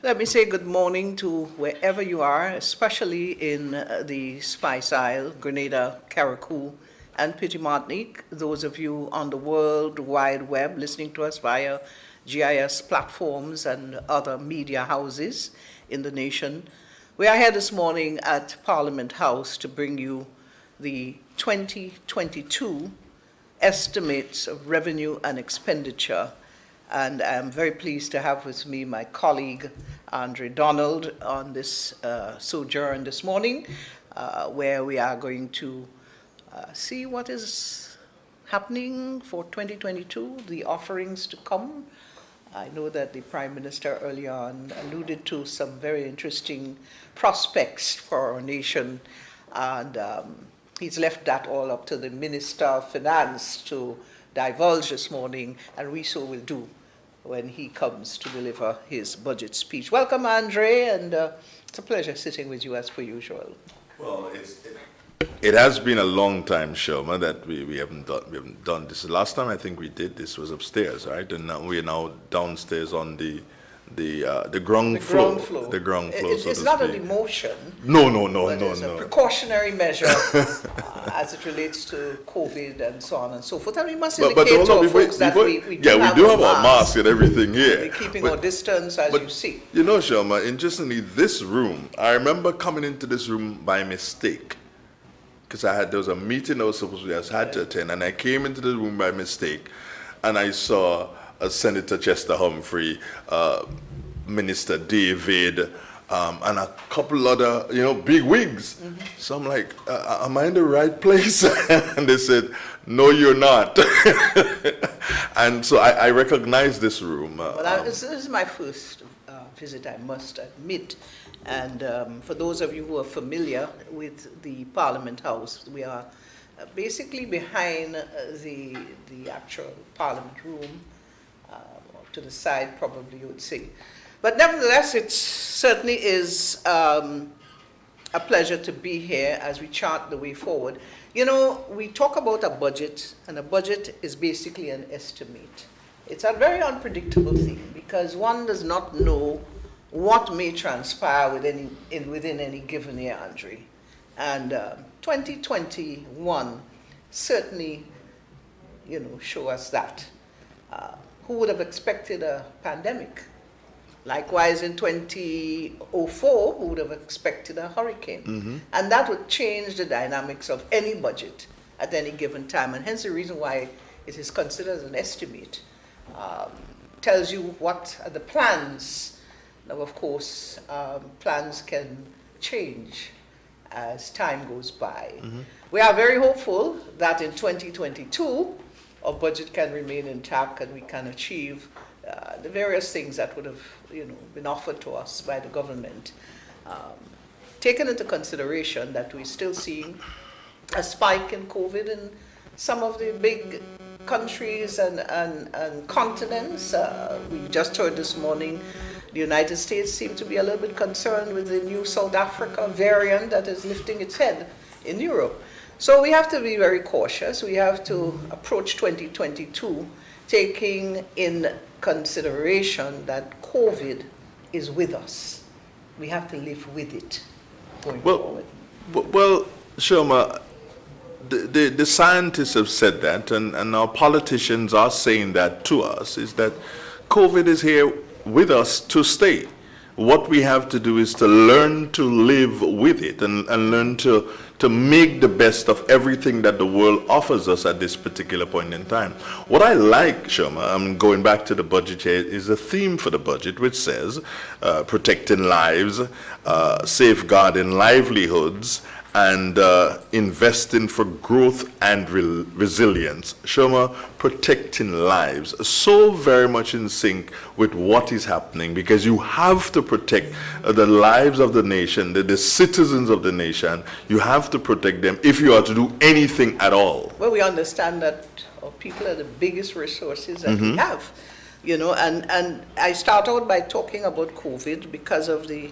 Let me say good morning to wherever you are, especially in the Spice Isle, Grenada, Carriacou, and Petit Martinique. Those of you on the World Wide Web listening to us via GIS platforms and other media houses in the nation. We are here this morning at Parliament House to bring you the 2022 estimates of revenue and expenditure. And I'm very pleased to have with me my colleague, Andre Donald, on this sojourn this morning, where we are going to see what is happening for 2022, the offerings to come. I know that the Prime Minister early on alluded to some very interesting prospects for our nation, and he's left that all up to the Minister of Finance to divulge this morning, and we so will do when he comes to deliver his budget speech. Welcome, Andre, and it's a pleasure sitting with you as per usual. Well, it has been a long time, Sherma, that we haven't done this. The last time I think we did this was upstairs, right? And now we are now downstairs on the ground floor. The ground floor. It's not a demotion. No. It's a precautionary measure as it relates to COVID and so on and so forth. And we must indicate to our folks that we do have our mask and everything here. We're keeping our distance, as you see. You know, Sherma, interestingly, this room, I remember coming into this room by mistake. Because there was a meeting I was supposed to had to attend, and I came into the room by mistake, and I saw Senator Chester Humphrey, Minister David, and a couple other, big wigs. Mm-hmm. So I'm like, am I in the right place? And they said, no, you're not. And so I recognized this room. This is my first visit, I must admit. And for those of you who are familiar with the Parliament House, we are basically behind the actual Parliament room, to the side probably you would see. But nevertheless, it certainly is a pleasure to be here as we chart the way forward. You know, we talk about a budget, and a budget is basically an estimate. It's a very unpredictable thing because one does not know what may transpire within any given year, Andre. And 2021 certainly, show us that. Who would have expected a pandemic? Likewise, in 2004, who would have expected a hurricane? Mm-hmm. And that would change the dynamics of any budget at any given time. And hence the reason why it is considered an estimate. Tells you what are the plans. Now, of course, plans can change as time goes by. Mm-hmm. We are very hopeful that in 2022, our budget can remain intact and we can achieve the various things that would have been offered to us by the government. Taken into consideration that we're still seeing a spike in COVID in some of the big countries and continents. We just heard this morning the United States seemed to be a little bit concerned with the new South Africa variant that is lifting its head in Europe. So we have to be very cautious. We have to approach 2022 taking in consideration that COVID is with us. We have to live with it going forward. Well, Sherma, the scientists have said that, and our politicians are saying that to us, is that COVID is here with us to stay. What we have to do is to learn to live with it and learn to make the best of everything that the world offers us at this particular point in time. What I like, Sherma, I'm going back to the budget here, is a theme for the budget which says protecting lives, safeguarding livelihoods, and investing for growth and resilience. Sherma, protecting lives, so very much in sync with what is happening, because you have to protect the lives of the nation, the citizens of the nation. You have to protect them if you are to do anything at all. Well, we understand that our people are the biggest resources that we have, and I start out by talking about COVID because of the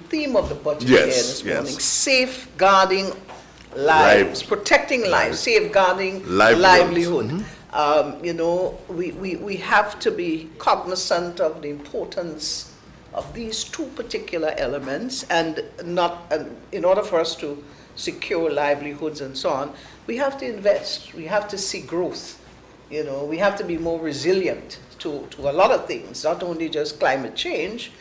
theme of the budget here this morning, safeguarding lives, protecting lives, safeguarding livelihood. Mm-hmm. We have to be cognizant of the importance of these two particular elements, and in order for us to secure livelihoods and so on, we have to invest. We have to see growth. We have to be more resilient to a lot of things, not only just climate change,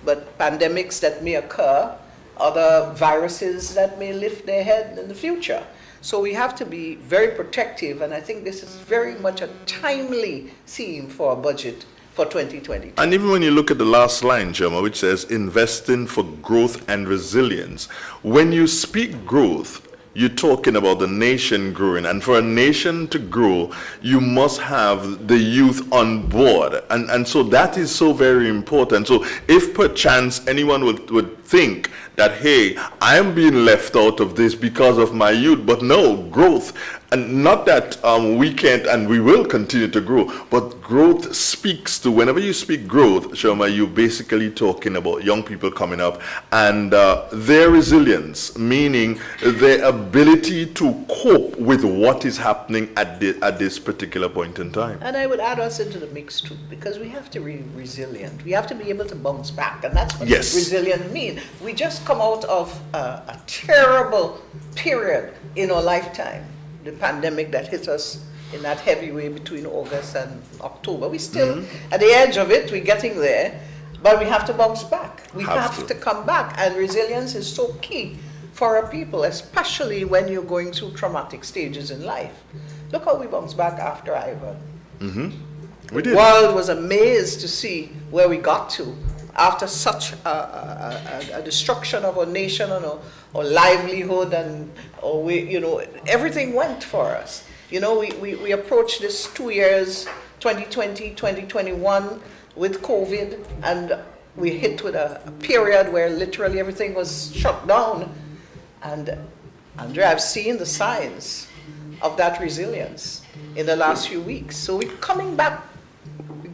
but pandemics that may occur, other viruses that may lift their head in the future. So we have to be very protective, and I think this is very much a timely theme for a budget for 2022. And even when you look at the last line, Choma, which says investing for growth and resilience, when you speak growth, you're talking about the nation growing. And for a nation to grow, you must have the youth on board. And so that is so very important. So if perchance anyone would think that, hey, I am being left out of this because of my youth, but no, growth. And not that we can't and we will continue to grow, but growth speaks to, whenever you speak growth, Shoma, you're basically talking about young people coming up and their resilience, meaning their ability to cope with what is happening at this particular point in time. And I would add us into the mix too, because we have to be resilient. We have to be able to bounce back, and that's what resilient means. We just come out of a terrible period in our lifetime. The pandemic that hit us in that heavy way between August and October. We're still at the edge of it, we're getting there, but we have to bounce back. We have to come back, and resilience is so key for our people, especially when you're going through traumatic stages in life. Look how we bounced back after Ivan. We did. The world was amazed to see where we got to after such a destruction of our nation and our livelihood, and everything went for us. We approached this 2 years, 2020, 2021, with COVID, and we hit with a period where literally everything was shut down. And Andrea, I've seen the signs of that resilience in the last few weeks. So we're coming back,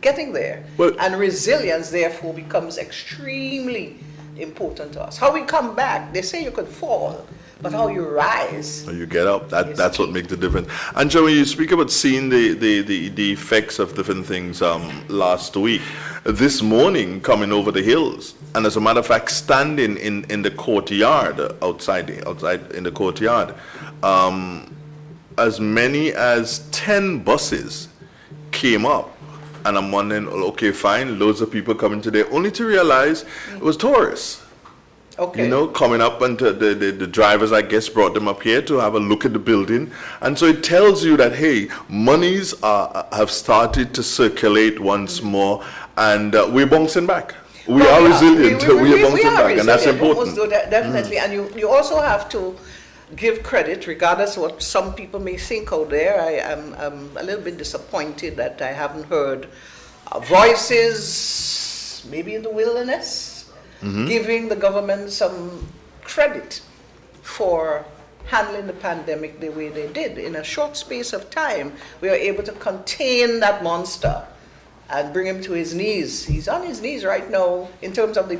getting there. And resilience, therefore, becomes extremely important to us. How we come back, they say you could fall, but how you rise. How you get up, that's what makes the difference. And Joey, you speak about seeing the effects of different things last week. This morning, coming over the hills, and as a matter of fact, standing in the courtyard, outside in the courtyard, as many as 10 buses came up. And I'm wondering, okay, fine, loads of people coming today, only to realize it was tourists. Okay. Coming up, and the drivers, I guess, brought them up here to have a look at the building. And so it tells you that, hey, monies have started to circulate once more, and we're bouncing back. We are resilient. We are bouncing back, and that's important. Definitely. And you also have to give credit, regardless of what some people may think out there. I am a little bit disappointed that I haven't heard voices, maybe in the wilderness, giving the government some credit for handling the pandemic the way they did. In a short space of time, we were able to contain that monster and bring him to his knees. He's on his knees right now in terms of the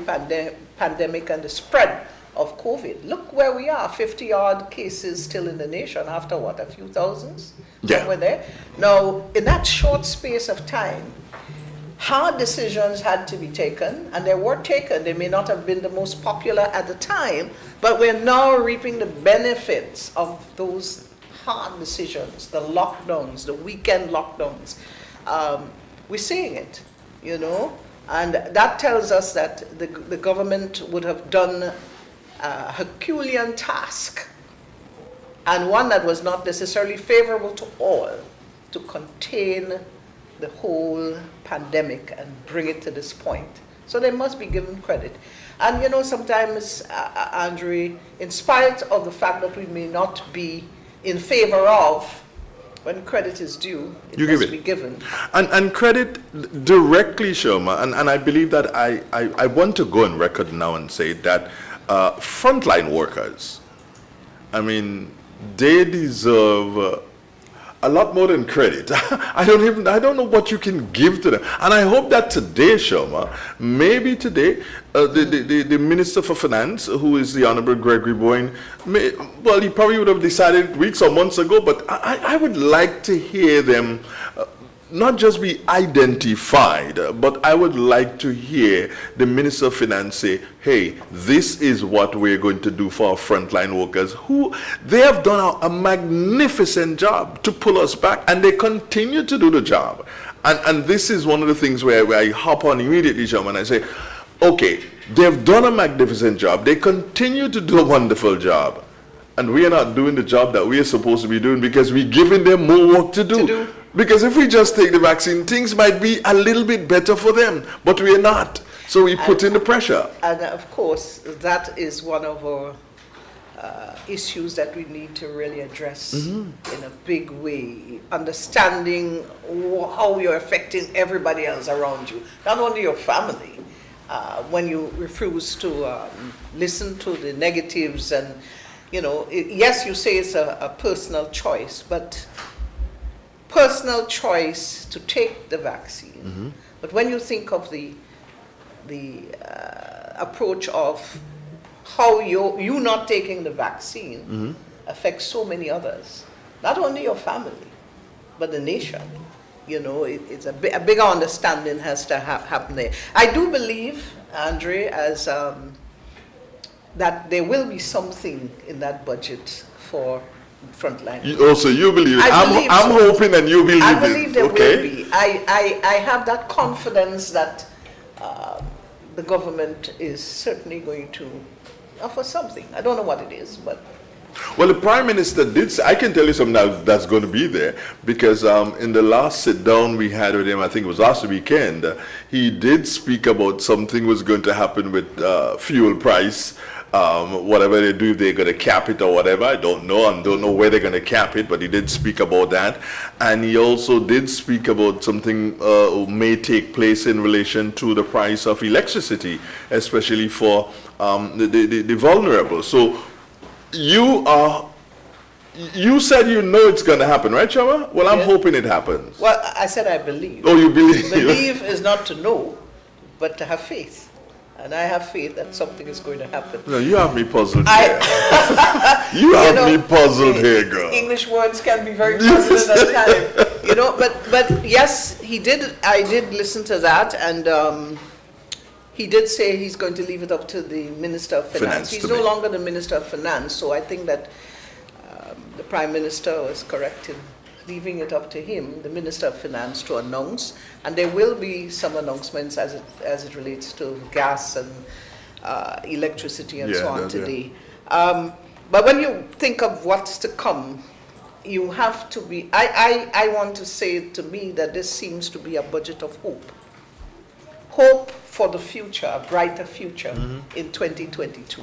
pandemic and the spread of COVID. Look where we are, 50-odd cases still in the nation after what, a few thousands? Yeah. We're there. Now, in that short space of time, hard decisions had to be taken, and they were taken. They may not have been the most popular at the time, but we're now reaping the benefits of those hard decisions, the lockdowns, the weekend lockdowns. We're seeing it, and that tells us that the government would have done a Herculean task, and one that was not necessarily favorable to all, to contain the whole pandemic and bring it to this point. So they must be given credit. And sometimes, Andre, in spite of the fact that we may not be in favor of, when credit is due, it must be given. And credit directly, Shoma, and I believe that I want to go on record now and say that frontline workers, I mean, they deserve a lot more than credit. I don't know what you can give to them. And I hope that today, Shoma, maybe today, the Minister for Finance, who is the Honorable Gregory Boyne, he probably would have decided weeks or months ago, but I would like to hear them not just be identified, but I would like to hear the Minister of Finance say, hey, this is what we're going to do for our frontline workers, who they have done a magnificent job to pull us back, and they continue to do the job. And this is one of the things where I hop on immediately, Chairman, and I say, okay, they've done a magnificent job. They continue to do a wonderful job. And we are not doing the job that we are supposed to be doing because we're giving them more work to do. Because if we just take the vaccine, things might be a little bit better for them, but we are not. So we put in the pressure. And of course, that is one of our issues that we need to really address in a big way. Understanding how you're affecting everybody else around you, not only your family. When you refuse to listen to the negatives and, yes, you say it's a personal choice, but personal choice to take the vaccine. But when you think of the approach of how you not taking the vaccine affects so many others, not only your family, but the nation. It's a bigger understanding has to happen there. I do believe, Andre, as that there will be something in that budget for frontline. You believe it? I'm hoping and you believe it. I believe there will be. I have that confidence that the government is certainly going to offer something. I don't know what it is, but... Well, the Prime Minister did say, I can tell you something that's going to be there, because in the last sit-down we had with him, I think it was last weekend, he did speak about something was going to happen with fuel price. Whatever they do, if they're going to cap it or whatever, I don't know where they're going to cap it, but he did speak about that. And he also did speak about something may take place in relation to the price of electricity, especially for the vulnerable. So you said it's going to happen, right, Chama? Well, I'm hoping it happens. Well, I said I believe. Oh, you believe? Believe is not to know, but to have faith. And I have faith that something is going to happen. No, you have me puzzled here. You have me puzzled here, girl. English words can be very puzzling at times. But yes, he did. I did listen to that, and he did say he's going to leave it up to the Minister of Finance. He's no longer the Minister of Finance, so I think that the Prime Minister was correct in leaving it up to him, the Minister of Finance, to announce, and there will be some announcements as it relates to gas and electricity and so on today. But when you think of what's to come, you have to be, I want to say to me that this seems to be a budget of hope. Hope for the future, a brighter future in 2022.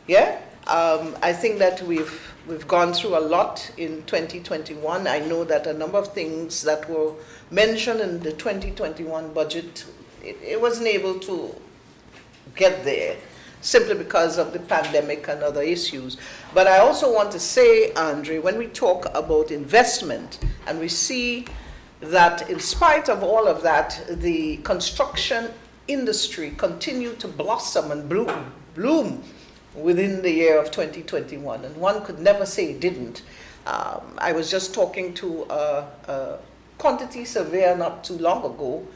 Yeah? I think that we've gone through a lot in 2021. I know that a number of things that were mentioned in the 2021 budget, it wasn't able to get there simply because of the pandemic and other issues. But I also want to say, Andre, when we talk about investment and we see that in spite of all of that, the construction industry continued to blossom and bloom within the year of 2021, and one could never say it didn't. I was just talking to a quantity surveyor not too long ago,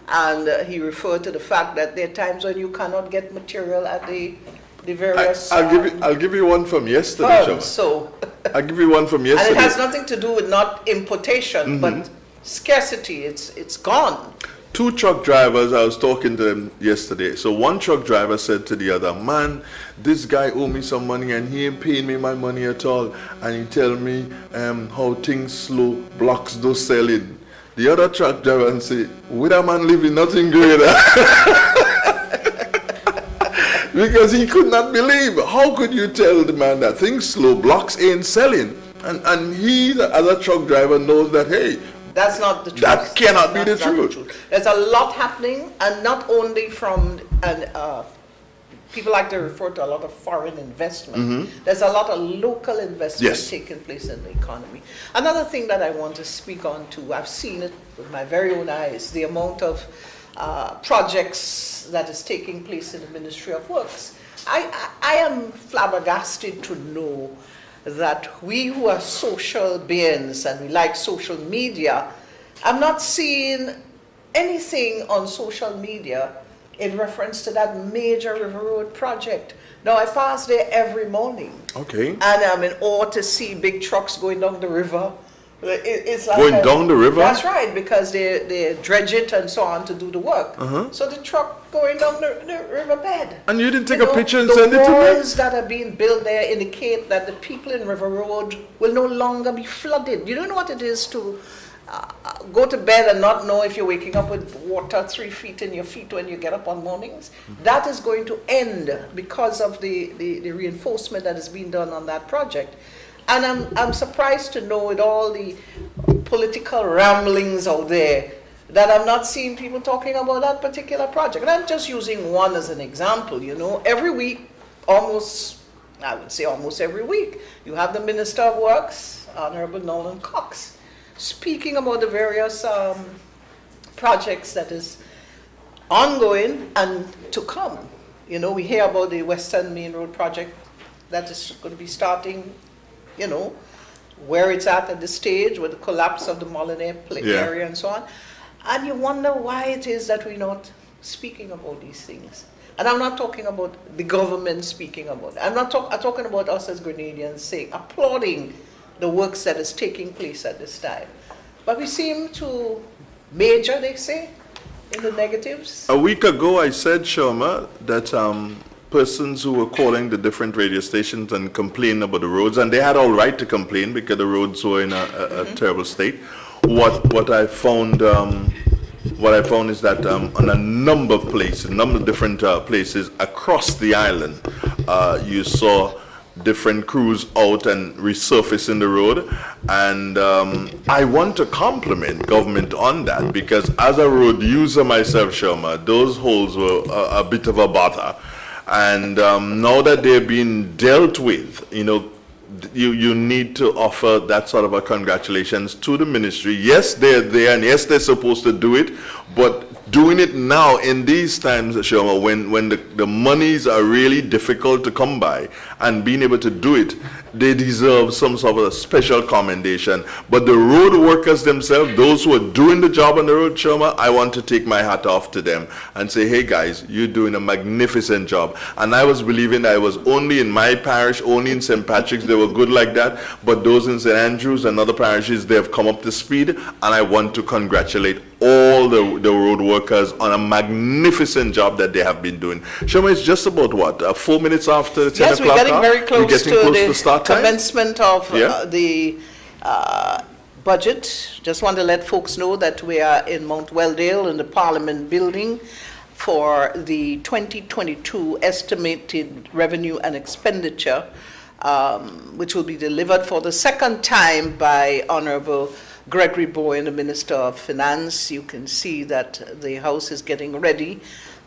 and he referred to the fact that there are times when you cannot get material at the various... I'll give you one from yesterday, firms, so I'll give you one from yesterday. And it has nothing to do with not importation, but scarcity. It's gone. 2 truck drivers, I was talking to them yesterday. So one truck driver said to the other, man, this guy owe me some money and he ain't paying me my money at all. And he tell me how things slow, blocks do selling. The other truck driver and say, with a man living nothing greater. Because he could not believe. How could you tell the man that things slow, blocks ain't selling? And he, the other truck driver, knows that, hey, that's not the truth. That cannot be the truth. There's a lot happening, and not only from, people like to refer to a lot of foreign investment. There's a lot of local investment taking place in the economy. Another thing that I want to speak on too, I've seen it with my very own eyes, the amount of projects that is taking place in the Ministry of Works. I am flabbergasted to know that we who are social beings and we like social media I'm not seeing anything on social media in reference to that major River Road project. Now, I pass there every morning, Okay. and I'm in awe to see big trucks going down the river. It's like Going down the river? That's right, because they dredge it and so on to do the work. Uh-huh. So the truck going down the riverbed. And you didn't take You a know, picture and send it to The me? walls that are being built there indicate that the people in River Road will no longer be flooded. You don't know what it is to go to bed and not know if you're waking up with water 3 feet in your feet when you get up on mornings. That is going to end because of the reinforcement that is being done on that project. And I'm surprised to know, with all the political ramblings out there, that I'm not seeing people talking about that particular project. And I'm just using one as an example. Every week, I would say almost every week, you have the Minister of Works, Honorable Nolan Cox, speaking about the various projects that is ongoing and to come. We hear about the Western Main Road project that is going to be starting, where it's at this stage with the collapse of the Molyneux area and so on. And you wonder why it is that we're not speaking about these things. And I'm not talking about the government speaking about it. I'm talking about us as Grenadians applauding the works that is taking place at this time. But we seem to major, they say, in the negatives. A week ago, I said, Sharma, that persons who were calling the different radio stations and complaining about the roads, and they had all right to complain because the roads were in a terrible state. What I found is that on a number of places, different places across the island, you saw different crews out and resurfacing the road, and I want to compliment government on that, because as a road user myself, Sharma, those holes were a bit of a bother, and now that they're being dealt with, you need to offer that sort of a congratulations to the ministry. Yes, they're there, and yes, they're supposed to do it, but doing it now in these times, Sharma, when the monies are really difficult to come by, and being able to do it, they deserve some sort of a special commendation. But the road workers themselves, those who are doing the job on the road, Sharma, I want to take my hat off to them and say, hey guys, you're doing a magnificent job. And I was believing that I was only in my parish, only in St. Patrick's, they were good like that, but those in St. Andrews and other parishes, they have come up to speed, and I want to congratulate all the road workers on a magnificent job that they have been doing. Sharma, it's just about what, 4 minutes after 10 yes, o'clock? Yes, we're getting very close to the start time? Commencement of the budget. Just want to let folks know that we are in Mount Welldale in the Parliament building for the 2022 estimated revenue and expenditure, which will be delivered for the second time by Honorable Gregory Bowen, the Minister of Finance. You can see that the House is getting ready,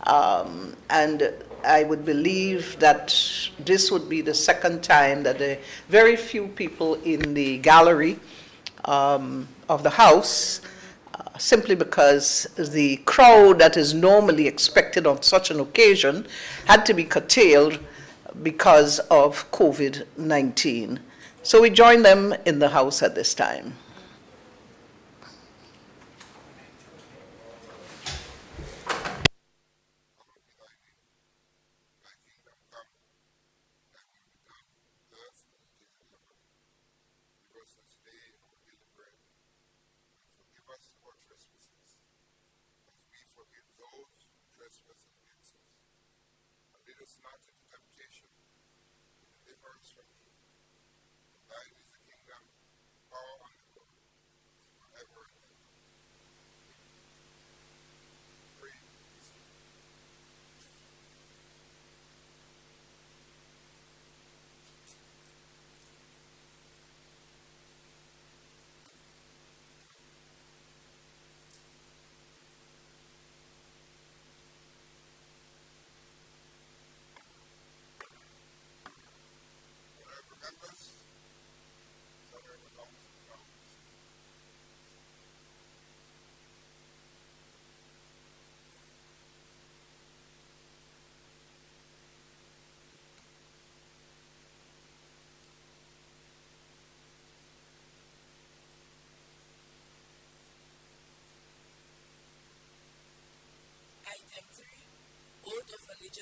and I would believe that this would be the second time that the very few people in the gallery of the House, simply because the crowd that is normally expected on such an occasion had to be curtailed because of COVID-19. So we join them in the House at this time.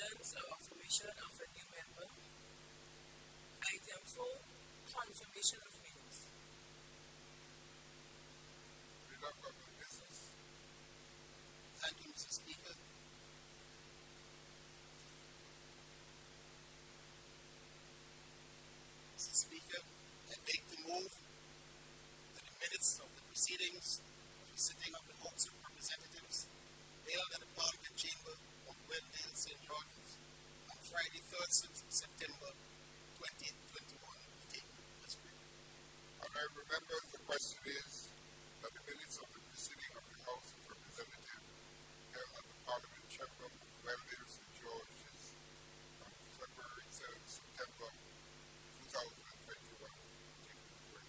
Elections or affirmation of a new member. Item 4, confirmation of minutes. Read up on the business. Thank you, Mr. Speaker. Mr. Speaker, I make the move that the minutes of the proceedings of the sitting of the House of Representatives held at the Parliament Chamber of Wendell, St. George's on Friday, 3rd September 2021 be taken as read. Honorable members, the question is that the minutes of the proceeding of the House of Representatives held at the Parliament Chamber of Wendell, St. George's on February 3rd September 2021 be taken as read.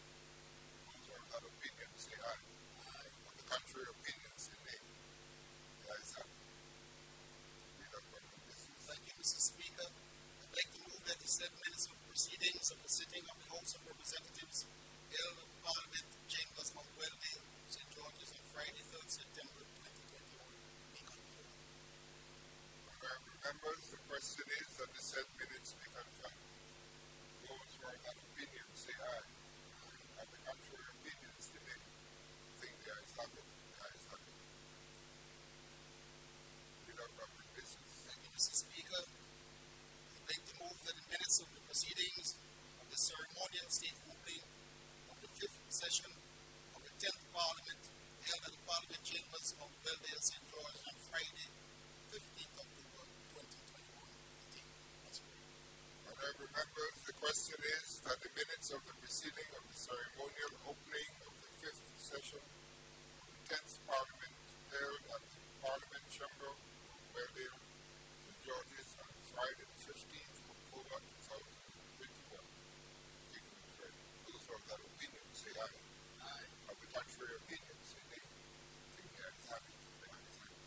Those who have opinion say aye. Aye. On the contrary opinion say nay. The ayes have it. Read up on the business. Thank you, Mr. Speaker. I'd like to move that the said minutes of proceedings of the sitting of the House of Representatives held at Parliament Chambers, Mount Weldale, St. George's on Friday, 3rd September 2021 be confirmed. Honorable members, the question is that the said minutes be confirmed. Those who are of opinion say aye. Aye. And the contrary opinion say nay. I think the ayes have it. The ayes have it. Read up on the business. Thank you, Mr. Speaker. I'd like to move that the minutes of the proceedings of the ceremonial state opening of the 5th session of the 10th Parliament held at the Parliament Chambers of Wendell, St. George on Friday, 15th October 2021 be taken as read. Honorable members, the question is that the minutes of the proceeding of the ceremonial opening of the 5th session of the 10th Parliament held at the Parliament Chamber of Wendell, St. George's on Friday, 15th October 2021 taken as read. Those who have that opinion say aye. Aye. Of the contrary opinion say nay. I think the ayes have it. The ayes have it.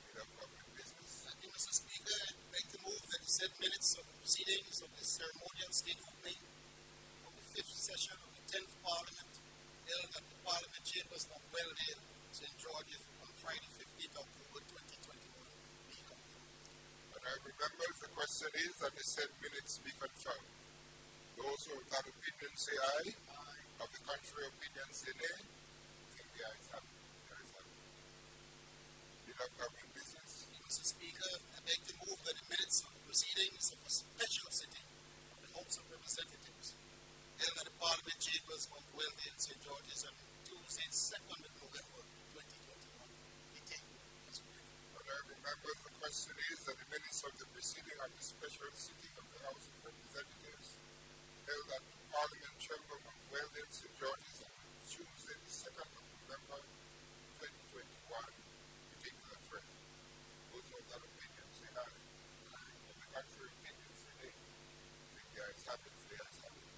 Read up government business. Thank you, Mr. Speaker. I'd like to move that the said minutes of the proceedings of the ceremonial state opening of the 5th session of the 10th Parliament held at the Parliament Chambers of Wendell, St. George's on Friday, 15th October 2021 be confirmed. Honorable members, the question is that the said minutes be confirmed. Those who have that opinion say aye. Aye. Of the contrary opinion say nay. I think the ayes have it. The ayes have it. Read up government business. Mr. Speaker, I'd like to move that the minutes of the proceedings of a special sitting of the House of Representatives held at the Parliament Chambers of Wendell, St. George's on Tuesday, 2nd of November 2021 be taken as read. Honorable members, the question is that the minutes of the proceeding of the special sitting of the House of Representatives held at the Parliament Chamber of Wendell, St. George's on Tuesday, the 2nd of November 2021 be taken as read. Those who have that opinion say aye. Aye. And the contrary opinion say nay. I think the ayes have it. The ayes have it.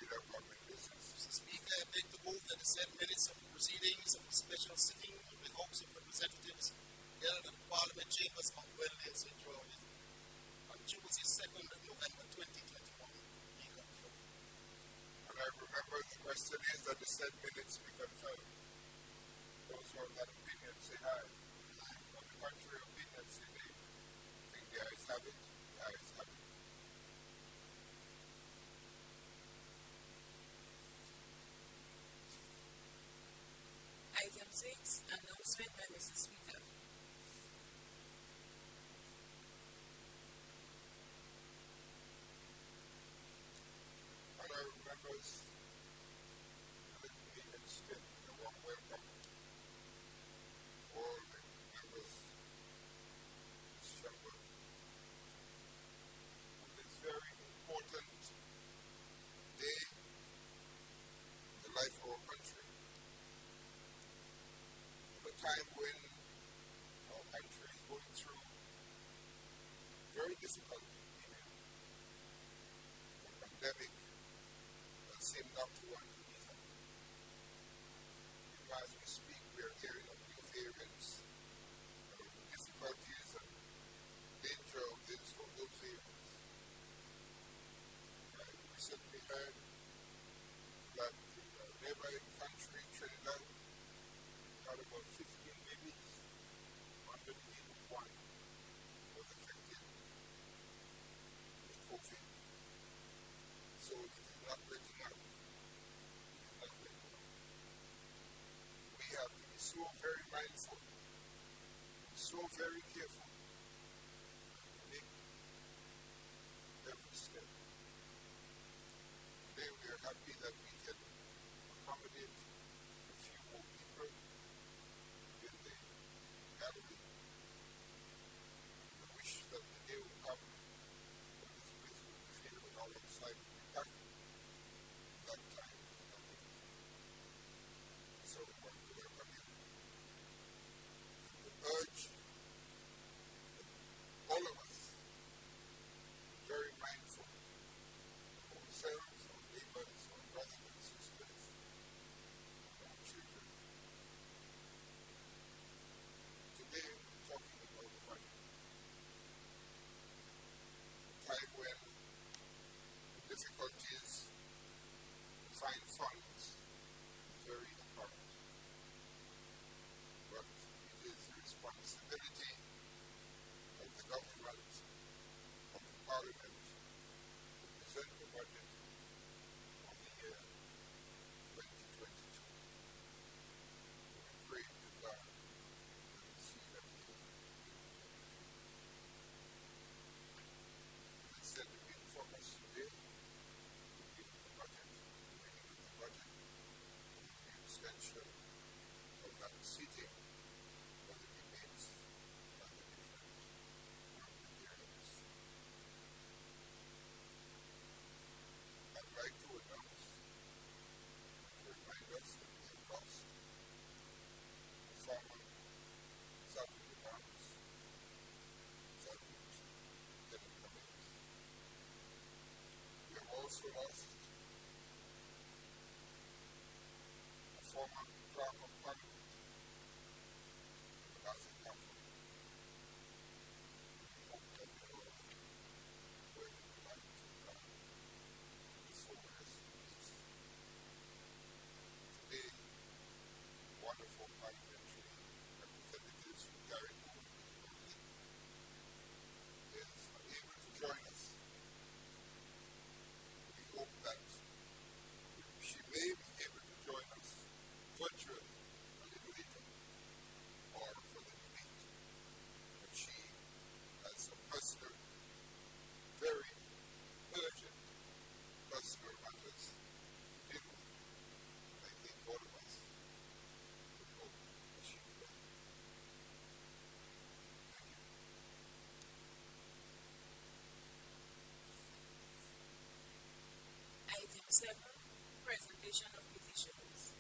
Read up government business. Mr. Speaker, I beg to move that the said minutes of the proceedings of the special sitting of the House of Representatives held at the Parliament Chambers of Wendell, St. George's on Tuesday, 2nd of November 2021 be confirmed. Honorable members, the question is that the said minutes be confirmed. Those who have that opinion say aye. Aye. On the contrary opinion say nay. I think the ayes have it. The ayes have it. Item 6, announcement by Mr. Speaker. Honorable members, let me extend a warm welcome to all the members of this chamber on this very important day in the life of our country, at a time when our country is going through very difficult period, a pandemic that seemed not to want to ease up. Even as we speak, we are hearing of new variants, difficulties and danger of those variants. I recently heard that in a neighboring country, Trinidad, had about 15 babies under the age of 1 was COVID. So it is not letting up. It is not letting up. We have to be so very mindful, so very careful, and make every step. Today we are happy that we can accommodate a few more people in the gathering. We wish that the day will come when this place will be filled and all outside will be packed. That time is not yet. So we want to welcome you and to urge all of us very mindful of ourselves, our neighbors, our brothers and sisters, and our children. Today we're talking about the budget. A time when the difficulties to find funds is very apparent. But it is the responsibility of the government, of the parliament, to present the budget of the year 2022. We pray to God that we see that year. As I said, the main focus today will be on the budget, the reading of the budget, and the extension of that sitting for the debates and the different parliamentarians. I'd like to announce and remind us that we have lost the former Sergeant at Arms, Sergeant Lieutenant Cummings. We have also lost a former Clerk of Parliament, Basil Campbell. We hope that the Lord will grant his soul rest in peace. Today, wonderful parliamentary representatives from carriacou is unable to join us. We hope that she may be able to join us virtually a little later or for the debate. But she has some personal, very urgent personal matters to deal with. And I think all of us would hope that she will. Thank you. Item 7, presentation of petitions.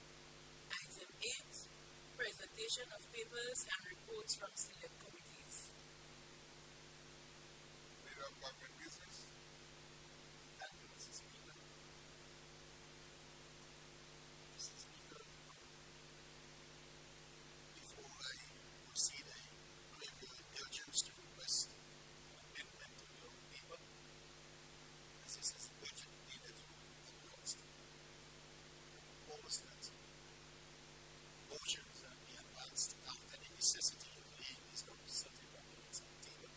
Item 8, presentation of papers and reports from select committees. Leader of government business. Thank you, Mr. Speaker. Mr. Speaker, before I proceed, I crave your indulgence to request an amendment to your paper, as this is the budget day that you announced. I propose that motions be advanced after the necessity of laying these substantive documents on the table.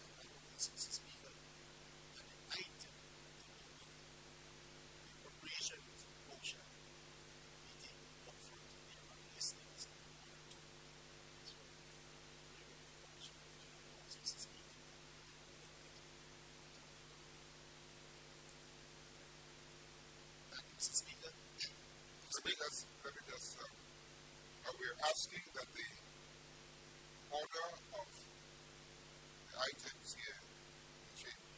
And I propose, Mr. Speaker, that the item to do with the appropriations motion be taken up front. They are not listed as number 1 and 2. So, we will be motion if you announce, Mr. Speaker. Thank you, Mr. Speaker. Let me just we're asking that the order of the items here be changed.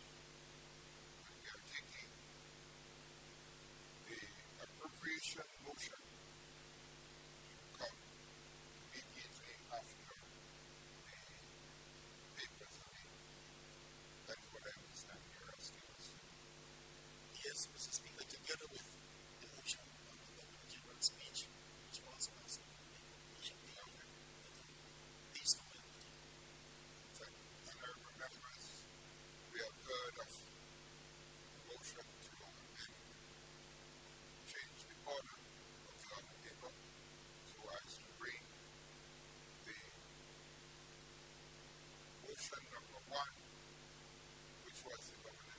And we are taking the appropriation motion to come immediately after the papers are in. That is what I understand you're asking us. Yes, Mr. Speaker, together with the motion on the Governor General's speech, which also has to do with the appropriation thereafter, these two will be taken. Honorable members, we have heard of a motion to amend, change the order of the other paper so as to bring the motion number 1, which was the Governor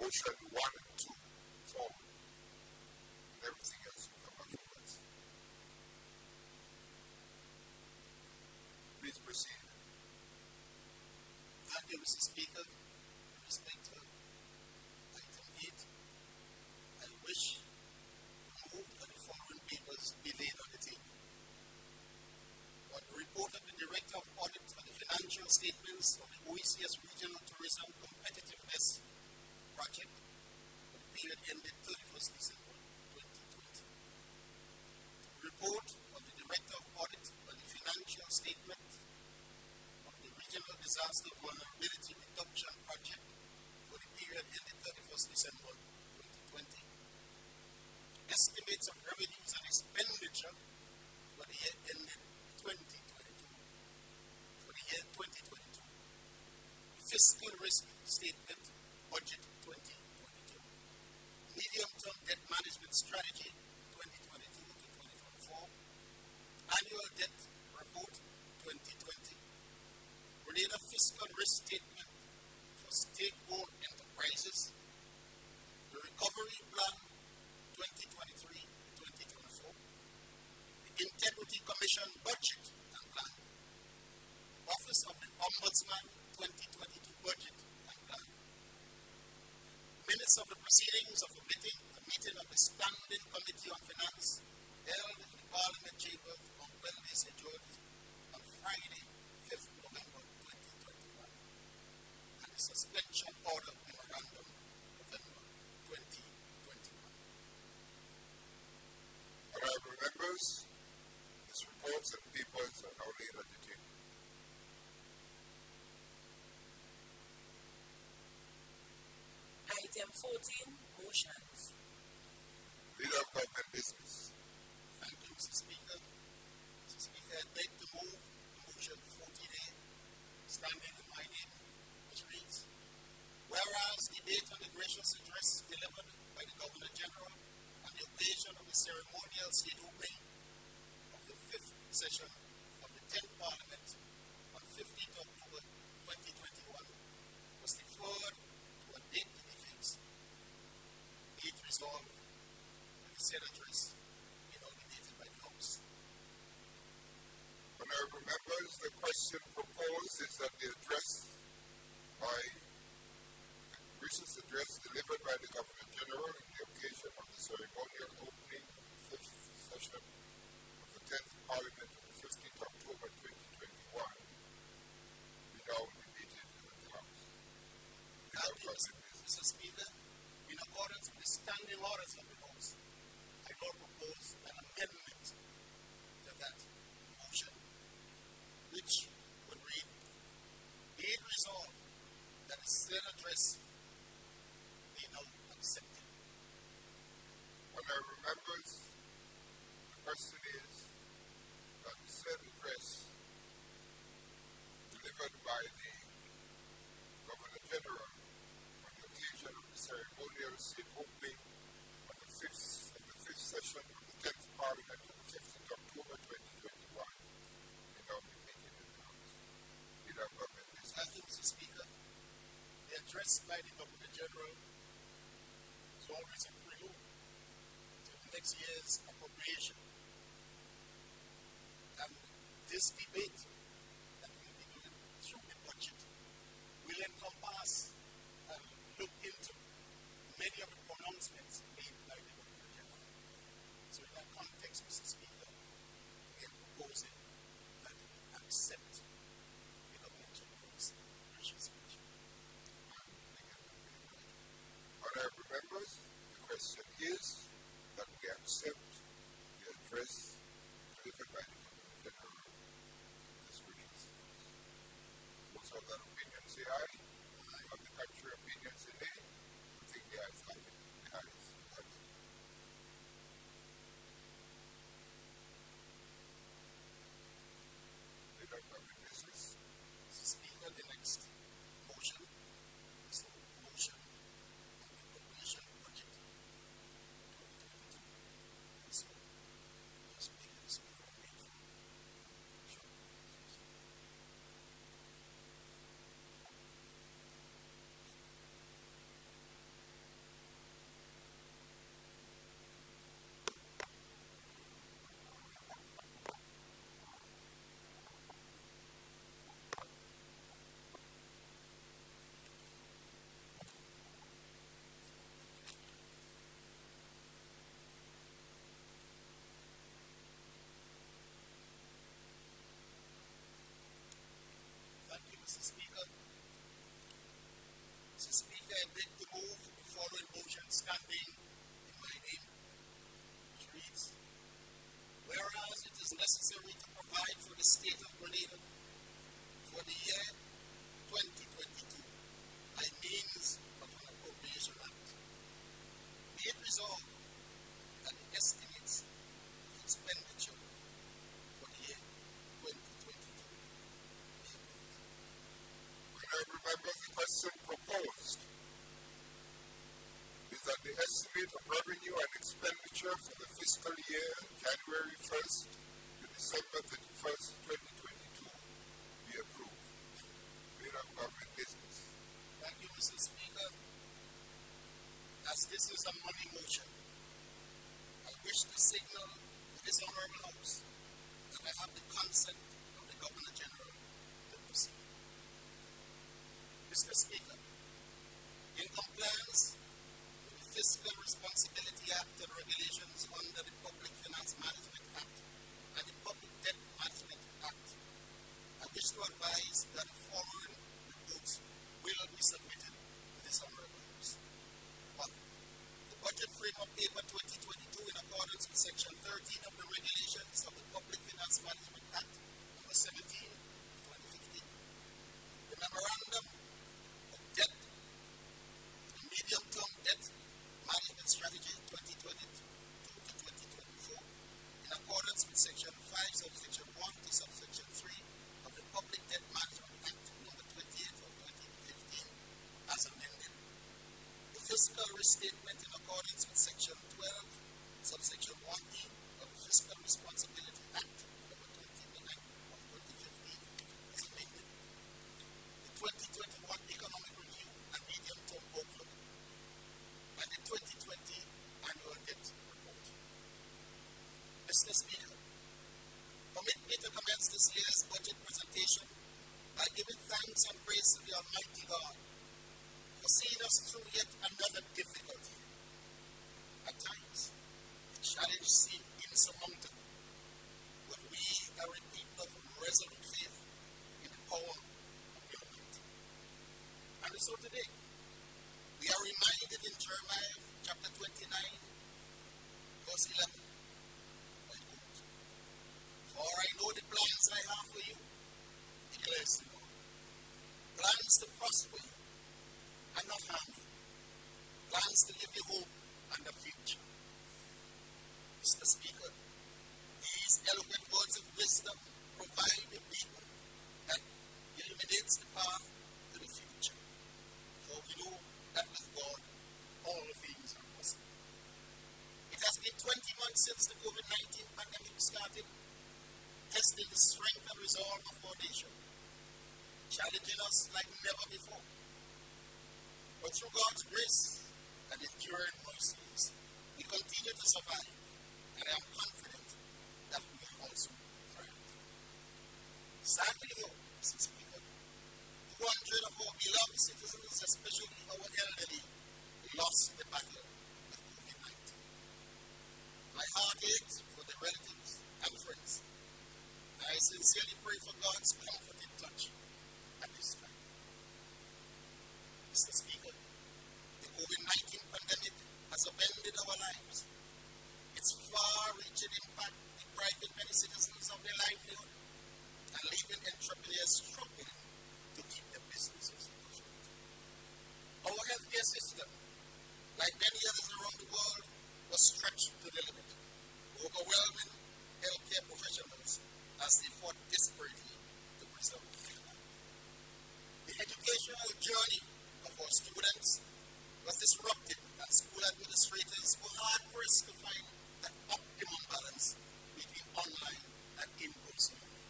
motion 1 and 2 forward, and everything else will come afterwards. Please proceed. Thank you, Mr. Speaker. With respect to item 8, I wish to move that the following papers be laid on the table. On the report of the Director of Audit on the financial statements of the OECS Regional Tourism Competitiveness Project for the period ended 31st December 2020. The report of the Director of Audit on the financial statement of the Regional Disaster Vulnerability Reduction Project for the period ended 31st December 2020. Estimates of revenues and expenditure for the year ended 2022. For the year 2022. Fiscal risk statement, budget 2022. Medium-term debt management strategy 2022 to 2024. Annual debt report 2020. Grenada fiscal risk statement for state-owned enterprises. The recovery plan 2023-2024. The Integrity Commission budget and plan. Office of the Ombudsman 2022 budget and plan. Minutes of the proceedings of a meeting of the Standing Committee on Finance held in the Parliament Chamber on Wednesday, St. George, on Friday, 5th November 2021, and the suspension order memorandum, November 2021. Honorable members, these reports and papers are now laid on the table. Item 14, motions. Leader of Government Business. Thank you, Mr. Speaker. Mr. Speaker, I'd like to move the motion 14A, standing in my name, which reads, whereas debate on the gracious address delivered by the Governor General on the occasion of the ceremonial state opening of the 5th session of the 10th Parliament on 15th October 2021 was deferred to a date to be fixed. Be it resolved that the said address be now debated by the House. Honorable members, the question proposed is that the gracious address delivered by the Governor General on the occasion of the ceremonial opening of the 5th session of the 10th Parliament on 15th October 2021 be now debated in the House. Mr. Speaker, in accordance with the standing orders of the House, I now propose an amendment to that motion, which would read, be it resolved that the said address be now accepted. Honorable members, the question is that the said address delivered by the Governor General on the occasion of the ceremonial state opening on the 5th session of the 10th Parliament on the 15th October 2021 be now debated in the House. Leader of Government Business. Thank you, Mr. Speaker. The address by the Governor General is always a prelude to the next year's appropriation. And this debate that we'll be doing through the budget will encompass and look into many of the pronouncements made by the Governor General. So in that context, Mr. Speaker, we are proposing that we accept the Governor General's gracious speech. Honorable members, the question is that we accept the address delivered by the Governor General of this gracious speech. Those of that opinion say aye. Of the contrary opinion say nay. I think the ayes have it. The ayes have it. Leader of Government Business. Mr. Speaker, the next motion is the motion on the appropriation budget 2022. And so, just making some more meaningful. Sure. Mr. Speaker. Mr. Speaker, I beg to move the following motion standing in my name, which reads, whereas it is necessary to provide for the state of Grenada for the year 2022 by means of an appropriation act, be it resolved that the estimates of expenditure for the year 2022 be approved. Honorable members, the question proposed is that the estimate of revenue and expenditure for the fiscal year January 1st to December 31st, 2022 be approved. Leader of Government Business. Thank you, Mr. Speaker. As this is a money motion, I wish to signal to this Honorable House that I have the consent of the Governor General to proceed. Mr. Speaker, in compliance with the Fiscal Responsibility Act and regulations under the Public Finance Management Act and the Public Debt Management Act, I wish to advise that the following reports will be submitted to this Honorable House. 1. The Budget Framework Paper 2022 in accordance with Section 13 of the regulations of the Public Finance Management Act No. 17 of 2015. The Memorandum of Debt, the Medium-Term Debt Management Strategy 2022 to 2024 in accordance with Section 5 subsection 1 to subsection 3 of the Public Debt Management Act No. 28 of 2015 as amended. The Fiscal Restatement in accordance with Section 12 subsection 1E of the Fiscal Responsibility Act No. 29 of 2015 as amended. The 2021 Economic Review and Medium-Term Outlook and the 2020 Annual Debt Report. Mr. Speaker, permit me to commence this year's budget presentation by giving thanks and praise to the Almighty God for seeing us through yet another difficult year. At times, the challenge seemed insurmountable, but we are a people of resolute faith in the power of the Almighty. And so today, we are reminded in Jeremiah chapter 29, verse 11, I quote, for I know the plans I have for you, declares the Lord. Plans to prosper you and not harm you. Plans to give you hope and a future. Mr. Speaker, these eloquent words of wisdom provide a beacon that illuminates the path to the future. For we know that with God, all things are possible. It has been 20 months since the COVID-19 pandemic started, testing the strength and resolve of our nation, challenging us like never before. But through God's grace and enduring mercies, we continue to survive, and I am confident that we will also thrive. Sadly though, Mr. Speaker, 200 of our beloved citizens, especially our elderly, lost the battle with COVID-19. My heart aches for the relatives and friends. I sincerely pray for God's comforting touch at this time. Mr. Speaker, the COVID-19 pandemic has upended our lives. Its far-reaching impact depriving many citizens of their livelihood and leaving entrepreneurs struggling to keep their businesses afloat. Our healthcare system, like many others around the world, was stretched to the limit, overwhelming healthcare professionals as they fought desperately to preserve their life. The educational journey of our students was disrupted, and school administrators were hard-pressed to find the optimum balance between online and in-person learning.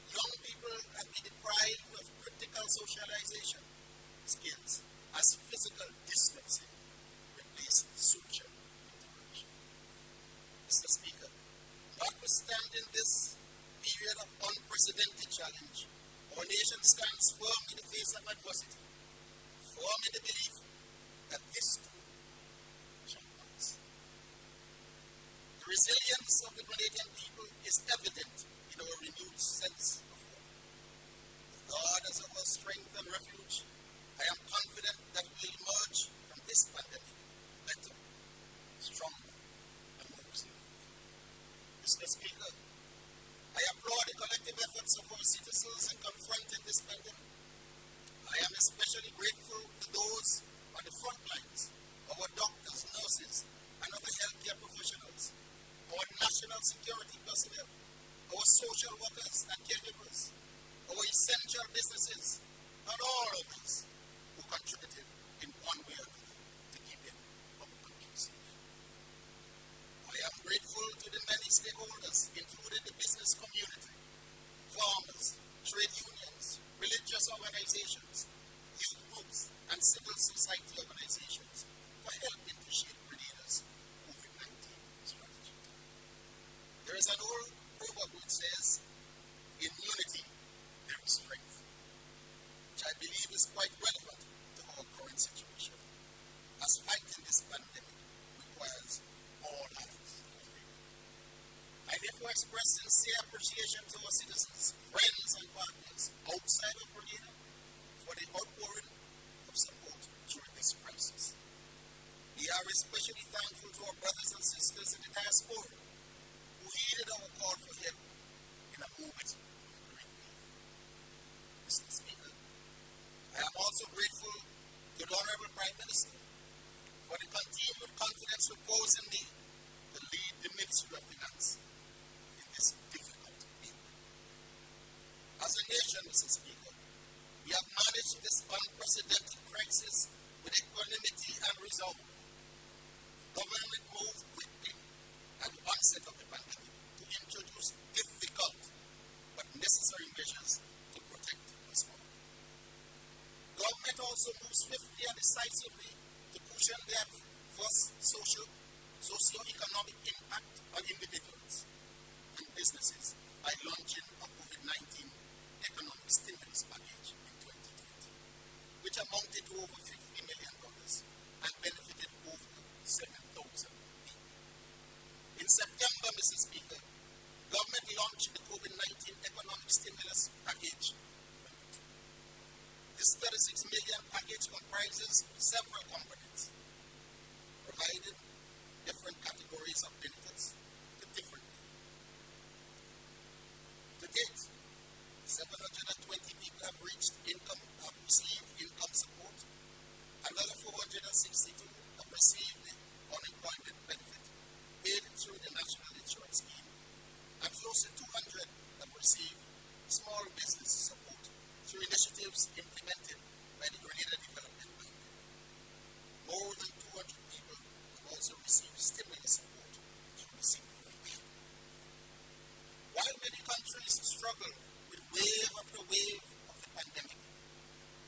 Young people have been deprived of critical socialization skills as physical distancing replaced social interaction. Mr. Speaker, notwithstanding this period of unprecedented challenge, our nation stands firm in the face of adversity, firm in the belief that this too shall pass. The resilience of the Grenadian people is evident in our renewed sense of hope. God strength and refuge, I am confident that we will emerge from this pandemic better, stronger, and more resilient. Mr. Speaker, I applaud the collective efforts of our citizens in confronting this pandemic. I am especially grateful to those on the front lines, our doctors, nurses, and other healthcare professionals, our national security personnel, our social workers and caregivers, our essential businesses, and all others who contributed in one way or another to keeping our country safe. I am grateful to the many stakeholders, including the business community, farmers, trade unions, religious organizations, youth groups, and civil society organizations for helping to shape Grenada's COVID-19 strategy. There is an old proverb which says, in unity, there is strength, which I believe is quite relevant to our current situation, as fighting this pandemic requires all hands on deck. I therefore express sincere appreciation to our citizens, friends, and partners outside of Grenada for the outpouring of support during this crisis. We are especially thankful to our brothers and sisters in the diaspora who heeded our call for help in a moment of great need. Mr. Speaker, I am also grateful to the Honorable Prime Minister for the continued confidence reposed in me to lead the Ministry of Finance in this difficult period. As a nation, Mr. Speaker, we have managed this unprecedented crisis with equanimity and resolve. The government moved quickly at the onset of the pandemic to introduce difficult but necessary measures to protect us all. Government also moved swiftly and decisively to cushion the adverse socio-economic impact on individuals and businesses by launching a COVID-19 economic stimulus package in 2020, which amounted to over $50 million and benefited over 7,000 people. In September, Mr. Speaker, government launched the COVID-19 economic stimulus package. This $36 million package comprises several components, providing different categories of benefits to different people. To date, 720 people have received income support. Another 462 have received the unemployment benefit paid through the National Insurance Scheme, and close to 200 have received small business support through initiatives implemented by the Grenada Development Bank. More than 200 people have also received stimulus support through the CPA. While many countries struggle with wave after wave of the pandemic,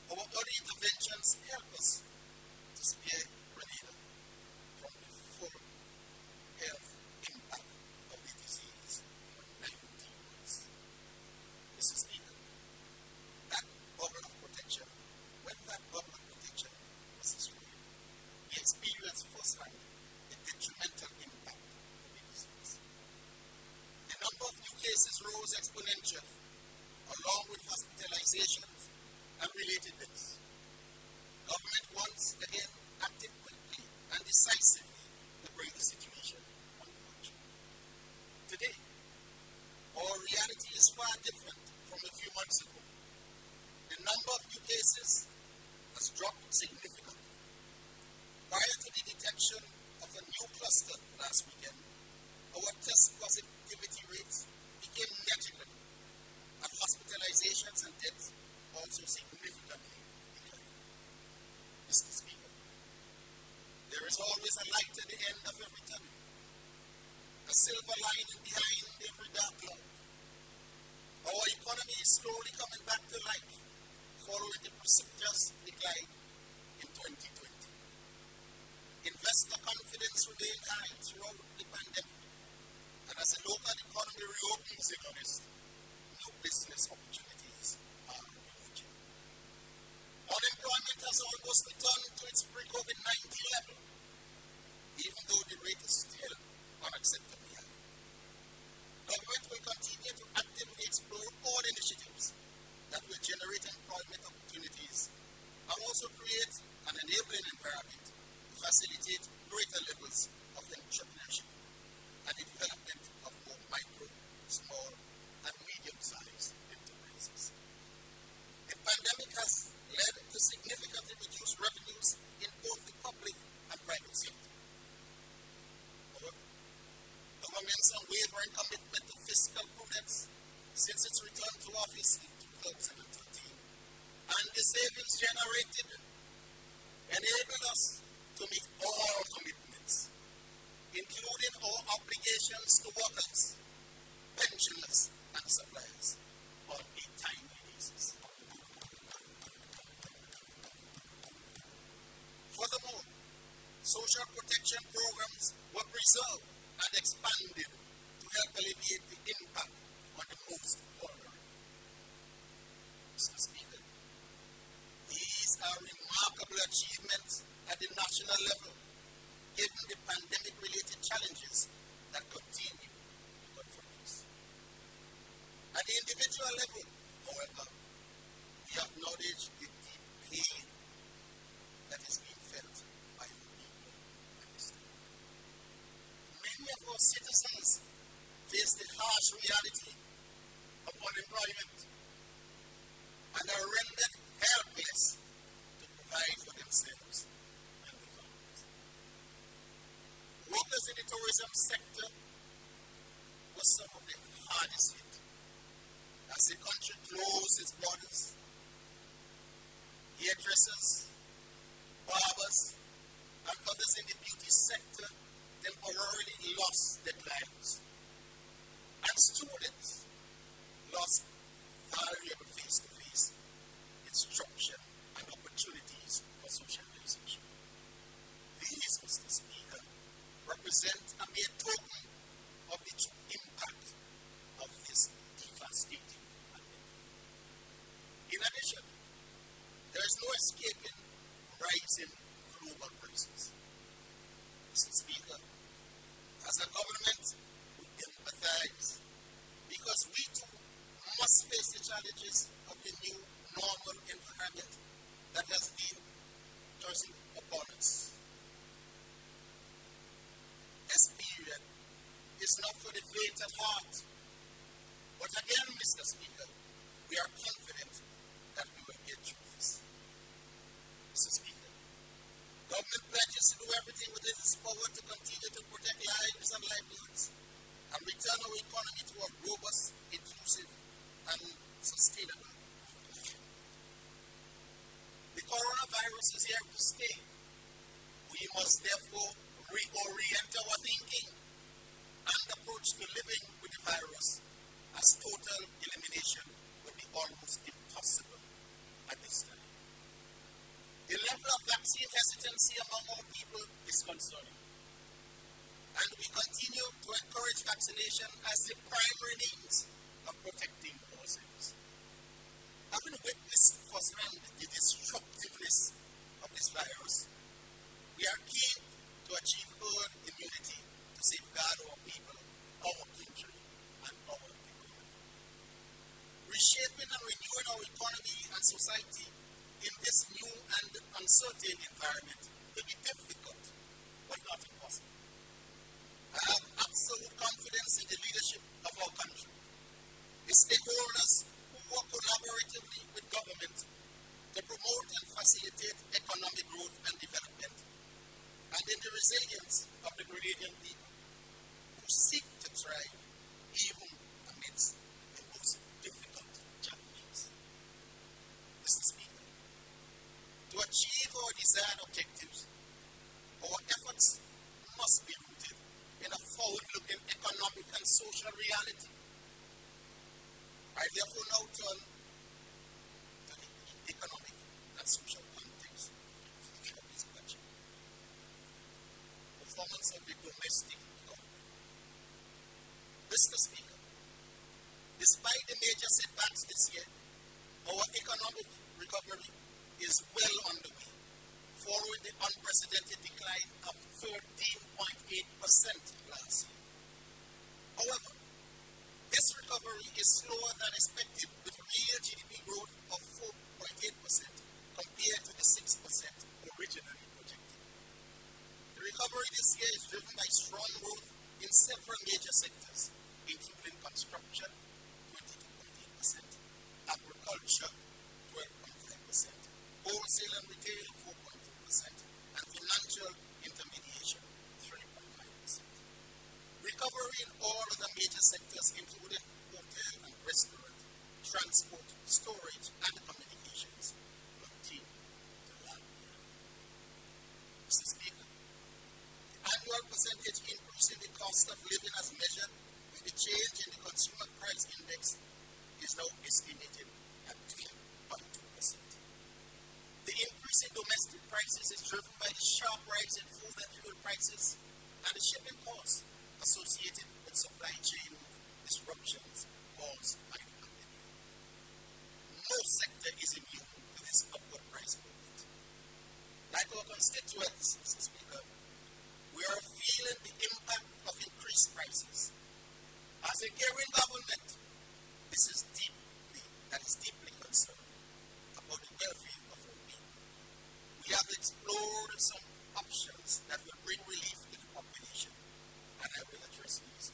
our early interventions help us to spare Grenada from the full health impact of the disease for 19 months. Mr. Speaker, that bubble of protection, when that bubble of protection was destroyed, we experienced firsthand the detrimental impact of the disease. The number of new cases rose exponentially, along with hospitalizations and related deaths. Government once again acted quickly and decisively to bring the situation under control. Today, our reality is far different from a few months ago. The number of new cases has dropped significantly. Prior to the detection of a new cluster last weekend, our test positivity rates became negligible, and hospitalizations and deaths also significantly declined. Mr. Speaker, there is always a light at the end of every tunnel, a silver lining behind every dark cloud. Our economy is slowly coming back to life following the precipitous decline in 2020. Investor confidence remained high throughout the pandemic, and as the local economy reopens in August, new business opportunities are emerging. Unemployment has almost returned to its pre-COVID-19 level, even though the rate is still unacceptably high. Government will continue to actively explore all initiatives that will generate employment since its return to office in 2013, and the savings generated enabled us to meet all commitments, including our obligations to workers, pensioners, and suppliers on a timely basis. Furthermore, social protection programs were preserved and expanded to help alleviate the impact on the most vulnerable. Mr. Speaker, these are remarkable achievements at the national level, given the pandemic-related challenges that continue to confront us. At the individual level, however, we acknowledge the deep pain that is being felt by the people at this time. Many of our citizens face the harsh reality of unemployment and are rendered helpless to provide for themselves and their families. Workers in the tourism sector were some of the hardest hit as the country closed its borders. Hairdressers, barbers, and others in the beauty sector temporarily lost their lives. And students lost valuable face-to-face instruction and opportunities for socialization. These, Mr. Speaker, represent a mere token of the true impact of this devastating pandemic. In addition, there is no escaping rising global prices. Mr. Speaker, as a government, we empathize because we too must face the challenges of the new normal environment that has been tossing upon us. This period is not for the faint at heart, but again, Mr. Speaker, we are confident that we will get through this. Mr. Speaker, government pledges to do everything within its power to continue to protect lives and livelihoods and return our economy to a robust, inclusive, and sustainable. The coronavirus is here to stay. We must therefore reorient our thinking and approach to living with the virus, as total elimination will be almost impossible at this time. The level of vaccine hesitancy among our people is concerning, and we continue to encourage vaccination as the primary means of protecting ourselves. Having witnessed firsthand the destructiveness of this virus, we are keen to achieve herd immunity to safeguard our people, our country, and our economy. Reshaping and renewing our economy and society in this new and uncertain environment will be difficult, but not impossible. I have absolute confidence in the leadership of our country, the stakeholders who work collaboratively with government to promote and facilitate economic growth and development, and in the resilience of the Grenadian people who seek to thrive even amidst the most difficult challenges. Mr. Speaker, to achieve our desired objectives, our efforts must be rooted in a forward-looking economic and social reality. I therefore now turn to the economic and social context of this budget. Performance of the domestic economy. Mr. Speaker, despite the major setbacks this year, our economic recovery is well underway, following the unprecedented decline of 13.8% last year. However, this recovery is slower than expected, with real GDP growth of 4.8% compared to the 6% originally projected. The recovery this year is driven by strong growth in several major sectors, including construction, 22.8%, agriculture, 12.5%, wholesale and retail, 4.2%, and financial intermediation, 3.5%. Recovery in all other major sectors, including hotel and restaurant cost of living as measured by the change in the consumer price index is now estimated at 3.2%. The increase in domestic prices is driven by the sharp rise in food and fuel prices and the shipping costs associated with supply chain disruptions caused by the pandemic. No sector is immune to this upward price movement. Like our constituents, Mr. Speaker, we are feeling the impact of increased prices. As a caring government, this is deeply concerned about the welfare of our people. We have explored some options that will bring relief to the population, and I will address these.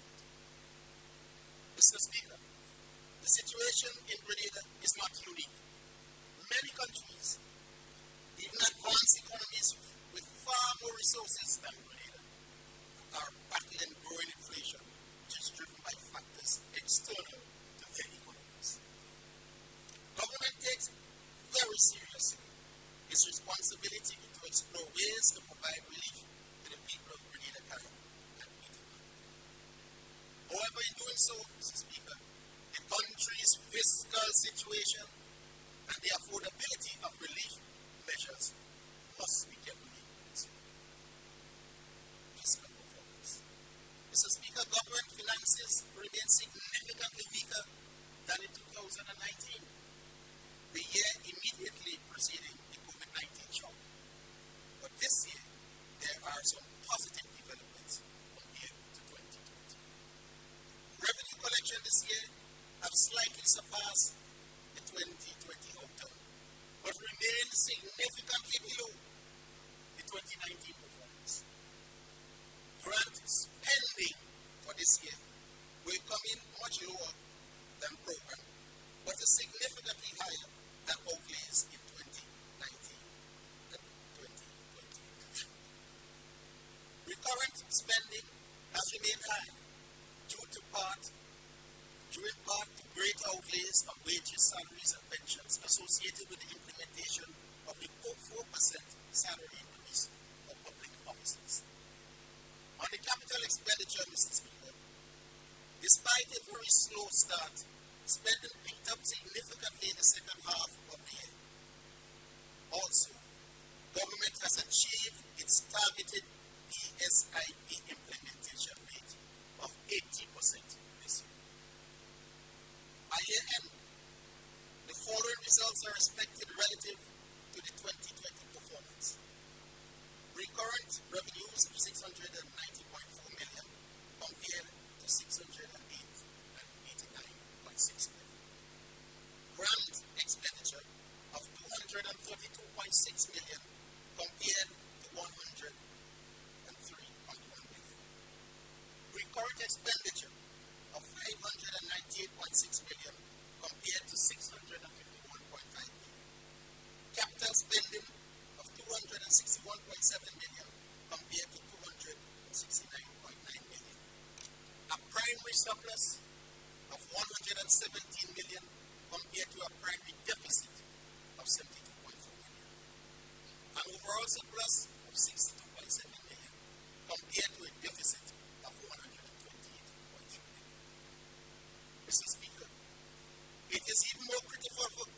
Mr. Speaker, the situation in Grenada is not unique. Many countries, even advanced economies with far more resources than Grenada, are battling growing inflation, which is driven by factors external to their economies. Government takes very seriously its responsibility to explore ways to provide relief to the people of Grenada, carriacou, and Peterborough. However, in doing so, Mr. Speaker, the country's fiscal situation and the affordability of relief measures must be carefully considered. Fiscal performance. Mr. Speaker, government finances remain significantly weaker than in 2019, the year immediately preceding the COVID-19 shock. But this year, there are some positive developments compared to 2020. Revenue collection this year have slightly surpassed the 2020 outcome, but remain significantly below the 2019 performance. Grant spending for this year will come in much lower than program, but is significantly higher than outlays in 2019 and 2020. Recurrent spending has remained high due in part to great outlays of wages, salaries, and pensions associated with the implementation of the 4% salary increase for public officers. On the capital expenditure, Mr. Speaker, despite a very slow start, spending picked up significantly in the second half of the year. Also, government has achieved its targeted PSIP implementation rate of 80% this year. By year end, the following results are expected relative to the 2020 performance. Recurrent revenues of 690.4 million compared to 608.89.6 million. Grant expenditure of 232.6 million compared to 103.1 million. Recurrent expenditure of 598.6 million compared to 651.5 million. Capital spending of 261.7 million compared to 269.9 million. A primary surplus of 117 million compared to a primary deficit of 72.4 million. An overall surplus of 62.7 million compared to a deficit of 128.3 million. Mr. Speaker, it is even more critical for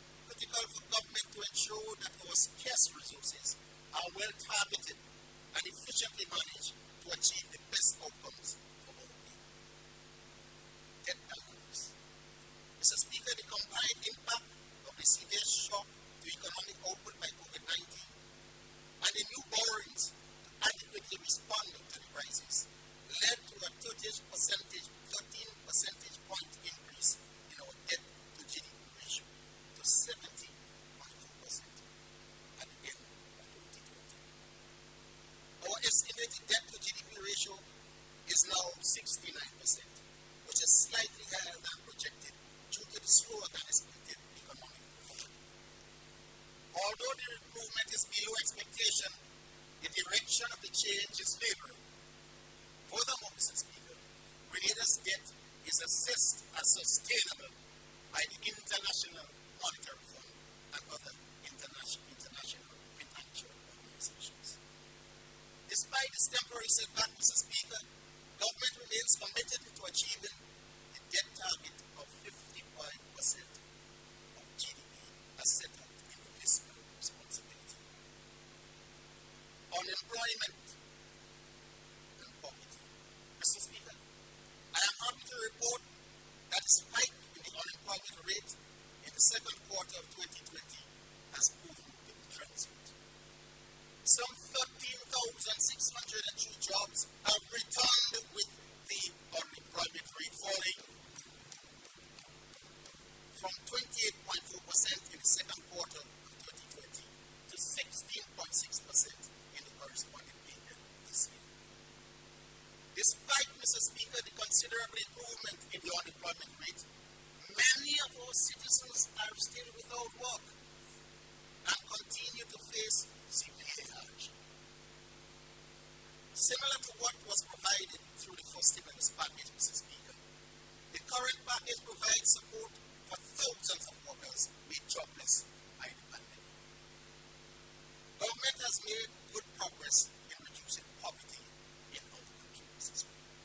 government to ensure that our scarce resources are well targeted and efficiently managed to achieve the best outcomes for our people. Debt dynamics. Mr. Speaker, the combined impact of the severe shock to economic output by COVID-19 and the new borrowings to adequately respond to the crisis led to a 13 percentage point increase in our debt to GDP ratio to 70.4% at the end of 2020. Our estimated debt to GDP ratio is now 69%, which is slightly higher than projected due to the slower than expected economic recovery. Although the improvement is below expectation, the direction of the change is favorable. Furthermore, Mr. Speaker, Grenada's debt is assessed as sustainable by the International Monetary Fund and other international financial organizations. Despite this temporary setback, Mr. Speaker, government remains committed to achieving the debt target of 55% of GDP as set out in the fiscal responsibility. Unemployment and poverty. Mr. Speaker, I am happy to report that the spike in the unemployment rate in the second quarter of 2020 has proven to be transient. Some 13,602 jobs have returned with the unemployment rate falling from 28.4% in the second quarter of 2020 to 16.6% in the corresponding period this year. Despite, Mr. Speaker, the considerable improvement in the unemployment rate, many of our citizens are still without work and continue to face severe hardship. Similar to what was provided through the first stimulus package, Mr. Speaker, the current package provides support for thousands of workers made jobless by the pandemic. Government has made good progress in reducing poverty in our country, Mr. Speaker.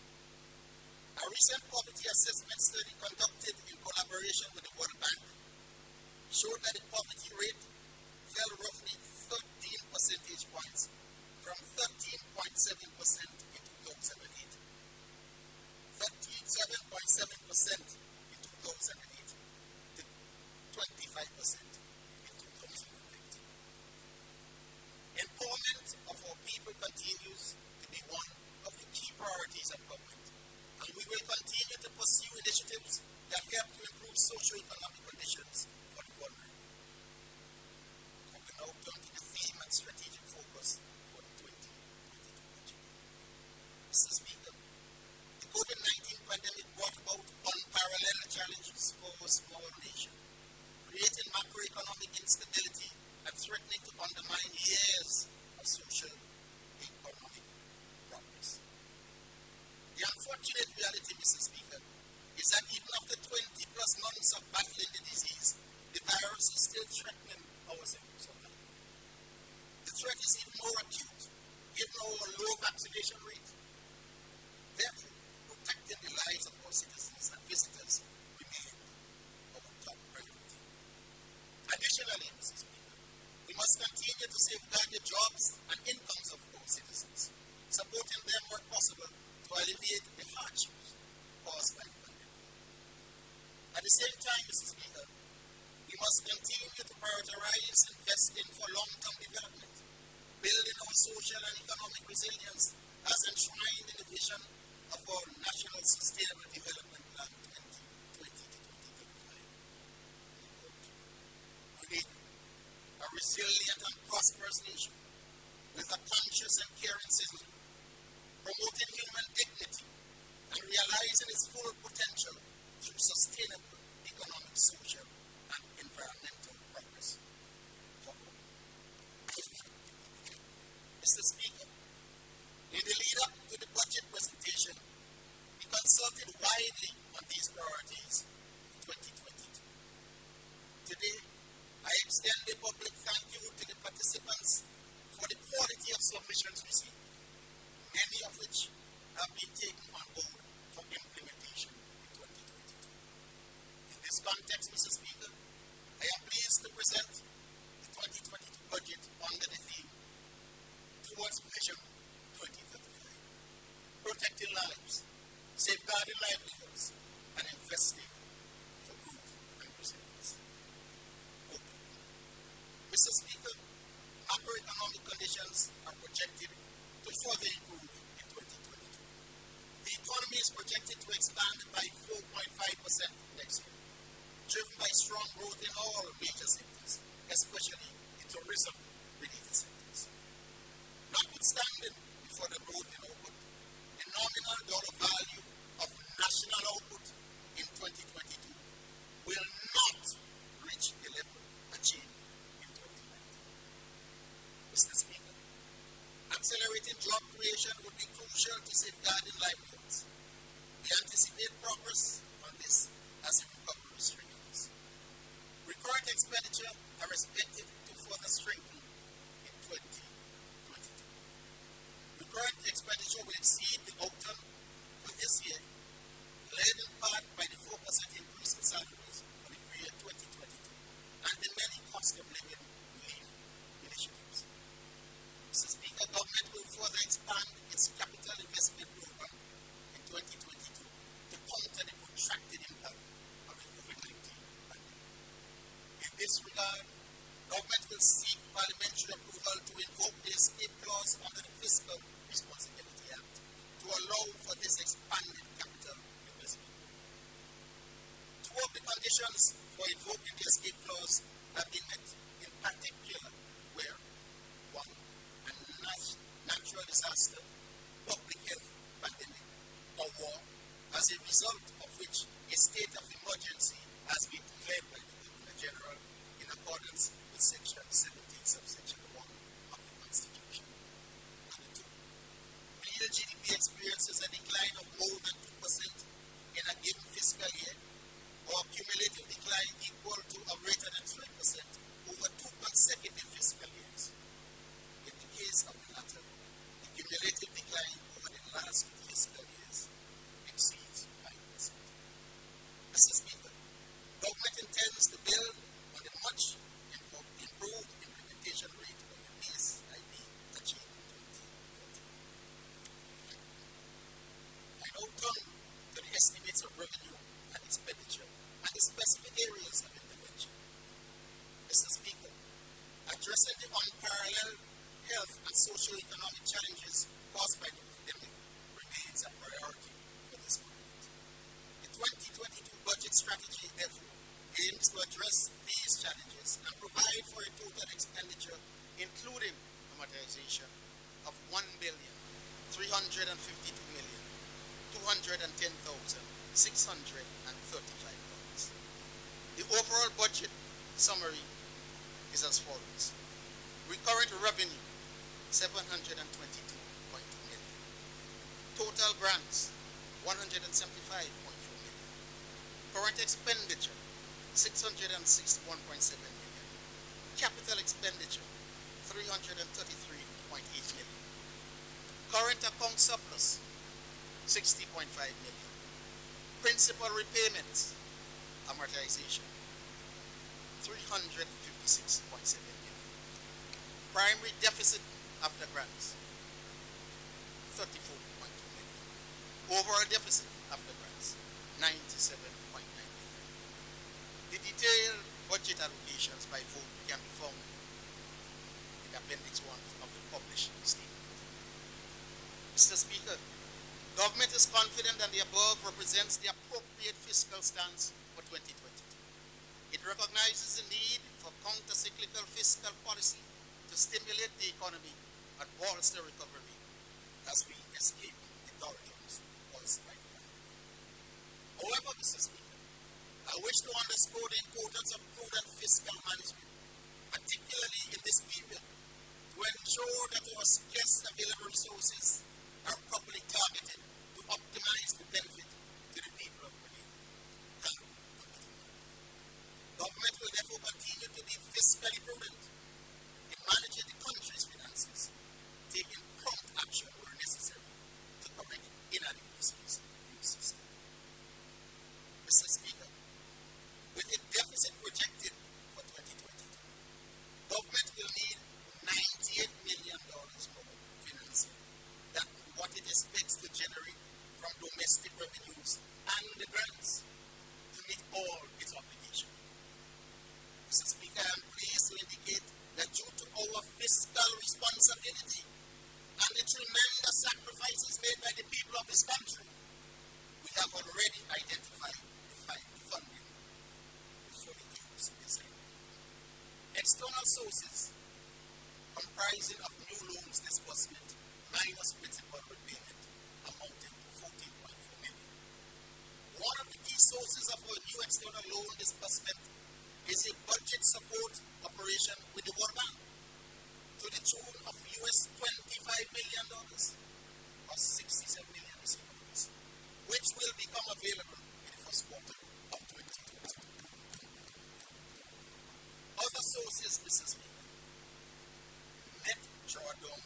A recent poverty assessment study conducted in collaboration with the World Bank showed that the poverty rate fell roughly 13 percentage points from 13.7% in 2008, 37.7% in 2008 to 25% in 2019. Empowerment of our people continues to be one of the key priorities of government, and we will continue to pursue initiatives that help to improve socio-economic conditions for the vulnerable. I will now turn to the theme and strategic focus for the 2022 budget. Mr. Speaker, the COVID-19 pandemic brought about unparalleled challenges for our small nation, creating macroeconomic instability and threatening to undermine years of social and economic progress. The unfortunate reality, Mr. Speaker, is that even after 20 plus months of battling the disease, the virus is still threatening our sense of life. The threat is even more acute given our low vaccination rate. Therefore, protecting the lives of our citizens and visitors remain our top priority. Additionally, Mr. Speaker, we must continue to safeguard the jobs and incomes of our citizens, supporting them where possible to alleviate the hardships caused by the pandemic. At the same time, Mr. Speaker, we must continue to prioritize investing for long-term development, building our social and economic resilience as enshrined in the vision of our National Sustainable Development Plan 2020 to 2035. We need a resilient and prosperous nation with a conscious and caring citizenry, promoting human dignity and realizing its full potential through sustainable economic, social, and environmental progress. Mr. Speaker, in the lead-up to the budget presentation, we consulted widely on these priorities in 2022. Today, I extend a public thank you to the participants for the quality of submissions received, many of which have been taken on board for implementation in 2022. In this context, Mr. Speaker, I am pleased to present the 2022 budget under the theme Towards Vision 2035, Protecting Lives, Safeguarding Livelihoods, and Investing for Growth and Resilience. Mr. Speaker, macroeconomic conditions are projected to further improve in 2022. The economy is projected to expand by 4.5% next year, driven by strong growth in all major sectors, especially the tourism-related sectors. Notwithstanding before the growth in output, the nominal dollar value of national output in 2022 will not reach the level achieved in 2019. Mr. Speaker, accelerating job creation would be crucial to safeguarding livelihoods. We anticipate progress on this as the recovery strengthens. Recurrent expenditure are expected to further strengthen in 2022. Recurrent expenditure will exceed the outturn this regard, government will seek parliamentary approval to invoke the escape clause under the Fiscal Responsibility Act to allow for this expanded capital investment. Two of the conditions for invoking the escape clause have been met, in particular where 1. A natural disaster, public health pandemic, or war, as a result of which a state of emergency has been declared by the Governor General in accordance with Section 17, subsection 1 of the Constitution. Number 2. Real GDP experiences a decline of more than 2% in a given fiscal year, or cumulative decline equal to or greater than 3% over 2 consecutive fiscal years. In the case of the latter, the cumulative decline over the last 2 fiscal years exceeds 5%. Mr. Speaker, government intends to build on the much improved implementation rate of the PSIB achieved in 2020. I now turn to the estimates of revenue and expenditure and the specific areas of intervention. Mr. Speaker, addressing the unparalleled health and socio-economic challenges caused by the pandemic remains a priority for this government. The 2022 budget strategy, therefore, aims to address these challenges and provide for a total expenditure, including amortization, of $1,350,210,635. The overall budget summary is as follows. Recurrent revenue, $722.2 million. Total grants, $175.4 million. Current expenditure, $661.7 million. Capital expenditure, $333.8 million. Current account surplus, $60.5 million. Principal repayments, amortization, $356.7 million. Primary deficit after grants, $34.2 million. Overall deficit after grants, $97.9 million. The detailed budget allocations by vote can be found in Appendix 1 of the published statement. Mr. Speaker, government is confident that the above represents the appropriate fiscal stance for 2022. It recognizes the need for counter-cyclical fiscal policy to stimulate the economy and bolster recovery as we escape the doldrums caused by the pandemic. However, Mr. Speaker, I wish to underscore the importance of prudent fiscal management, particularly in this period, to ensure that our scarce available resources are properly targeted to optimize the benefit to the people of Grenada. Government will therefore continue to be fiscally prudent in managing the country's finances, taking prompt action where necessary to correct inadequacies in the system. Mr. Speaker, with a deficit projected for 2022, government will need $98 million more financing than what it expects to generate from domestic revenues and the grants to meet all its obligations. Mr. Speaker, I am pleased to indicate that due to our fiscal responsibility and the tremendous sacrifices made by the people of this country, we have already identified the funding to fully use this aid. External sources comprising of new loans disbursement minus principal repayment amounting to $14.4 million. One of the key sources of our new external loan disbursement is a budget support operation with the World Bank to the tune of US $25 million or 67 million receivables, which will become available in the first quarter of 2020. Other sources, Mr. Speaker, net drawdown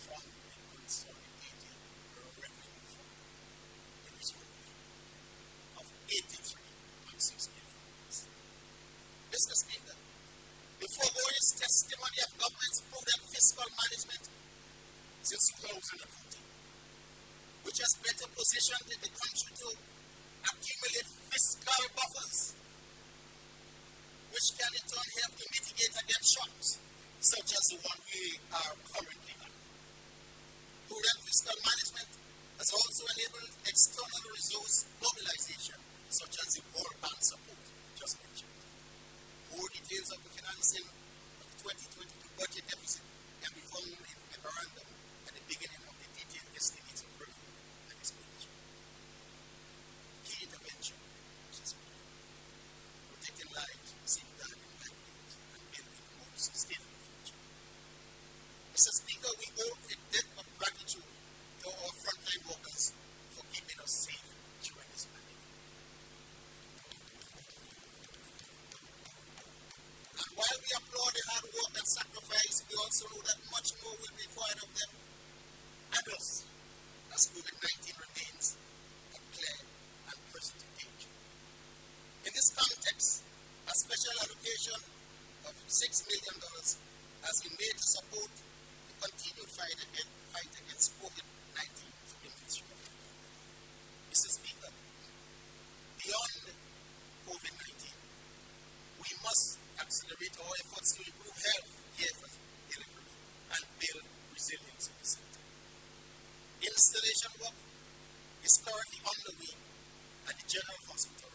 from the consolidated revenue fund, the reserve of $83.6 million. Mr. Speaker, the foregoing testimony of government's prudent fiscal management since 2014, which has better positioned the country to accumulate fiscal buffers, which can in turn help to mitigate against shocks, such as the one we are currently at. Prudent fiscal management has also enabled external resource mobilization, such as the World Bank support just mentioned. More details of the financing of the 2022 budget deficit can be found in the memorandum at the beginning of the detailed estimates of revenue and expenditure. Key intervention, protecting lives, safeguarding livelihoods, and building a more sustainable future. Mr. Speaker, we owe a debt of gratitude to our frontline workers for keeping us safe during this pandemic. And while we applaud the hard work and sacrifice, we also know that much more will be required of them and us as COVID-19 remains a clear and present danger. In this context, a special allocation of $6 million has been made to support the continued fight against COVID-19 through the Ministry of Health. Mr. Speaker, beyond COVID-19, we must accelerate our efforts to improve health care delivery and build resilience in the sector. Installation work is currently underway at the General Hospital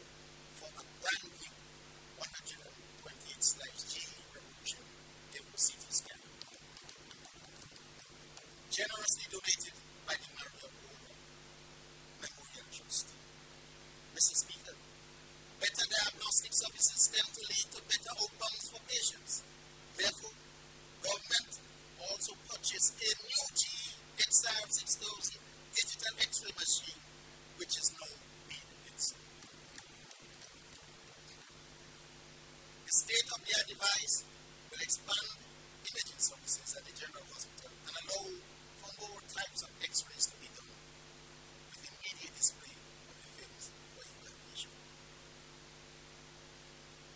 for a brand new 128/G Revolution CT scan, generously donated by the Maria Warner Memorial Trust. Mr. Speaker, better diagnostic services tend to lead to better outcomes for patients. Therefore, government also purchased a new GE XR 6000 digital X-ray machine, which is now being installed. The state-of-the-art device will expand imaging services at the General Hospital and allow for more types of X-rays to be done with immediate display of the films for evaluation.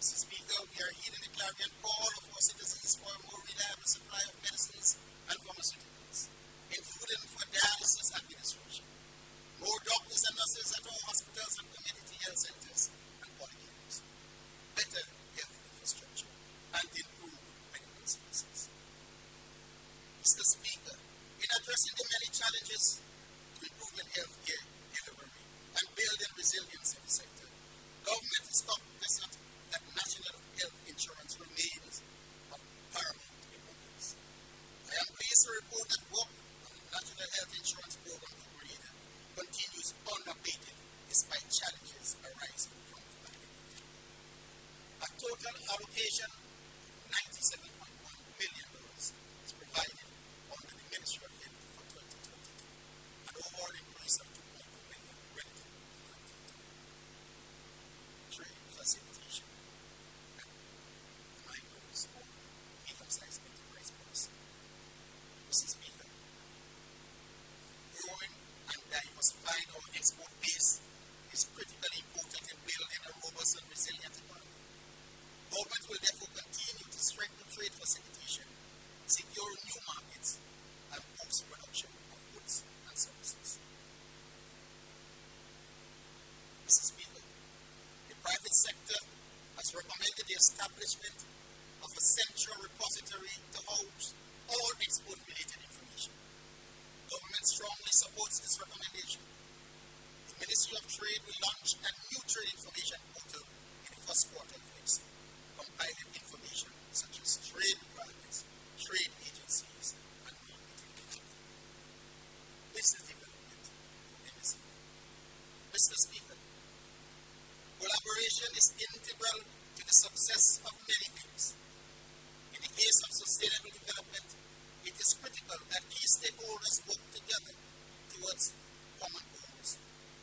Mr. Speaker, we are heeding the clarion call of our citizens for a more reliable supply of medicines and pharmaceuticals, including for dialysis administration. More doctors and nurses at our hospitals and community health centers and polyclinics. Better health infrastructure and improved medical services. Mr. Speaker, in addressing the many challenges to improving health care delivery and building resilience in the sector, government is cognizant that national health insurance remains of paramount importance. I am pleased to report that work on the National Health Insurance Program for Grenada continues unabated despite challenges arising from the pandemic. A total allocation of $97.1 million is provided under the Ministry of Health for 2022, an overall increase of $2.2 million relative to 2022. Trade facilitation and micro, small, medium-sized enterprise policy. Mr. Speaker, growing and diversifying our export base is critically important in building a robust and resilient economy. Government will therefore continue to strengthen trade facilitation, secure new markets, and boost production of goods and services. Mr. Speaker, the private sector has recommended the establishment of a central repository to house all export-related information. Government strongly supports this recommendation. The Ministry of Trade will launch a new trade information portal in the first quarter of next year, compiling information such as trade requirements, trade agencies, and marketing. Business development for MSME. Mr. Speaker, collaboration is integral to the success of many things. In the case of sustainable development, it is critical that key stakeholders work together towards common goals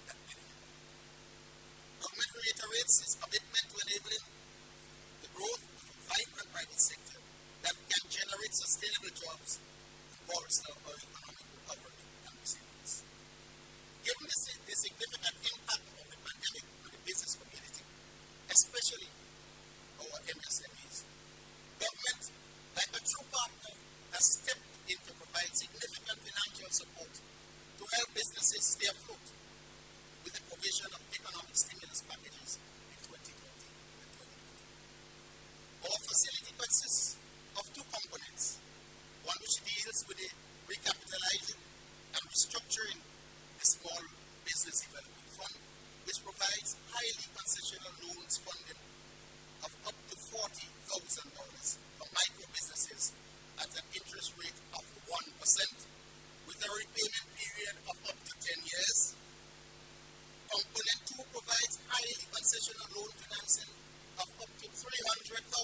that benefit all. Government reiterates its commitment to enabling the growth of a vibrant private sector that can generate sustainable jobs and bolster our economic recovery and resilience. Given the significant impact of the pandemic on the business community, especially our MSMEs, government, like a true partner, has stepped in to provide significant financial support to help businesses stay afloat with the provision of economic stimulus packages in 2020 and 2021. consists of two components, one which deals with the recapitalizing and restructuring the Small Business Development Fund, which provides highly concessional loans funding of up to $40,000 for micro businesses at an interest rate of 1% with a repayment period of up to 10 years. Component 2 provides highly concessional loan financing of up to $300,000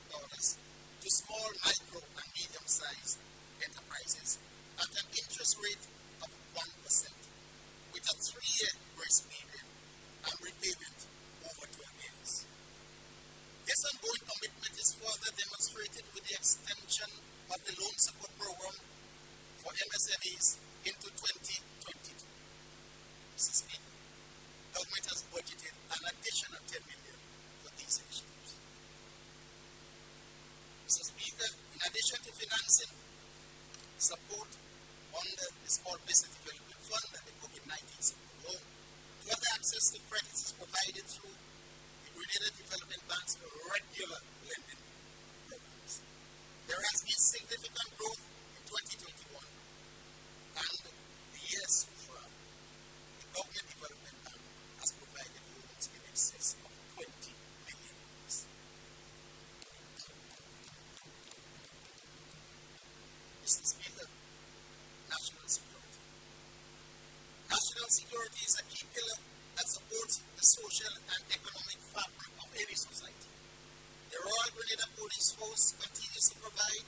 to small, micro, and medium-sized enterprises at an interest rate of 1% with a 3-year grace period and repayment over 12 years. This ongoing commitment is further demonstrated with the extension of the loan support program for MSMEs into 2022. Mr. Speaker, government has budgeted an additional $10 million for these initiatives. Mr. Speaker, in addition to financing support under the Small Business Development Fund and the COVID-19 support loan, further access to credit is provided through the Grenada Development Bank's regular lending programs. There has been significant growth in 2021 and the year so far. The Government Development Bank has provided loans in excess of $20 million. Mr. Speaker, national security. National security is a key pillar that supports the social and economic fabric of any society. The Royal Grenada Police Force continues to provide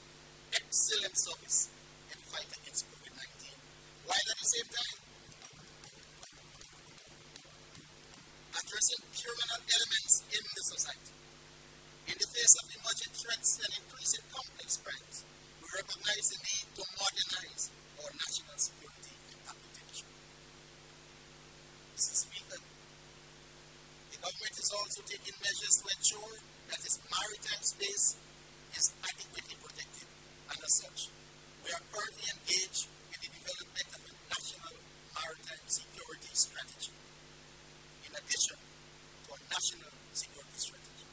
excellent service in the fight against COVID-19, while at the same time addressing criminal elements in the society. In the face of emerging threats and increasing complex crimes, we recognize the need to modernize our national security architecture. Mr. Speaker, the government is also taking measures to ensure that its maritime space is adequately protected, and as such, we are currently engaged in the development of a national maritime security strategy, in addition to a national security strategy.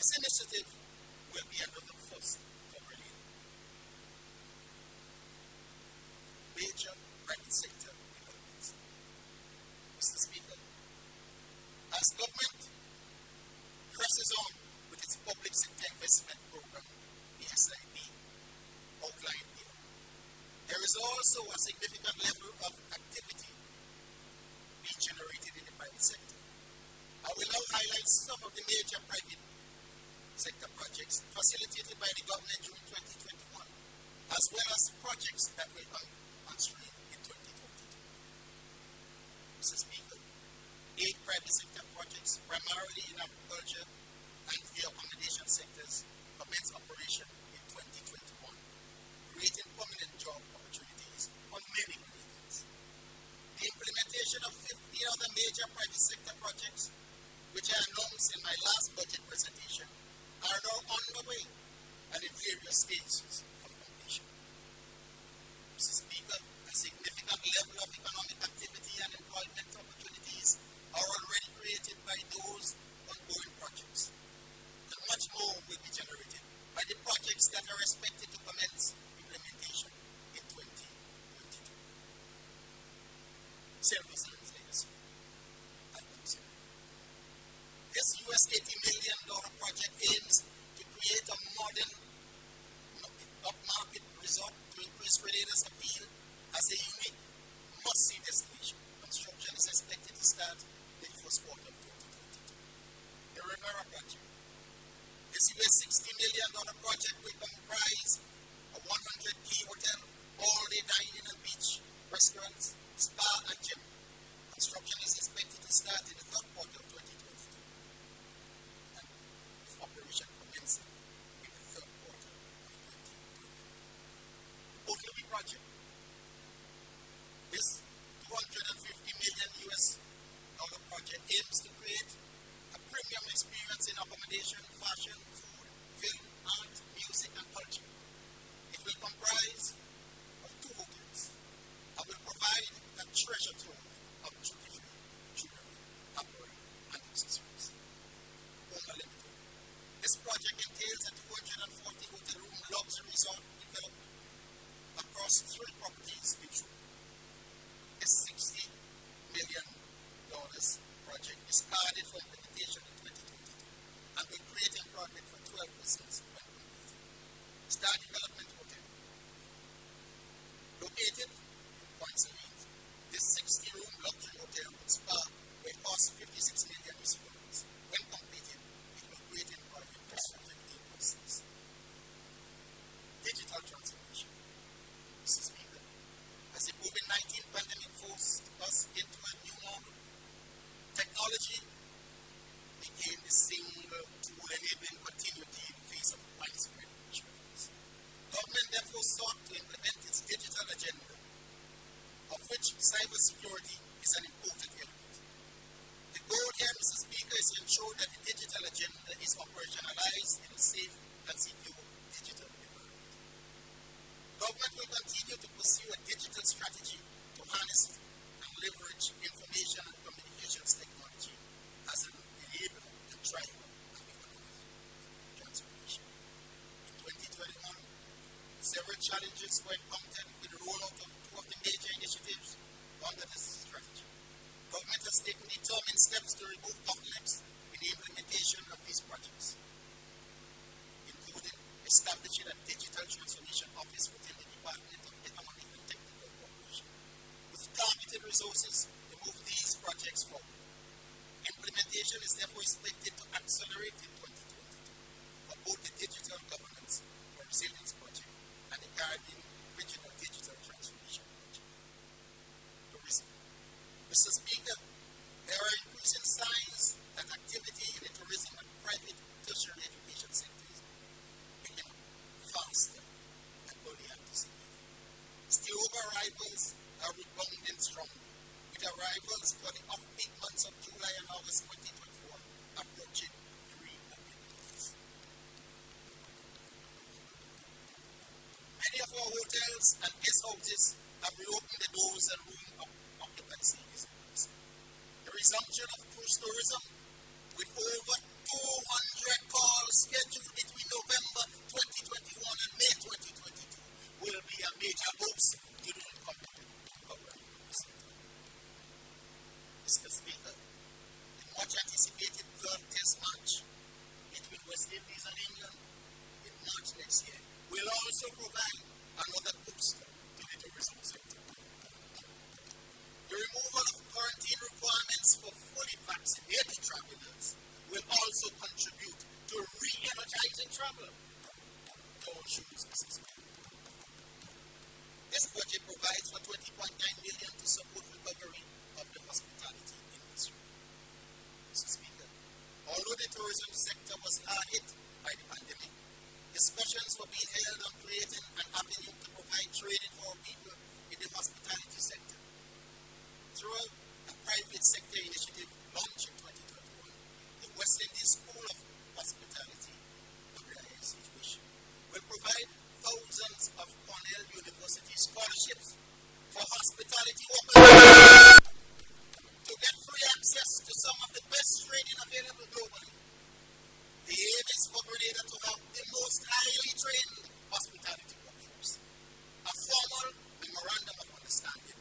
This initiative will be another first for Berlin. Major private sector developments. Mr. Speaker, as government presses on with its public sector investment program, the SIP, outlined below, there is also a significant level of activity being generated in the private sector. I will now highlight some of the major private sector projects facilitated by the government during 2021, as well as projects that will come on stream in 2022. Mr. Speaker, 8 private sector projects, primarily in agriculture and the accommodation sectors, commenced operation in 2021, creating permanent job opportunities for many Canadians. The implementation of 50 other major private sector projects, which I announced in my last budget presentation, are now underway and in various stages of completion. Mr. Speaker, a significant level of economic activity and employment opportunities are already created by those ongoing projects, and much more will be generated by the projects that are expected to commence implementation in 2022. Silver Sands Legacy. This $80 million project aims to create a modern upmarket resort to increase Grenada's appeal as a unique must-see destination. Construction is expected to start in the first quarter of 2022. The Rivera project. This $60 million project will comprise a 100-key hotel, all-day dining and beach, restaurants, spa and gym. Construction is expected to start in the third quarter of 2022. And with operation commencing in the third quarter of 2022. The Oakley project. This $250 million project aims to create a premium experience in accommodation, fashion, food, film, art, music, and culture. It will comprise of 2 hotels and will provide a treasure trove of duty-free jewelry, apparel, and accessories. Home Limited. This This project entails a 240 hotel room luxury resort developed across 3 properties in True. A $60 million project is targeted for implementation in 2022 and will create employment for 12 persons when completed. Star Development Hotel, located in Point Salines, this 60-room luxury hotel with spa will cost $56 million. When completed, it will create employment for 15 persons. Digital transformation. Mr. Speaker, as the COVID-19 pandemic forced us into a new normal, technology became the single tool enabling continuity in the face of widespread challenges. Government therefore sought to implement its digital agenda, of which cybersecurity is an important element. The goal here, Mr. Speaker, is to ensure that the digital agenda is operationalized in a safe and secure digital environment. Government will continue to pursue a digital strategy to harness and leverage information and communications technology as an enabler and driver of economic transformation. In 2021, several challenges were encountered with the rollout of 2 of the major initiatives under this strategy. Government has taken determined steps to remove bottlenecks in the implementation of these projects, including establishing a digital transformation office within the Department of Economic and Technical Cooperation, with targeted resources to move these projects forward. Implementation is therefore expected to accelerate in 2022 for both the digital governance for resilience project and the Caribbean Regional Digital Transformation Project. Tourism. Mr. Speaker, there are increasing signs that activity in the tourism and private tertiary education sectors picking up faster than early anticipated. Still-over arrivals are rebounding strongly, with arrivals for the off-peak months of July and August 2021 approaching 3 million. Many of our hotels and guest houses have reopened the doors and room occupancy is increasing. The resumption of cruise tourism, with over 200 calls scheduled between November 2021 and May 2022, will be a major boost to the recovery. Mr. Speaker, the much anticipated third test match between West Indies and England in March next year will also provide another boost to the tourism sector. The removal of quarantine requirements for fully vaccinated travelers will also contribute to re-energizing travel. Our shoes, Mr. Speaker. This budget provides for $20.9 million to support recovery of the hospitality industry. Mr. Speaker, although the tourism sector was hard hit by the pandemic, discussions were being held on creating an avenue to provide training for people in the hospitality sector. Through a private sector initiative launched in 2021, the West Indies School of Hospitality, WISH, will provide thousands of Cornell University scholarships for hospitality workers to get free access to some of the best training available globally. The aim is for Grenada to have the most highly trained hospitality workforce. A formal memorandum of understanding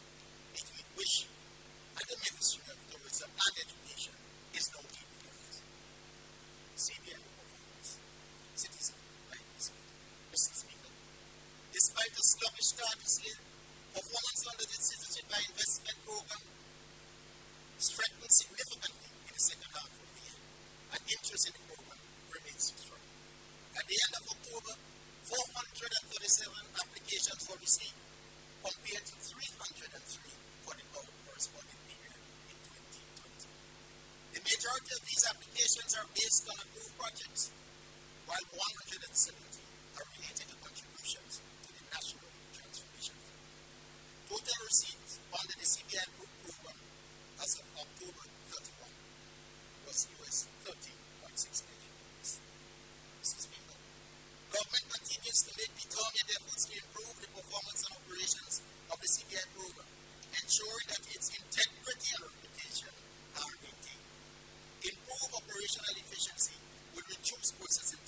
between WISH and the Ministry of Tourism and Education is now being developed. CBN performance. Citizen rights. Mr. Speaker, despite a sluggish start this year, performance under the Citizenship by Investment Program strengthened significantly in the second half of the year, and interest in the program remains strong. At the end of October, 437 applications were received, compared to 303 for the corresponding period in 2020. The majority of these applications are based on approved projects, while 170 are related to contributions to the National Transformation Fund. Total receipts under the CBI Group program as of October 31 was US $30.6 million. Mr. Speaker, government continues to make determined efforts to improve the performance and operations of the CBI program, ensuring that its integrity and reputation are maintained. Improve operational efficiency will reduce processing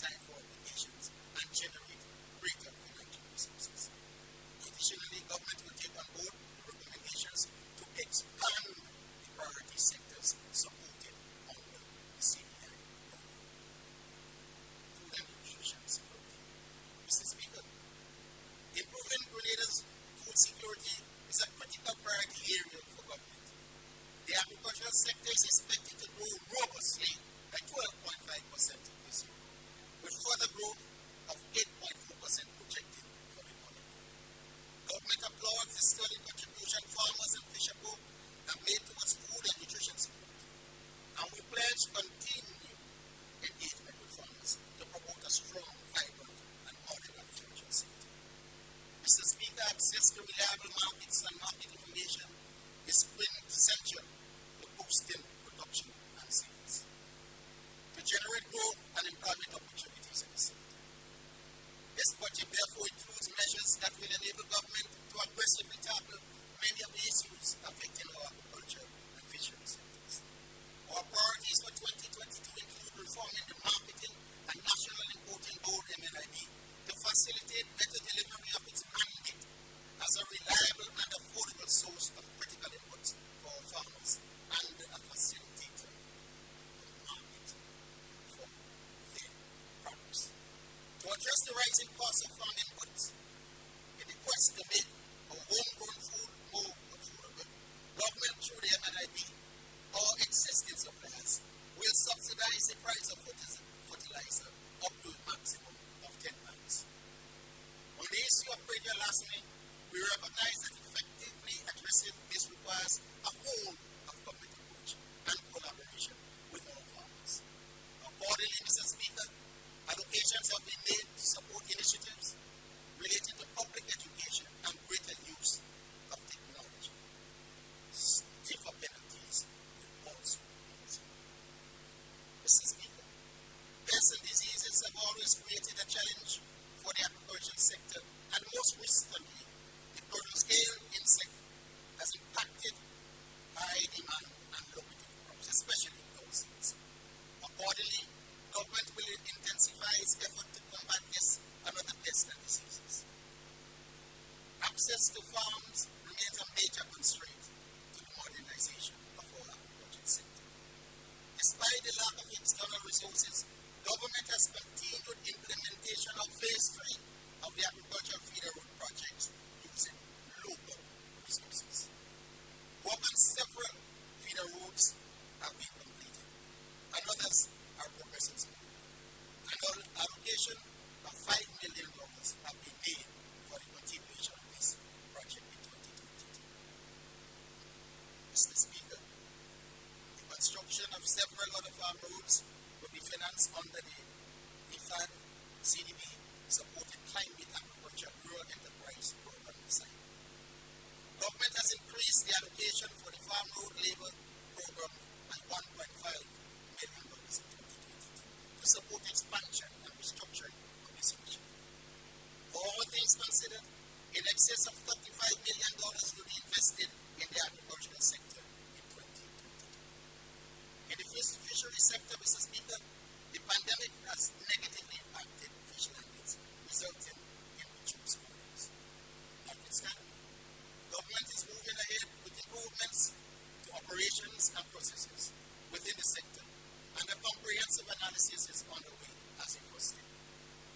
reforming the marketing and national importing board MNIB to facilitate better delivery of its mandate as a reliable and affordable source of critical inputs for our farmers and a facilitator of the market for their products. To address the rising cost of farm inputs, in the quest to make our homegrown food more affordable, government through the MNIB or existing suppliers will subsidize the price of fertilizer up to a maximum of 10 pounds. On the issue of predial larceny, we recognize that effectively addressing this requires a whole of government approach and collaboration with our farmers. Accordingly, Mr. Speaker, allocations have been made to support initiatives related to public education and greater use of technology. Stiffer penalties will also be considered. Mr. Speaker, pests and diseases have always created a challenge for the agricultural sector, and most recently, the scale insect has impacted high demand and lucrative crops, especially in those seeds. Accordingly, government will intensify its effort to combat this and other pests and diseases. Access to farms remains a major constraint to the modernization of our agricultural sector. Despite the lack of external resources, government has continued implementation of phase 3 of the agricultural feeder road projects using local resources. Work on several feeder roads have been completed, and others are progressing smoothly. An allocation of $5 million have been made for the continuation of this project in 2022. Mr. Speaker, the construction of several other farm roads will be financed under the IFAD CDB supported climate agriculture rural enterprise program design. Government has increased the allocation for the farm road labor program by $1.5 million in 2022 to support expansion and restructuring of this initiative. All things considered, in excess of $35 million will be invested in the agricultural sector in 2022. In the fishery sector, Mr. Speaker, the pandemic has negatively impacted fish landings, resulting in reduced earnings. Notwithstanding, government is moving ahead with improvements to operations and processes within the sector, and a comprehensive analysis is underway as a first step.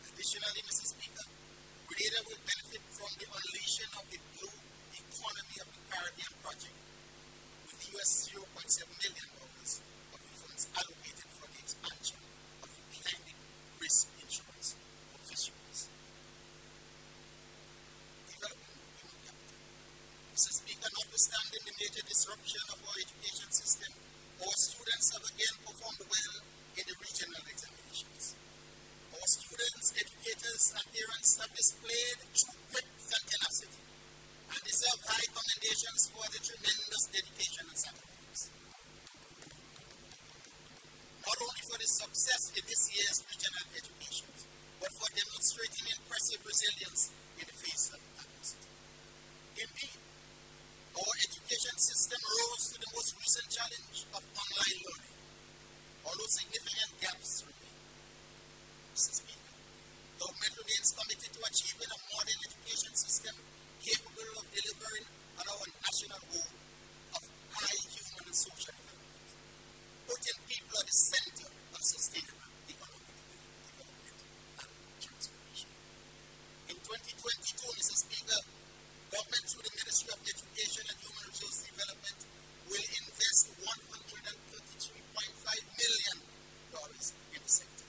Additionally, Mr. Speaker, Grenada will benefit from the unleashing of the blue economy of the Caribbean project, with $0.7 million of the funds allocated for the expansion of the climate risk insurance for fisheries. Developing human capital. Mr. Speaker, notwithstanding the major disruption of our education system, our students have again performed well in the regional examinations. Our students, educators, and parents have displayed true grit and tenacity and deserve high commendations for the tremendous dedication and sacrifice. Not only for the success in this year's regional education, but for demonstrating impressive resilience in the face of adversity. Indeed, our education system rose to the most recent challenge of online learning, although significant gaps remain. Mr. Speaker, government remains committed to achieving a modern education system capable of delivering on our national goal of high human and social development, putting people at the center of sustainable economic development and transformation. In 2022, Mr. Speaker, government through the Ministry of Education and Human Resource Development will invest $133.5 million in the sector,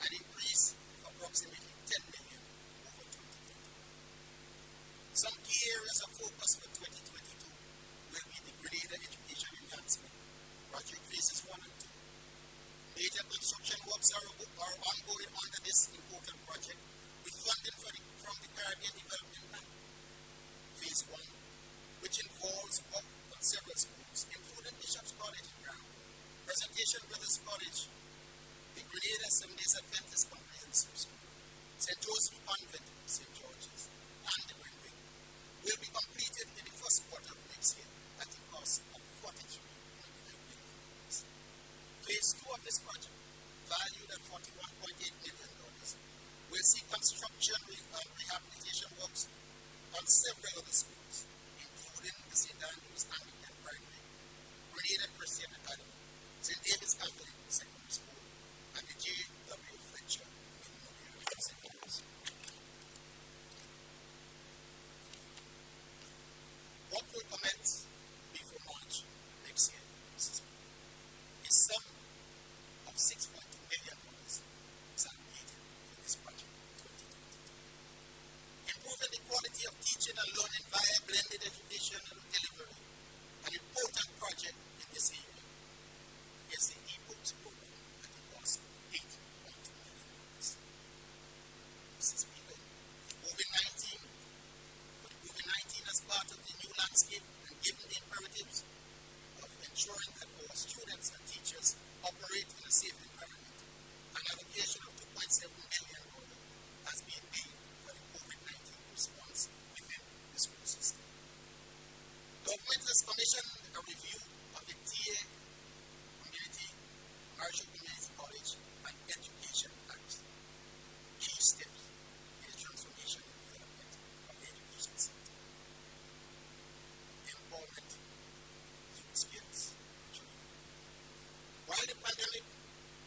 an increase of approximately $10 million over 2020. Some key areas of focus for 2022 will be the Grenada Education Enhancement Project Phases 1 and 2. Major construction works are ongoing under this important project with funding from the Caribbean Development Bank. Phase 1, which involves work on several schools, including Bishop's College in Crown, Presentation Brothers College, the Grenada Seventh-day Adventist Comprehensive School, St. Joseph Convent, St. George's, and the Greenway, will be completed in the first quarter of next year at a cost of $43.5 million. Phase 2 of this project, valued at $41.8 million, will see construction and rehabilitation works on several other schools, including the St. Andrews Anglican Primary, Grenada Christian Academy, St. David's Catholic Secondary School, and the J.W. Fletcher Memorial Secondary School. What will commence before March next year, Mrs. Speaker, is sum of $6.2 million is allocated for this project in 2022. Improving the quality of teaching and learning via blended education and delivery, an important project in this area, is the e-books program at the cost of $8.2 million. Mrs. Speaker, COVID-19 as part of the new landscape and given the imperatives of ensuring that our students and teachers operate in a safe environment, an allocation of $2.7 million has been made for the COVID-19 response within the school system. Government has commissioned a review of the TA Marshall Community College and Education Act, key steps in the transformation and development of the education sector. Empowerment, youth skills, and training. While the pandemic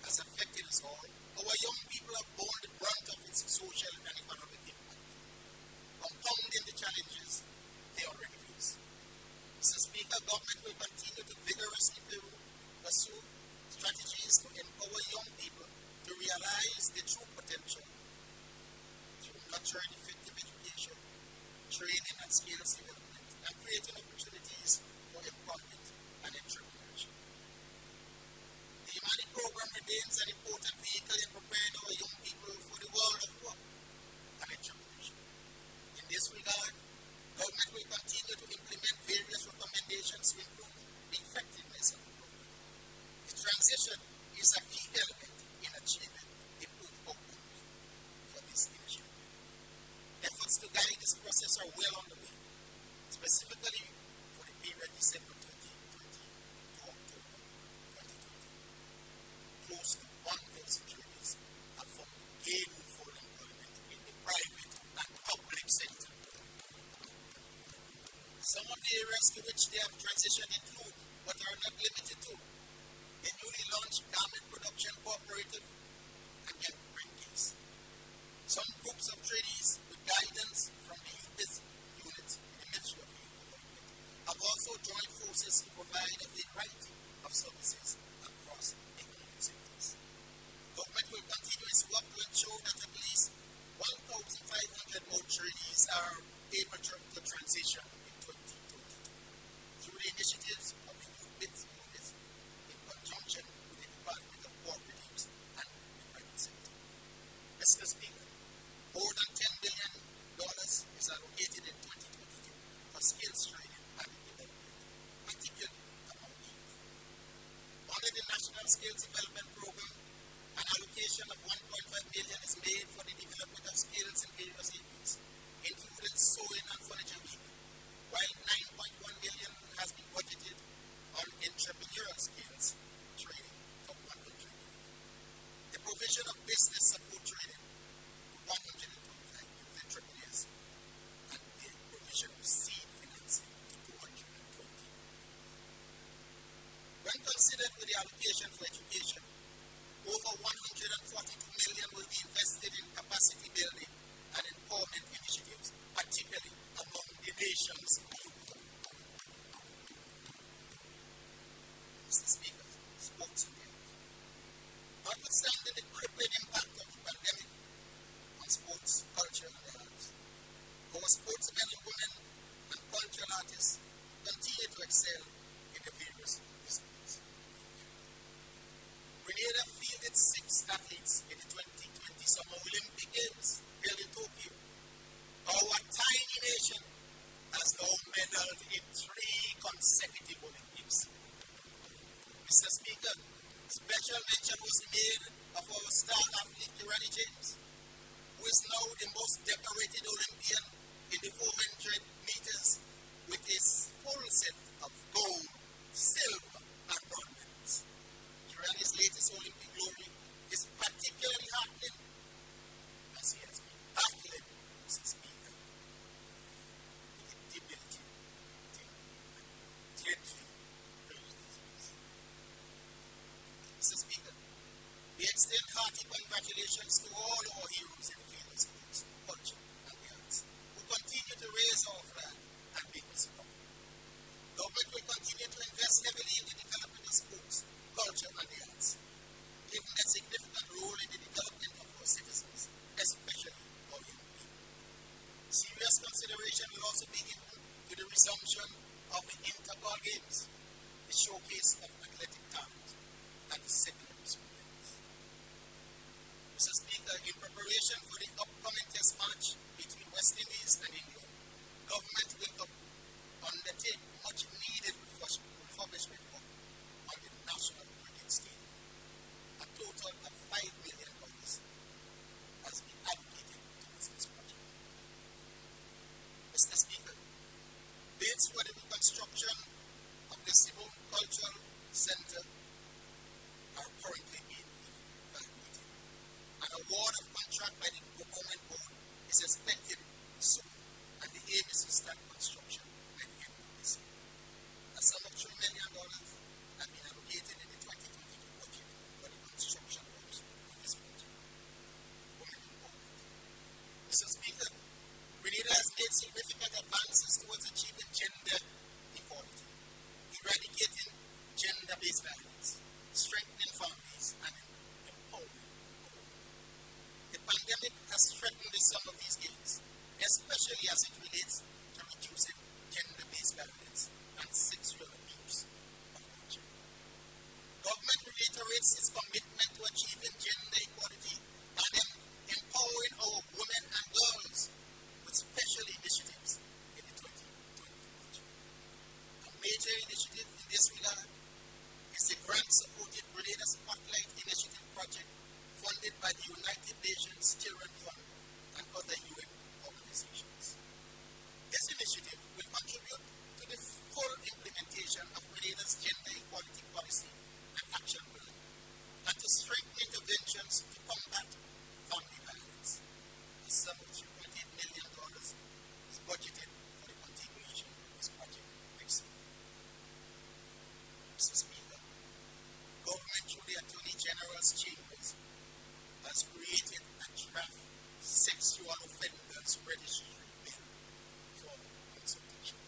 has affected us all, our young people have borne the brunt of its social and economic impact, compounding the challenges they already face. Mr. Speaker, government will continue to vigorously pursue strategies to empower young people to realize their true potential through nurturing effective education, training and skills development, and creating opportunities for employment and entrepreneurship. The Imani program remains an important vehicle in preparing our young people for the world of work and entrepreneurship. In this regard, government will continue to implement various recommendations to improve the effectiveness of the program. The transition is a key element in achieving improved outcomes for this initiative. Efforts to guide this process are well underway, specifically for the period December 2020 to October 2020. Close to 1,000 trainees have found gainful employment in the private and public sector. Some of the areas to which they have transitioned include, but are not limited to, a newly launched garment production cooperative and young case. Some groups of trainees with guidance from the youth unit in the Ministry of Youth Development have also joined forces to provide a variety of services across economic sectors. Government will continue its work to ensure that at least 1,500 more trainees are able to transition in 2022 through the initiatives of the youth unit in conjunction with the Department of Cooperatives and the private sector. Mr. Speaker, more than $10 billion is allocated in 2022 for skills training and development, particularly among the youth. Under the National Skills Development Program, an allocation of $1.5 million is made for the development of skills in various areas, including sewing and furniture weaving, while $9.1 million has been budgeted on entrepreneurial skills training for 100 youth. The provision of business support training for 125 youth entrepreneurs and the provision of seed financing to 220. When considered with the allocation for education, over $142 million will be invested in capacity building and empowerment initiatives, particularly among the nation's youth. Mr. Speaker, sports and youth. Notwithstanding the crippling impact of the pandemic on sports, culture, and the arts, our sportsmen and women and cultural artists continue to excel in the various disciplines. Grenada fielded 6 athletes in the 2020 Summer Olympic Games held in Tokyo. Our tiny nation has now medaled in 3 consecutive Olympics. Mr. Speaker, special mention was made of our star athlete Kirani James, who is now the most decorated Olympian in the 400 meters with his full set of gold, silver, and bronze medals. Kirani's latest Olympic glory is particularly heartening as he has been battling, Mr. Speaker, with the debilitating and deadly brain disease. Mr. Speaker, we extend hearty congratulations to all our heroes in the field of sports, culture, and the arts, who continue to raise our flag and make us proud. Government will continue to invest heavily in the development of sports, culture, and the arts, given their significant role in the development of our citizens, especially our young people. Serious consideration will also be given to the resumption of the Interball Games, the showcase of athletic talent at the secondary school levels. Mr. Speaker, in preparation for the upcoming test match between West Indies and England, government will undertake much needed refurbishment work on the National Cricket Stadium. A total of $5 million has been allocated to this project. Mr. Speaker, bids for the reconstruction of the Cebu Cultural Center are currently being evaluated. An award of contract by the Government Board is expected soon, and the aim is to start construction by the end of this year. A sum of $3 million has been allocated in the 2022 budget for the construction works of this project. Women empowerment. Mr. Speaker, Grenada has made significant advances towards achieving gender equality, eradicating gender-based violence, strengthening families, and empowering women. The pandemic has threatened some of these gains, especially as it relates to reducing gender-based violence and sexual abuse of our children. Government reiterates its commitment to achieving gender equality and empowering our women and girls with special initiatives in the 2022 budget. A major initiative in this regard is the grant-supported Grenada Spotlight Initiative project funded by the United Nations Children Fund and other UN organizations. This initiative will contribute to the full implementation of Grenada's gender equality policy and action plan, and to strengthen interventions to combat family violence. A sum of $3.8 million is budgeted for the continuation of this project next year. Mr. Speaker, government through the Attorney General's chambers has created a draft sexual offenders registry bill for consultation.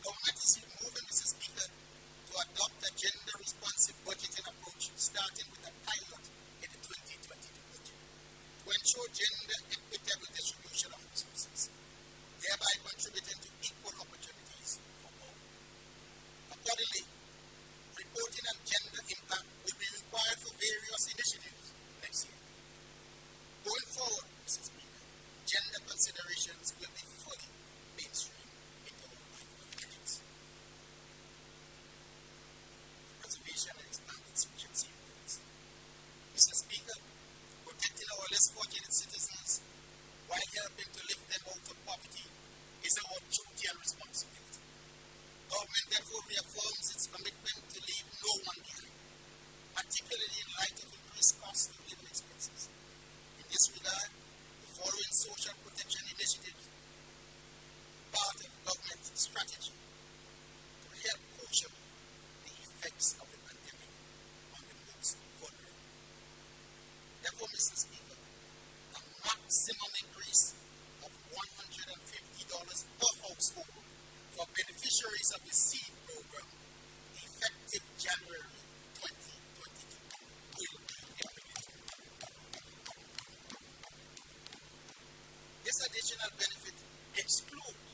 Government is moving, Mr. Speaker, to adopt a gender-responsive budgeting approach, starting with a pilot in the 2022 budget, to ensure gender equitable distribution of resources, thereby contributing to equal opportunities for all. Accordingly, reporting on gender impact will be required for various initiatives next year. Going forward, Mr. Speaker, gender considerations will be fully mainstream into our annual budgets. Preservation and expanded social safeguards. Mr. Speaker, protecting our less fortunate citizens while helping to lift them out of poverty is our duty and responsibility. Government therefore reaffirms its commitment to leave no one behind, particularly in light of increased cost of living expenses. In this regard, the following social protection initiatives are part of government's strategy to help cushion the effects of the pandemic on the most vulnerable. Therefore, Mr. Speaker, a maximum increase of $150 per household for beneficiaries of the SEED program effective January 2022 will be implemented. This additional benefit excludes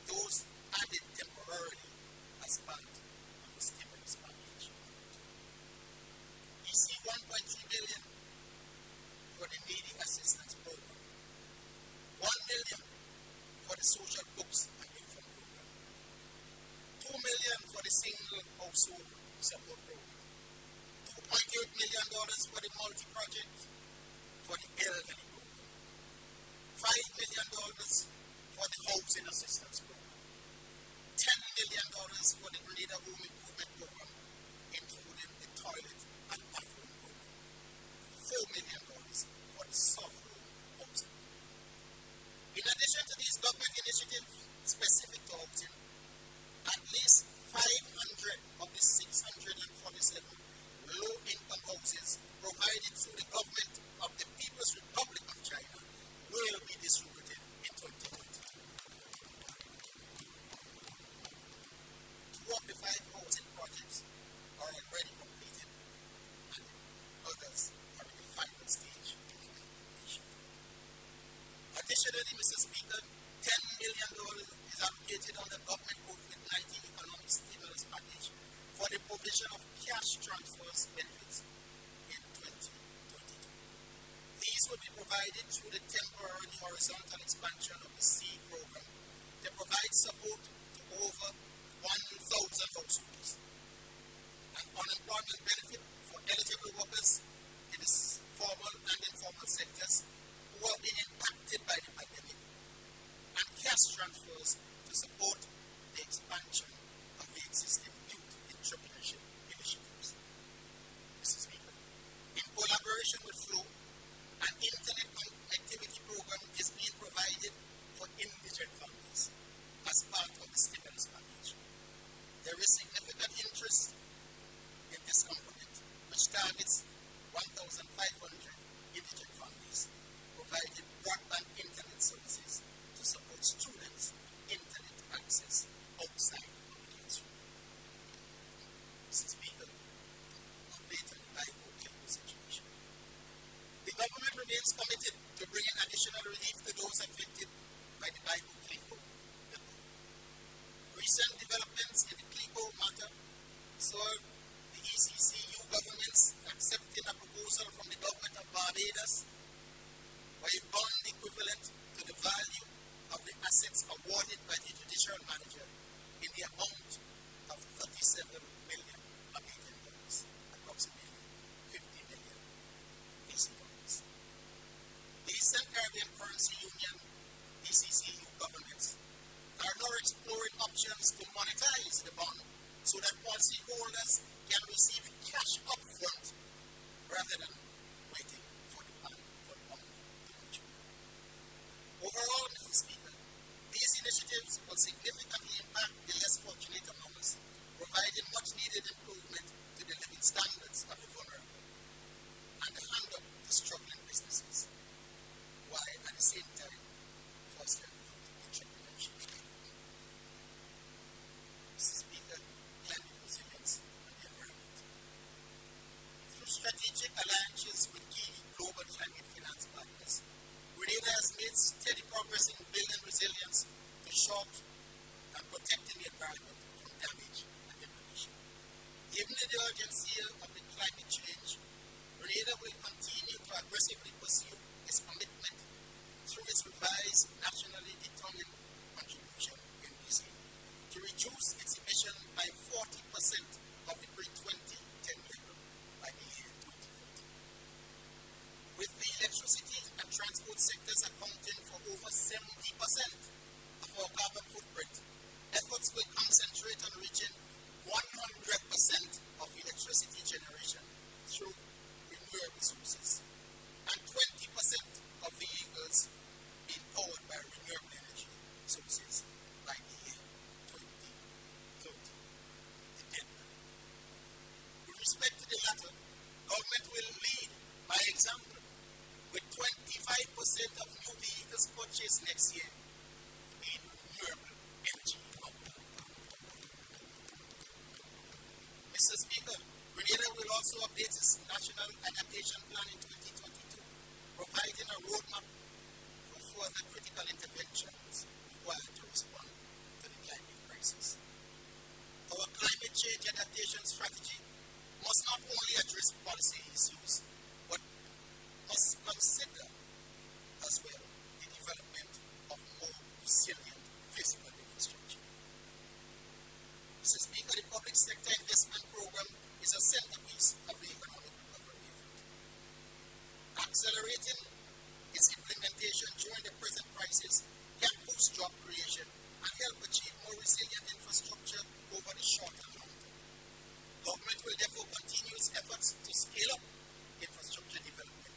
those added temporarily as part of the stimulus package. You see $1.3 billion for the needy assistance program, $1 million for the social books and uniform program, $2 million for the single household support program, $2.8 million for the multi-project for the elderly program, $5 million for the housing assistance program, $10 million for the Grenada Home Improvement Program, including the toilet and bathroom program, million for the soft loan housing. In addition to these government initiatives specific to housing, at least 500 of the 647 low-income houses provided through the government of the People's Republic of China will be distributed in 2020. 2 of the 5 housing projects are already completed, and others are in the final stage of implementation. Additionally, Mr. Speaker, $10 million is allocated on the government COVID-19 economic stimulus package for the provision of cash transfers benefits in 2022. These will be provided through the temporary horizontal expansion of the SEED program to provide support to over 1,000 households. An unemployment benefit for eligible workers in the formal and informal sectors who have been impacted by the pandemic, and cash transfers to support the expansion of the existing youth entrepreneurship initiatives. Mr. Speaker, in collaboration with Flow, an internet connectivity program is being provided for indigent families as part of the stimulus package. There is significant interest in this component, which targets 1,500 indigent families, providing broadband internet services to support students' internet access outside of the classroom. Mr. Speaker, update on the carriacou situation. The government remains committed to bringing additional relief to those affected by the carriacou. Recent developments in the carriacou matter saw the ECCU governments accepting a proposal from the government of Barbados for a bond equivalent to the value of the assets awarded by the judicial manager in the amount of $37 million, approximately 50 million DC dollars. The Eastern Caribbean Currency Union, ECCU governments, are now exploring options to monetize the bond so that policyholders can receive cash upfront rather than waiting for the bond to mature. Overall, Mr. Speaker, these initiatives will significantly impact the less fortunate among us, providing much needed improvement to the living standards of the vulnerable and the hand up to struggling businesses, while at the same time fostering entrepreneurship. Mr. Speaker, climate resilience and the environment. Through strategic alliances with key global climate finance partners, Grenada has made steady progress in building resilience to shock and protecting the environment from damage and degradation. Given the urgency of the climate change, Grenada will continue to aggressively pursue its commitment through its revised nationally determined contribution NDC to reduce its emission by 40% of the pre-2010 level by the year 2040. With the electricity and transport sectors accounting for over 70% of our carbon footprint, efforts will concentrate on reaching 100% of electricity generation through renewable sources and 20% of vehicles being powered by renewable energy sources by the year 2030. The deadline. With respect to the latter, government will lead by example, with 25% of new vehicles purchased next year being renewable energy powered. Mr. Speaker, Grenada will also update its National Adaptation Plan in 2022, providing a roadmap for further critical interventions required to respond to the climate crisis. Our climate change adaptation strategy must not only address policy issues, but must consider as well the development of more resilient physical infrastructure. Mr. Speaker, the public sector investment program is a centerpiece of the economic recovery effort. Accelerating its implementation during the present crisis can boost job creation and help achieve more resilient infrastructure over the short and long term. Government will therefore continue its efforts to scale up infrastructure development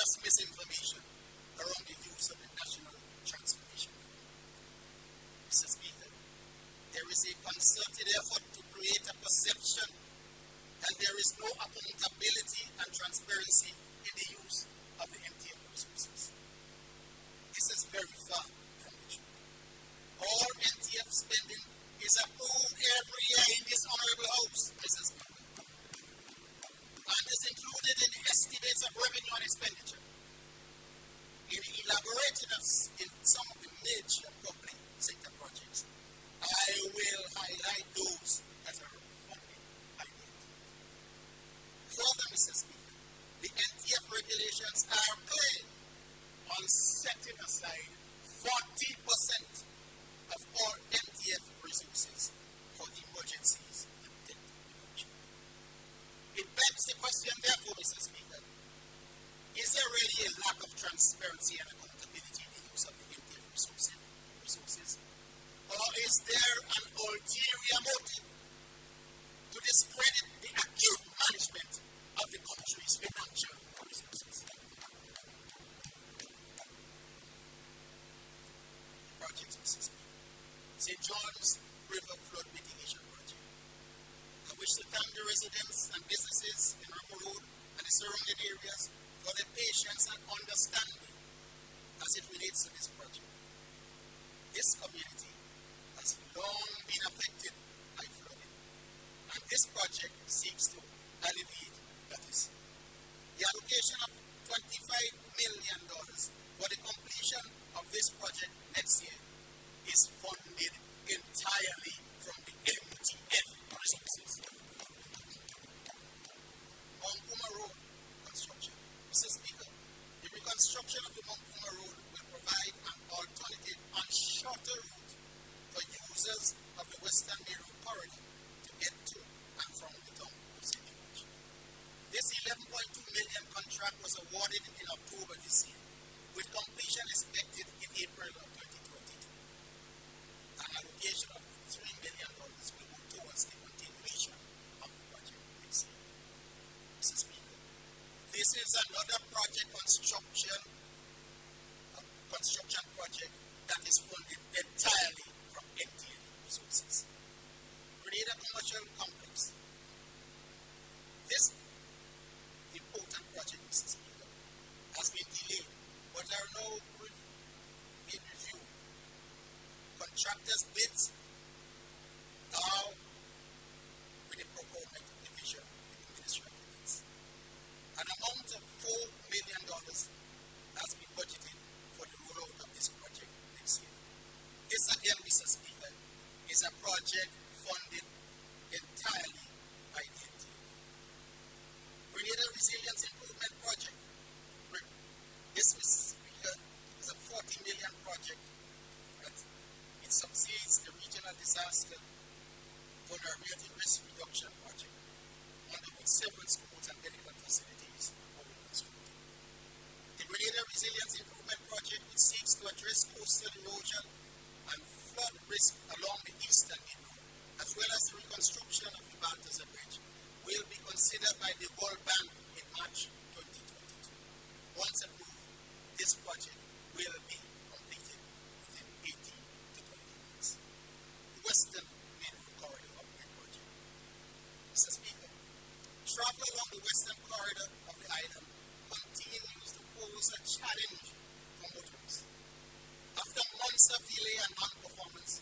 serious misinformation around the use of the National Transformation Fund. Mr. Speaker, there is a concerted effort to create a perception that there is no accountability and transparency in the use of the MTF resources. This is very far from the truth. All MTF spending is approved every year in this honorable house, Mr. Speaker, and is included in the estimates of revenue and expenditure. In elaborating in some of the major public sector projects, I will highlight those that are funded by the MTF. Further, Mr. Speaker, the MTF regulations are clear on setting aside 40% of all MTF resources for emergencies and debt reduction. It begs the question, therefore, Mr. Speaker, is there really a lack of transparency and accountability in the use of the MTF resources? Or is there an ulterior motive to discredit the acute management of the country's financial resources? Projects, Mr. Speaker. St. John's River Flood Mitigation Project. I wish to thank the residents and businesses in River Road and the surrounding areas for their patience and understanding as it relates to this project. This community has long been affected by flooding, and this project seeks to alleviate that. The allocation of $25 million for the completion of this project next year is funded entirely from the MTF resources. Monkuma Road construction. Mr. Speaker, the reconstruction of the Monkuma Road will provide an alternative and shorter route for users of the Western Main Road corridor to get to and from the town of St. George. This $11.2 million contract was awarded in October this year, with completion expected in April of 2022. An allocation of $3 million will go towards the continuation of the project next year. Mr. Speaker, this is another construction project that is funded entirely from MTF resources. Grenada Commercial Complex. This important project, Mr. Speaker, has been delayed, but are now being reviewed. Contractors' bids are with the procurement division in the Ministry of Finance. An amount of $4 million has been budgeted for the rollout of this project next year. This again, Mr. Speaker, is a project funded entirely by the MTF. Grenada Resilience Improvement Project. This, Mr. Speaker, is a $40 million project. It subsidies the Regional Disaster Vulnerability Risk Reduction Project, under which several schools and medical facilities are reconstructed. The Grenada Resilience Improvement Project, which seeks to address coastal erosion and flood risk along the eastern Main Road, as well as the reconstruction of the Balthazar Bridge, will be considered by the World Bank in March 2022. Once approved, this project will be completed within 18 to 24 months. The Western Main Road Corridor Upgrade Project. Mr. Speaker, travel along the western corridor of the island continues to pose a challenge for motorists. After months of delay and non-performance,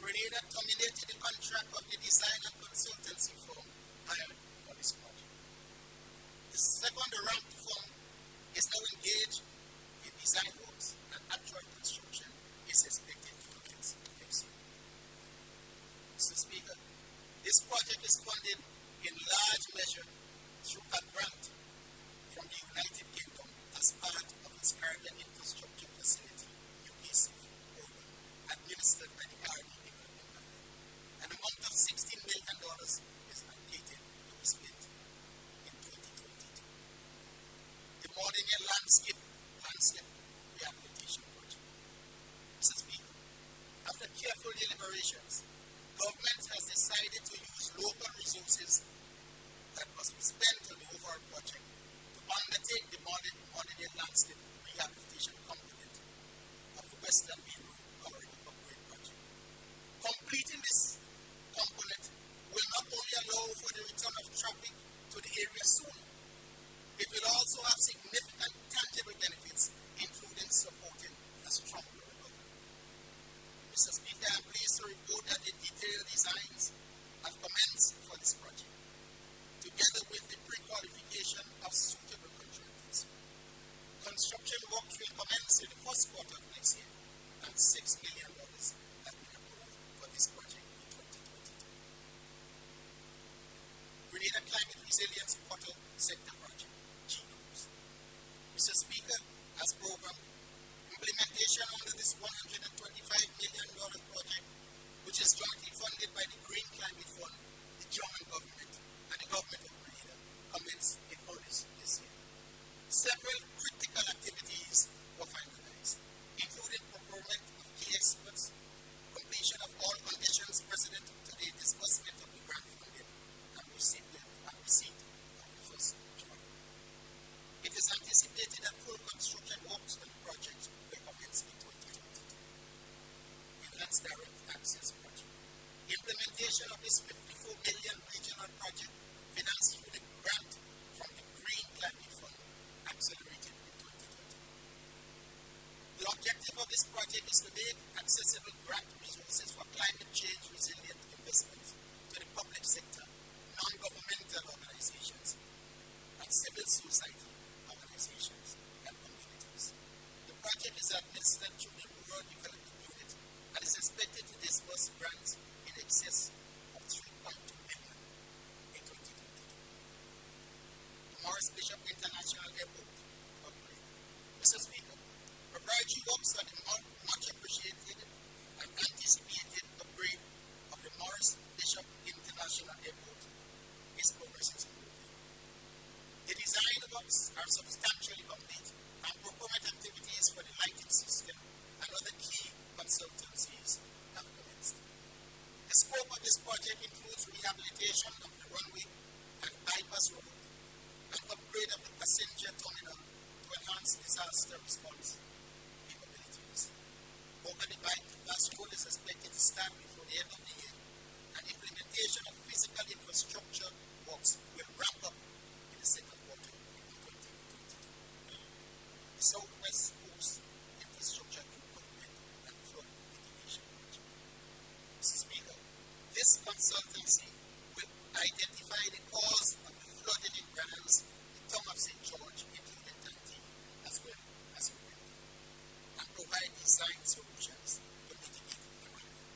Grenada terminated the contract of the design and consultancy firm hired for this project. The second ramped firm is now engaged in design works, and actual construction is expected to commence next year. Mr. Speaker, this project is funded in large measure through a grant from the United Kingdom as part of its Caribbean Infrastructure Facility, UKCF program, administered by the Caribbean Development Bank. An amount of $16 million is allocated to be spent in 2022. The Mordinian Landscape Rehabilitation Project. Mr. Speaker, after careful deliberations, government has decided to use local resources that must be spent on the overall project to undertake the Mordinian Landscape construction works will commence in the first quarter of next year, and $6 million has been approved for this project in 2022. Grenada Climate Resilience Water Sector Project, GCRUS. Mr. Speaker, as program, implementation under this $125 million project, which is jointly funded by the Green Climate Fund, the German government, and the government of Grenada, commenced in earnest this year. Several critical activities were finalized, including procurement of key experts, completion of all conditions precedent to the disbursement of the grant funding, and receipt of the first drawing. It is anticipated that full construction works on the project will commence in 2022. Enhanced direct access project. Implementation of this $54 million regional project financed through the grant from the Green Climate Fund accelerated in 2020. The objective of this project is to make accessible grant resources for climate change resilient investments to the public sector, non-governmental organizations, and civil society organizations and communities. The project is administered through the Rural Development Unit and is expected to disburse grants in excess of $3.2 million in 2022. The Morris Bishop International Airport upgrade. Mr. Speaker, preparatory works on the much appreciated and anticipated upgrade of the Morris Bishop International Airport is progressing smoothly. The design works are substantially complete, and procurement activities for the lighting system and other key consultancies have commenced. The scope of this project includes rehabilitation of the runway and bypass road, and upgrade of the passenger terminal to enhance disaster response capabilities. Work on the bypass road is expected to start before the end of the year, and implementation of physical infrastructure works will ramp up in the second quarter of 2022. The Southwest Coast Infrastructure Improvement and Flood Mitigation Project. Mr. Speaker, this consultancy will identify the cause of the flooding in Granels, the town of St. George, including Tanti, as well as in Grenada, and provide design solutions to mitigate the runoff.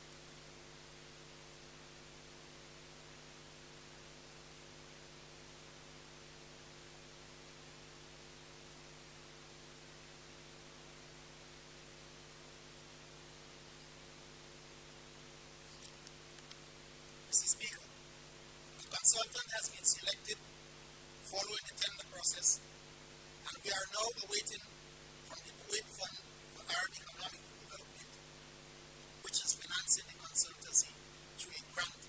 Mr. Speaker, the consultant has been selected following the tender process, and we are now awaiting from the Kuwait Fund for Arab Economic Development, which is financing the consultancy through a grant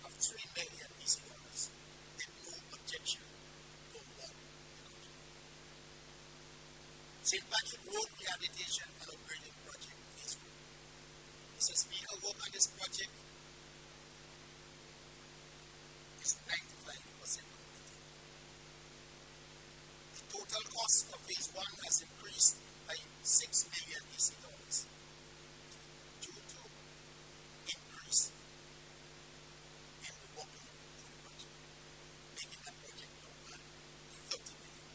of $3 million with no objection to award the contract. St. Patrick Road Rehabilitation and Upgrading Project Phase 1. Mr. Speaker, work on this project is 95% completed. The total cost of Phase 1 has increased by $6 million due to increase in the workload for the project, making that project now worth $30 million.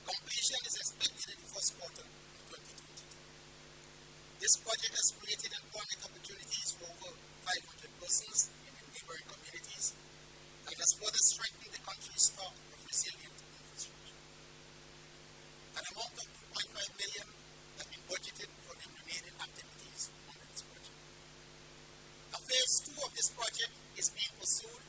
Completion is expected in the first quarter of 2022. This project has created employment opportunities for over 500 persons in the neighboring communities and has further strengthened the country's stock of resilient infrastructure. An amount of $2.5 million has been budgeted for the remaining activities under this project. Phase 2 of this project is being pursued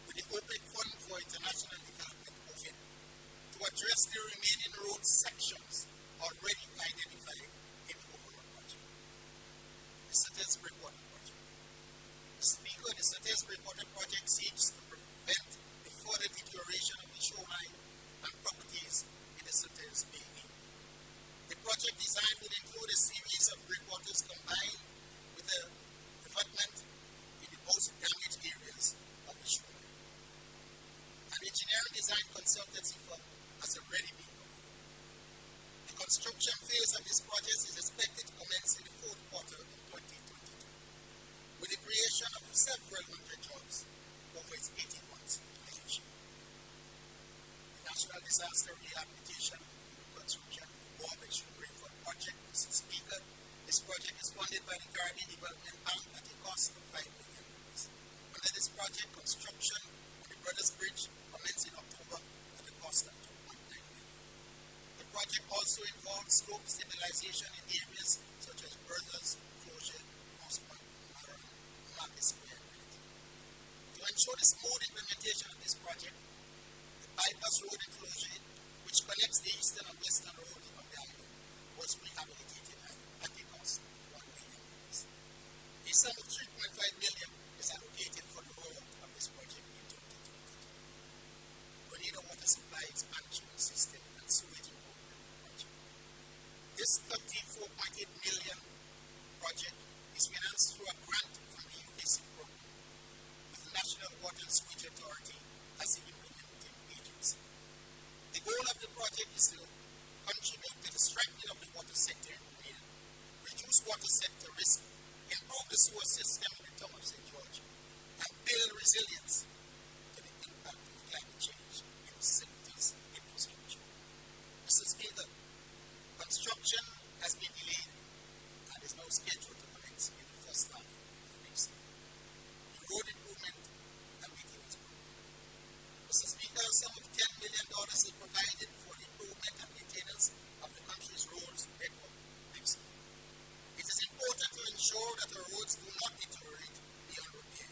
with the OPEC Fund for International Development (OFID) to address the remaining road sections already identified in the overall project. The Sutter's Breakwater Project. Mr. Speaker, the Sutter's Breakwater Project seeks to prevent the further deterioration of the shoreline and properties in the Sutter's Bay area. The project design will include a series of breakwaters combined with a development in the most damaged areas of the shoreline. An engineering design consultancy firm has already been proposed. The construction phase of this project is expected to commence in the fourth quarter of 2022, with the creation of several hundred jobs over its 18 months duration. The National Disaster Rehabilitation and Reconstruction project also involves slope stabilization in areas such as Berthas, Closure, Horseman, Maran, Market Square, and Unity. To ensure the smooth implementation of this project, the bypass road enclosure, which connects the eastern and western roads of the island, was rehabilitated at a cost of $1 million. A sum of $3.5 million is allocated for the rollout of this project in 2022. Grenada Water Supply Expansion System and Sewage Improvement Project. This $34.8 million project is financed through a grant from the UKC program, with the National Water and Sewage Authority as the implementing agency. The goal of the project is to contribute to the strengthening of the water sector in Grenada, reduce water sector risk, improve the sewer system in the town of St. George, and build resilience to the impact of climate change in the sector's infrastructure. Mr. Speaker, construction has been delayed and is now scheduled to commence in the first half of next year. The road improvement and maintenance program. Mr. Speaker, a sum of $10 million is provided for the improvement and maintenance of the country's roads network next year. It is important to ensure that the roads do not deteriorate beyond repair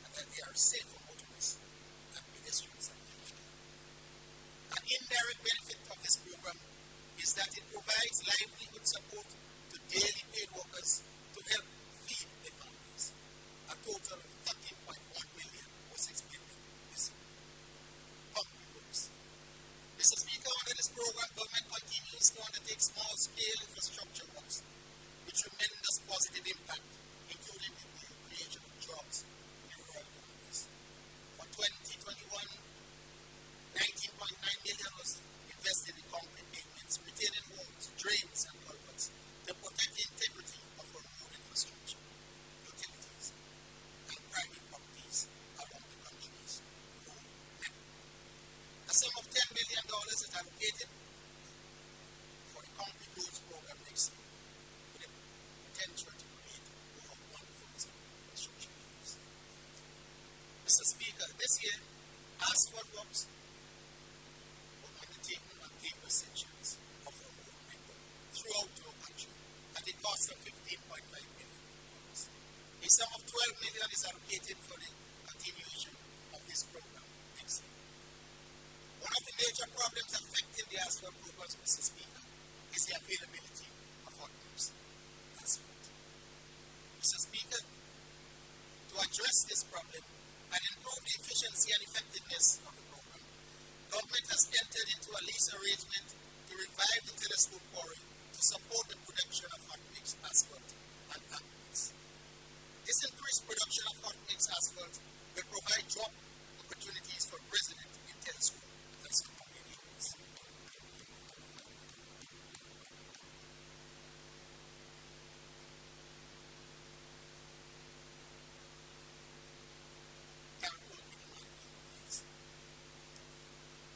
and that they are safe for motorists and pedestrians. An indirect benefit of this program is that it provides livelihood support to daily paid workers to help feed their families. A total of $13.1 million was expended this year. Public works. Mr. Speaker, under this program, government continues to undertake small-scale infrastructure works with tremendous positive impact, including the creation of jobs in the rural economies. For 2021, $19.9 million was invested in concrete pavements, retaining walls, drains, and culverts to protect the integrity of our road infrastructure, utilities, and private properties along the country's road network. A sum of $10 million is allocated for the concrete roads program next year, with a potential to create over 1,000 construction jobs. Mr. Speaker, this year, asphalt works were undertaken on paper sections of our road network throughout our country at a cost of $15.5 million. A sum of $12 million is allocated for the continuation of this program next year. One of the major problems affecting the asphalt programs, Mr. Speaker, is the availability of hot mix asphalt. Mr. Speaker, to address this problem and improve the efficiency and effectiveness of the program, government has entered into a lease arrangement to revive the telescope quarry to support the production of hot mix asphalt and aggregates. This increased production of hot mix asphalt will provide job opportunities for residents in telescope and surrounding areas.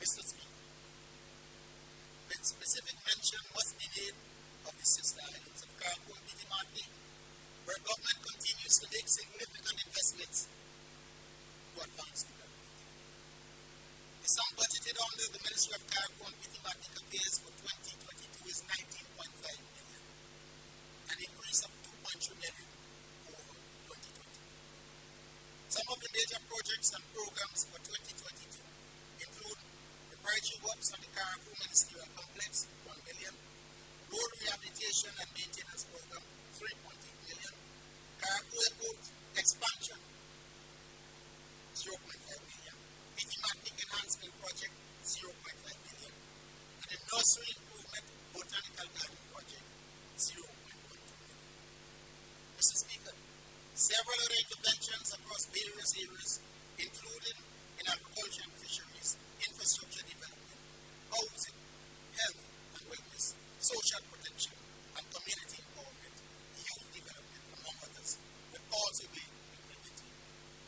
Mr. Speaker, with specific mention must be made of the sister islands of Carriacou and Petite Martinique, where government continues to make significant investments to advance development. The sum budgeted under the Ministry of Carriacou and Petite Martinique Affairs for 2022 is $19.5 million, an increase of $2.3 million over 2020. Some of the major projects and programs for 2022 include the bridge works on the Carriacou Ministerial Complex, $1 million, road rehabilitation and maintenance program, $3.8 million, Carriacou Airport expansion, $0.5 million, Petite Martinique Enhancement Project, $0.5 million, and the Nursery Improvement Botanical Garden Project, $0.12 million. Mr. Speaker, several other interventions across various areas, including in agriculture and fisheries, infrastructure development, housing, health and wellness, social protection, and community empowerment, youth development, among others, will also be implemented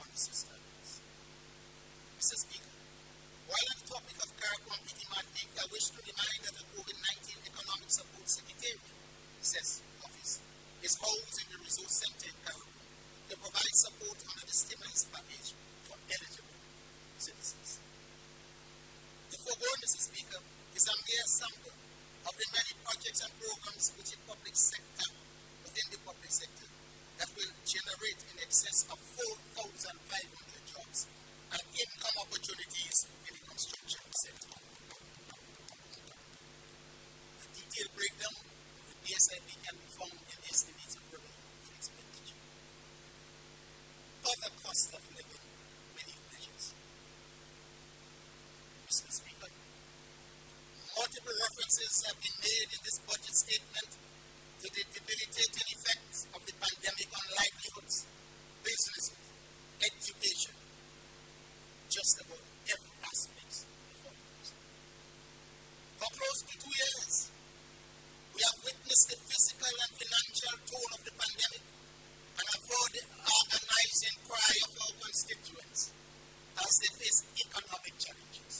on the sister islands. Mr. Speaker, while on the topic of Carriacou and Petite Martinique, I wish to remind that the COVID-19 Economic Support Secretariat, CES office, is housed in the Resource Center in Carriacou to provide support under the stimulus package for eligible citizens. The foregoing, Mr. Speaker, is example of the many projects and programs within the public sector that will generate in excess of 4,500 jobs and income opportunities in the construction sector. A detailed breakdown of the BSIP can be found in the estimates of revenue and expenditure. Other cost of living relief measures. Mr. Speaker, multiple references have been made in this budget statement to the debilitating effects of the pandemic on livelihoods, businesses, education, just about every aspect of our lives. For close to 2 years, we have witnessed the physical and financial toll of the pandemic and have heard the agonizing cry of our constituents as they face economic challenges.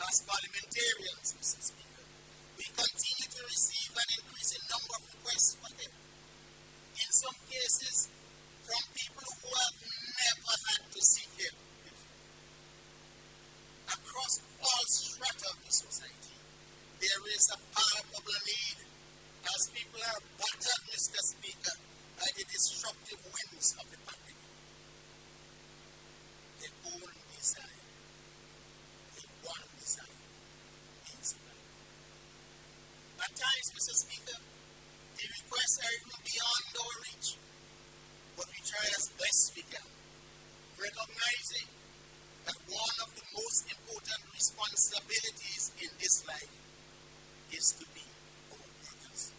As parliamentarians, Mr. Speaker, we continue to receive an increasing number of requests for help. In some cases, from people who have never had to seek help before. Across all strata of the society, there is a palpable need as people are battered, Mr. Speaker, by the disruptive winds of the pandemic. Their own desire, the one desire, is life. At times, Mr. Speaker, the requests are even beyond our reach, but we try as best we can, recognizing that one of the most important responsibilities in this life is to be our brothers.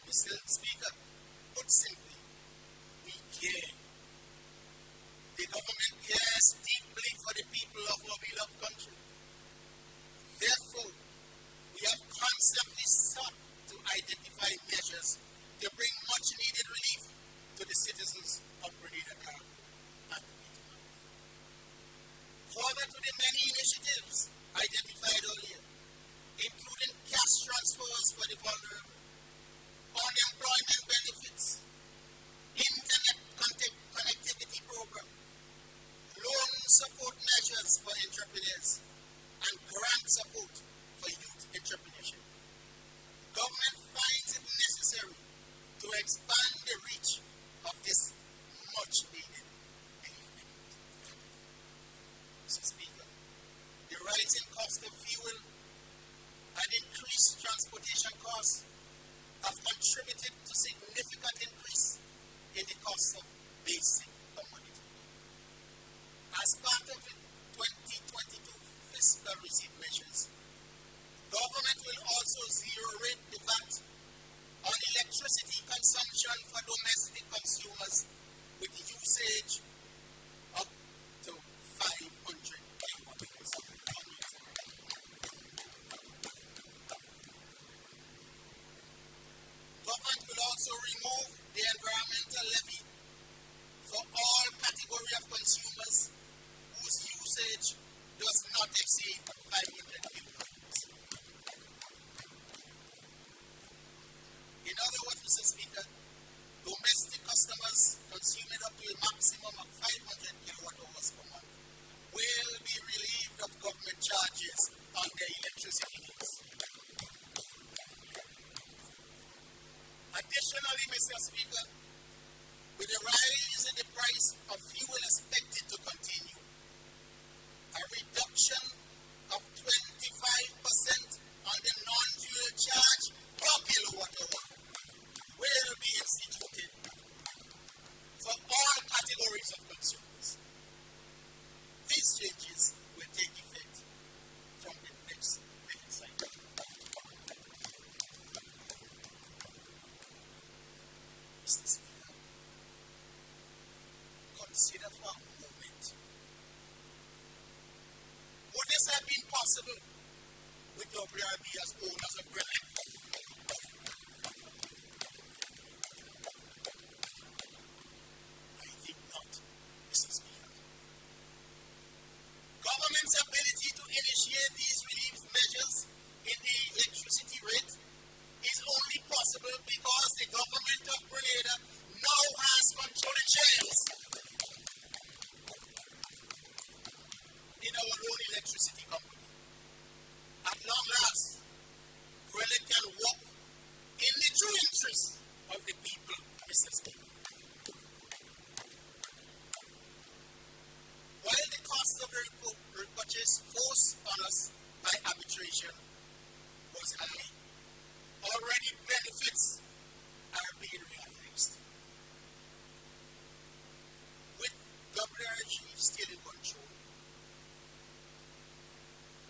Mr. Speaker, put simply, we care. The government cares deeply for the people of our beloved country. Therefore, we have constantly sought to identify measures to bring much needed relief to the citizens of Grenada, carriacou, and Partygrenada. Further to the many initiatives identified earlier, including cash transfers for the vulnerable, unemployment benefits, internet connectivity program, loan support measures for entrepreneurs, and grant support for youth entrepreneurship. Government finds it necessary to expand the reach of this much-needed relief effort. Mr. Speaker, the rising cost of fuel and increased transportation costs have contributed to significant increase in the cost of basic commodities. As part of the 2022 fiscal receipt measures, government will also zero-rate the VAT on electricity consumption for domestic consumers with usage up to 500 kilowatts. Government will also remove the environmental levy for all category of consumers whose usage does not exceed 500 kilowatts. In other words, Mr. Speaker, domestic customers consuming up to a maximum of 500 kilowatt hours per month will be relieved of government charges on their electricity needs. Additionally, Mr. Speaker, with the rise in the price of fuel expected to continue, a reduction of 25% on the non-fuel charge per kilowatt hour will be instituted for all categories of consumers. These changes will take effect from the next billing cycle. Mr. Speaker, consider for a moment, would this have been possible with WRB as owners of Grenada? I think not, Mr. Speaker. Government's ability to initiate these relief measures in the electricity rate is only possible because the government of Grenada now has controlling shares. inflation was high, already benefits are being realized. With WRG still in control,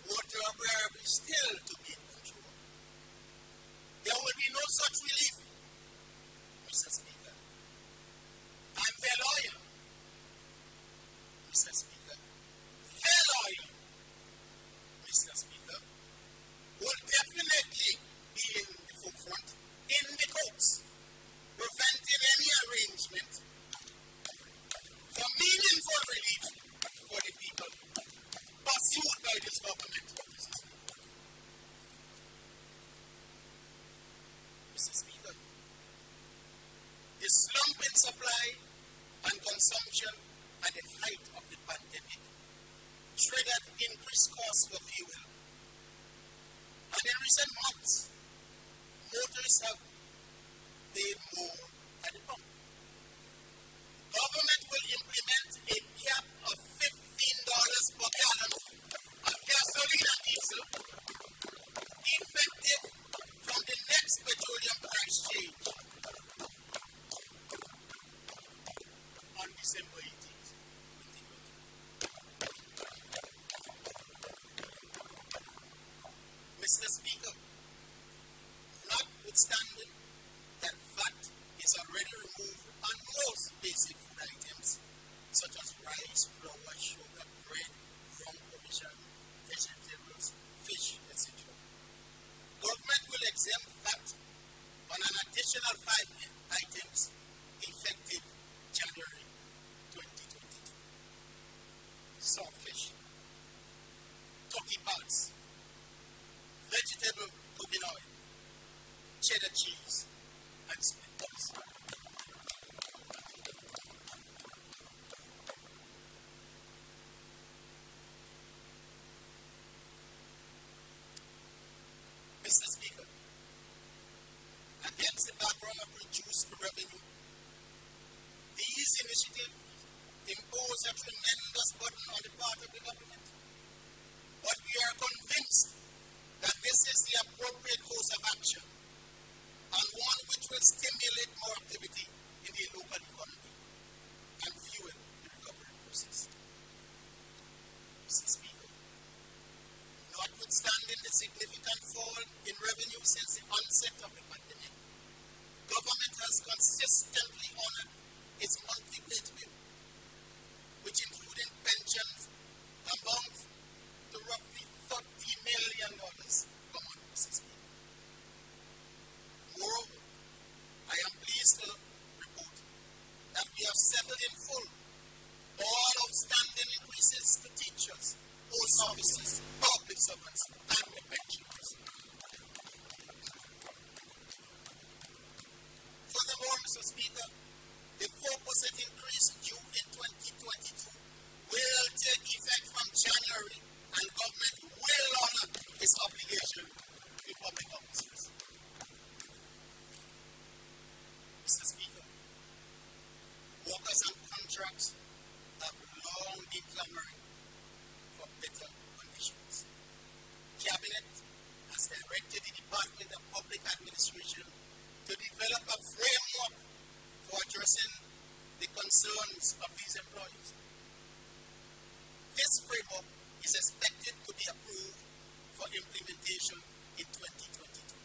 water WRB still to be in control, there will be no such relief, Mr. Speaker. I'm their lawyer, Mr. Speaker. Their lawyer, Mr. Speaker, will definitely be in the forefront, in the courts, preventing any arrangement for meaningful relief for the people pursued by this government. Mr. Speaker, the slump in supply and consumption at the height of the pandemic triggered increased costs for fuel. And in recent months, motorists have paid more at the pump. Government will implement a cap of $15 per gallon of gasoline and diesel, effective from the next petroleum price change on December 18th, 2020. Mr. Speaker, notwithstanding that VAT is already removed on most basic food items, such as rice, flour, sugar, bread, rum, provision, vegetables, fish, etc. Government will exempt VAT on an additional 5 items effective January 2022. Saltfish, turkey parts, vegetable cooking oil, cheddar cheese, and splinters. Mr. Speaker, against the background of reduced revenue, these initiatives impose a tremendous burden on the part of the government. But we are convinced that this is the appropriate course of action and one which will stimulate more activity in the local economy and fuel the recovery process. Mr. Speaker, notwithstanding the significant fall in revenue since the onset of the pandemic, government has consistently honored its monthly wage bill, which including pensions amount to roughly $30 million per month, Mr. Speaker. Moreover, I am pleased to report that we have settled in full all outstanding increases to teachers, post officers, public servants, and the pensioners. Furthermore, Mr. Speaker, the 4% increase due in 2022 will take effect from January, and government will honor its obligation to public officers. Mr. Speaker, workers and contracts have long been clamoring for better conditions. Cabinet has directed the Department of Public Administration to develop a framework for addressing the concerns of these employees. This framework is expected to be approved for implementation in 2022.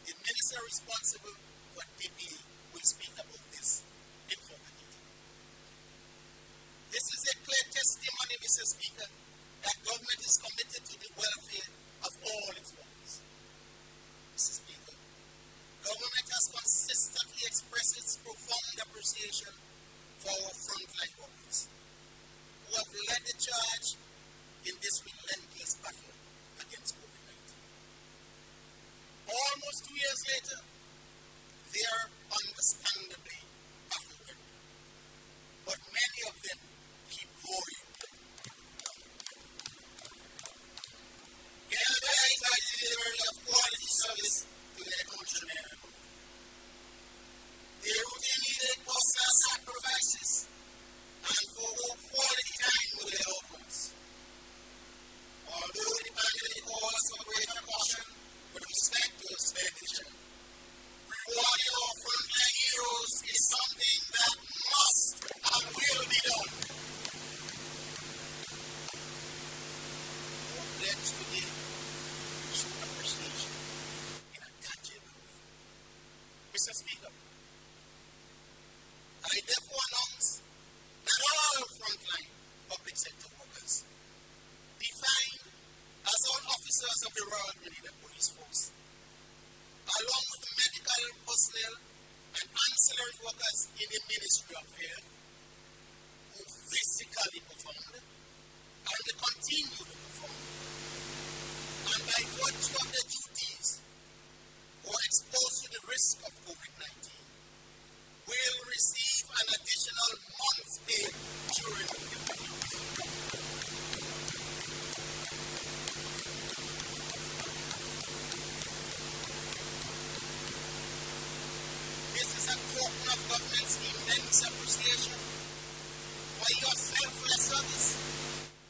The minister responsible for DPA will speak about this in further detail. This is a clear testimony, Mr. Speaker, that government is committed to the welfare of all its workers. Mr. Speaker, government has consistently expressed its profound appreciation for our frontline workers who have led the charge in this relentless battle against COVID-19. Almost 2 years later, they are understandably battle-weary, but many of them keep going. Energized by the delivery of quality service to their countrymen. They routinely make personal sacrifices and forgo quality time with their loved ones. business today show appreciation in a tangible way. Mr. Speaker, I therefore announce that all frontline public sector workers, defined as all officers of the Royal Grenada Police Force, along with medical personnel and ancillary workers in the Ministry of Health, who physically performed and they continue to perform, and by virtue of their duties, were exposed to the risk of COVID-19, will receive an additional month's pay during the pandemic. This is a token of government's immense appreciation for your selfless service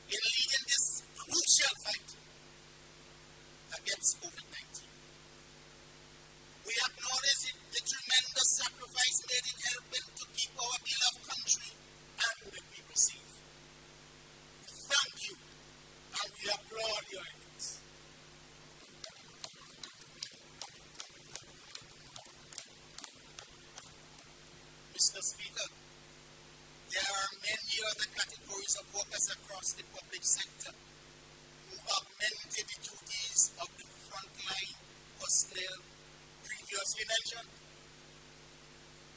in leading this crucial fight against COVID-19. We acknowledge the tremendous sacrifice made in helping to keep our beloved country and the people safe. We thank you and we applaud your efforts. Mr. Speaker, there are many other categories of workers across the public sector who augmented the duties of the frontline personnel previously mentioned,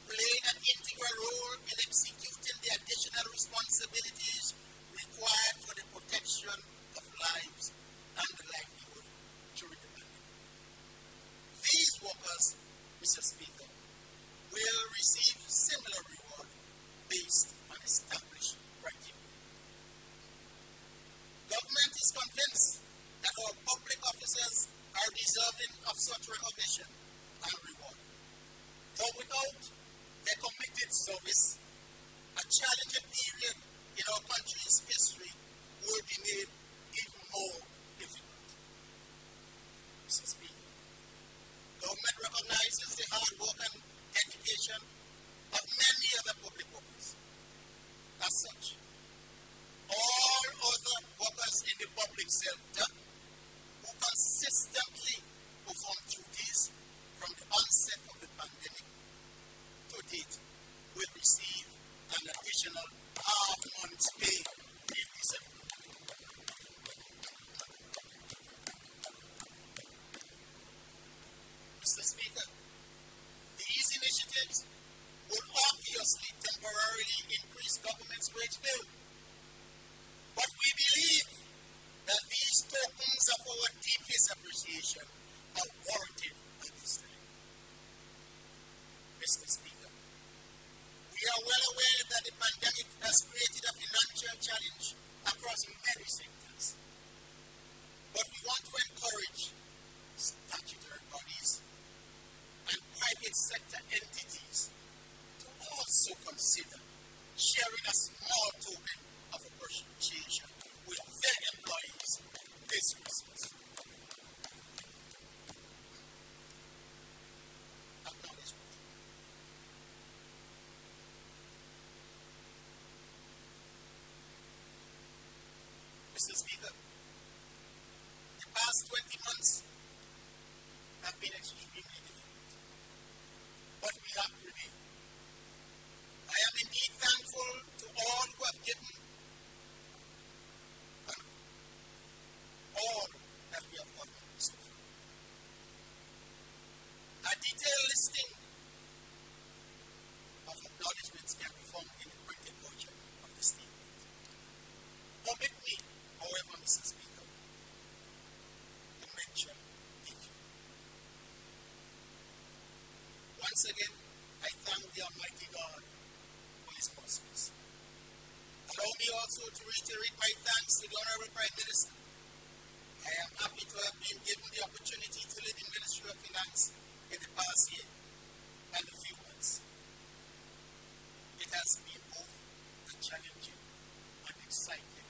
playing an integral role in executing the additional responsibilities required for the protection of lives and the livelihood during the pandemic. These workers, Mr. Speaker, will receive similar reward based on established criteria. Government is convinced that our public officers are deserving of such recognition and reward. For without their committed service, a challenging period in our country's history would be made even more difficult. Mr. Speaker, government recognizes the hard work and dedication of many other public workers. As such, all other workers in the public sector who consistently perform duties from the onset of the pandemic to date will receive an additional half month's pay in December. Mr. Speaker, these initiatives will obviously temporarily increase government's wage bill, but we believe that these tokens of our deepest appreciation are warranted at this time. Mr. Speaker, we are well aware that the pandemic has created a financial challenge across many sectors, but we want to encourage statutory bodies and private sector entities to also consider sharing a small token of appreciation with their employees this Christmas. Acknowledgement. Mr. Speaker, the past 20 months have been extremely difficult, but we have prevailed. I am indeed thankful to all who have given and all that we have gotten so far. A detailed listing of acknowledgements can be found in the printed version of the statement. Permit me, however, Mr. Speaker, to mention a few. Once again, I thank the Almighty God for His mercies. Allow me also to reiterate my thanks to the Honorable Prime Minister. I am happy to have been given the opportunity to lead the Ministry of Finance in the past year and a few months. It has been both a challenging and exciting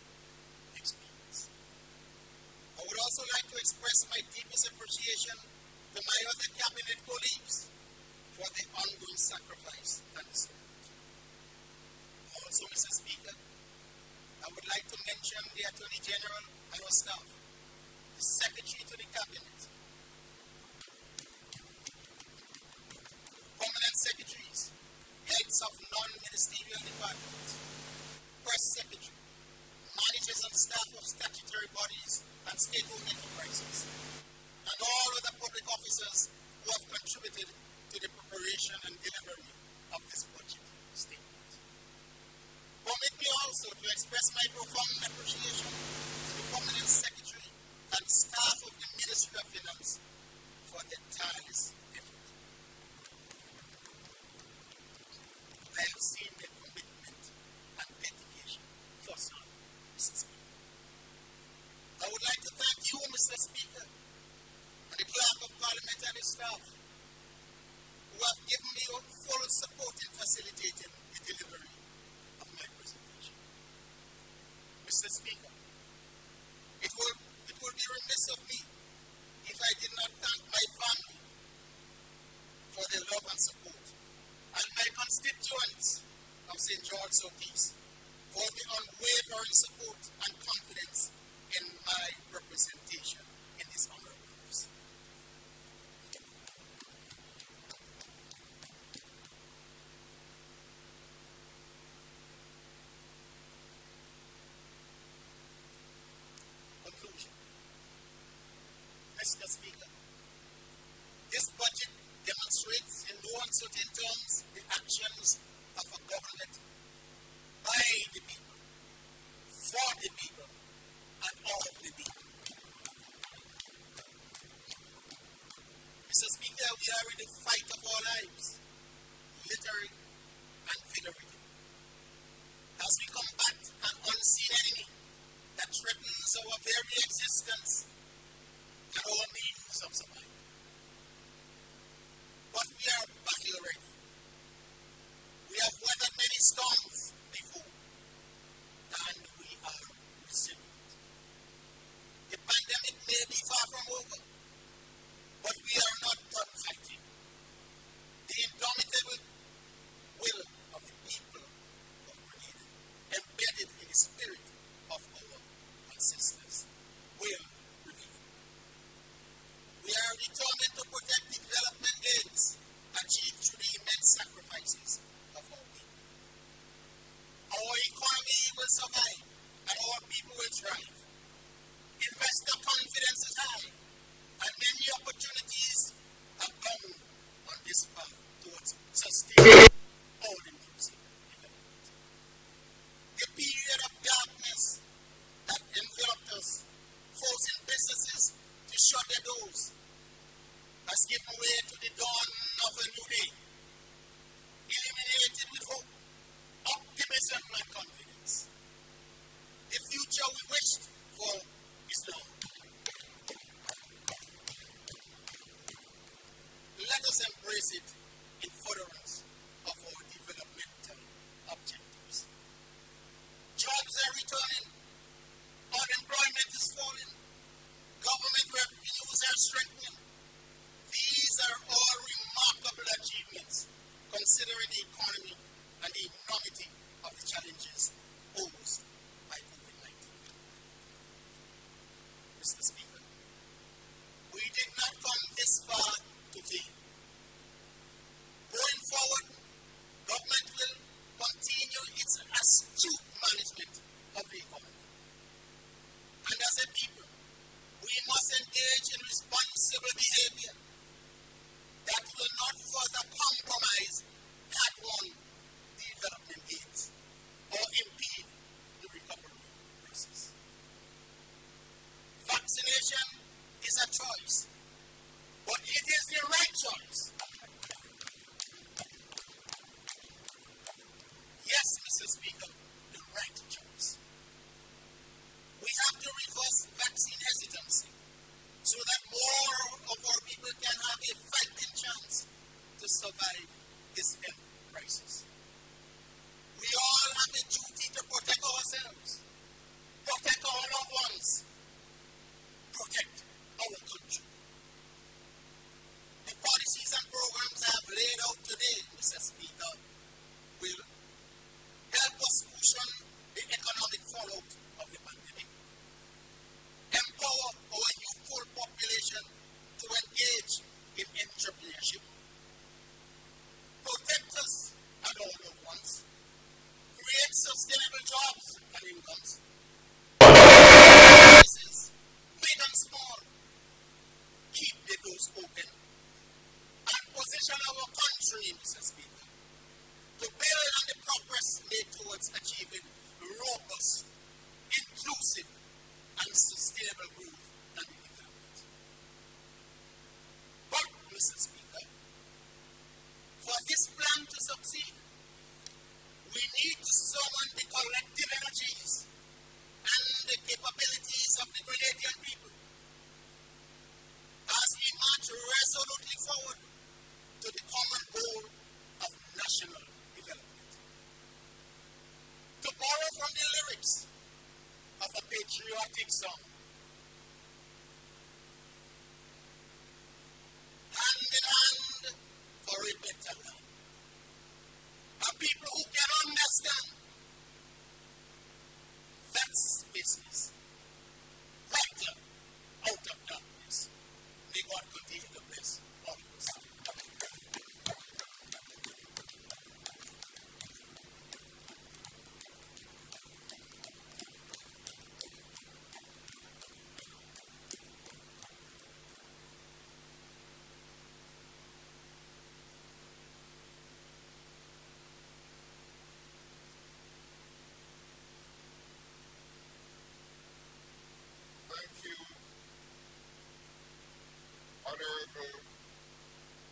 experience. I would also like to express my deepest appreciation to my other cabinet colleagues for the ongoing sacrifice and support. Also, Mr. Speaker, I would like to mention the Attorney General and our staff Secretary to the Cabinet, Permanent Secretaries, Heads of non-ministerial departments, Press Secretary, Managers and staff of statutory bodies and state-owned enterprises, and all other public officers who have contributed to the preparation and delivery of this budget statement. Permit me also to express my profound appreciation to the Permanent Secretary and staff of the Ministry of Finance for their tireless effort. I have seen their commitment and dedication firsthand, Mr. Speaker. I would like to thank you, Mr. Speaker, and the Clerk of Parliament and his staff, who have given me full support in facilitating the delivery of my presentation. Mr. Speaker, it would be remiss of me if I did not thank my family for their love and support, and my constituents of St. George Southeast for the unwavering support and confidence in my representation in this honorable office. Conclusion. Mr. Speaker, this budget demonstrates in no uncertain terms the actions of a government by the people, for the people, and of the people. Mr. Speaker, we are in the fight of our lives, literally and figuratively, as we combat an unseen enemy that threatens our very existence and our means of survival. But we are battle ready. We have weathered many storms before, and we are resilient. The pandemic may be far from over, but we are not done fighting. The indomitable will of the people of Grenada, embedded in the spirit of our ancestors, will reveal. We are determined to protect the development gains achieved through the immense sacrifices of our people. Our economy will survive and our people will thrive. Investor confidence is high and many opportunities abound on this path towards sustainable or inclusive development. The period of darkness that enveloped us, forcing businesses to shut their doors, has given way to the dawn of a new day, illuminated with hope, optimism, and confidence. The future we wished for is now. Let us embrace it in furtherance of our developmental objectives. Jobs are returning, unemployment is falling, government revenues are strengthening. These are all remarkable achievements considering the economy and the enormity of the challenges posed by COVID-19. Mr. Speaker, we did not come this far to fail. Going forward, government will continue its astute management of the economy. And as a people, we must engage in responsible behavior that will not further compromise hard-won development gains or impede the recovery process. Vaccination forward to the common goal of national development. To borrow from the lyrics of a patriotic song, hand in hand for a better land. A people who can understand. That's business. Lighter out of darkness. May God continue to bless all of us. Thank you, Honorable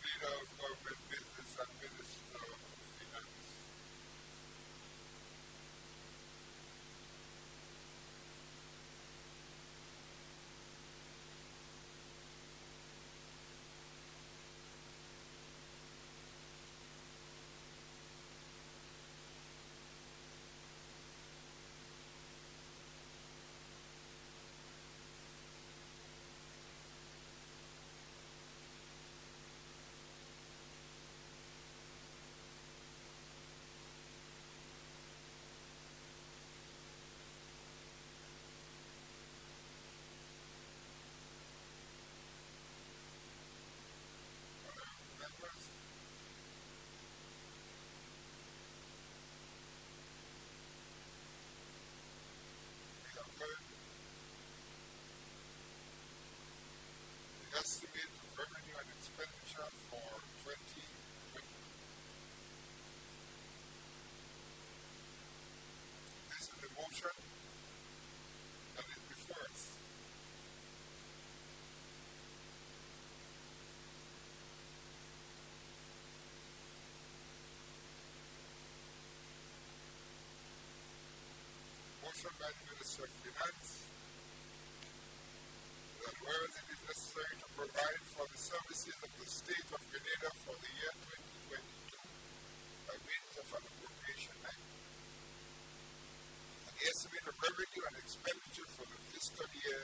Leader of Government Business and Minister of Finance. Honorable members, we have heard the estimate of revenue and expenditure for 2020. This is the motion that is before us. Motion by the Minister of Finance that whereas it is necessary to provide for the services of the state of Grenada for the year 2022 by means of an appropriation act, and the estimate of revenue and expenditure for the fiscal year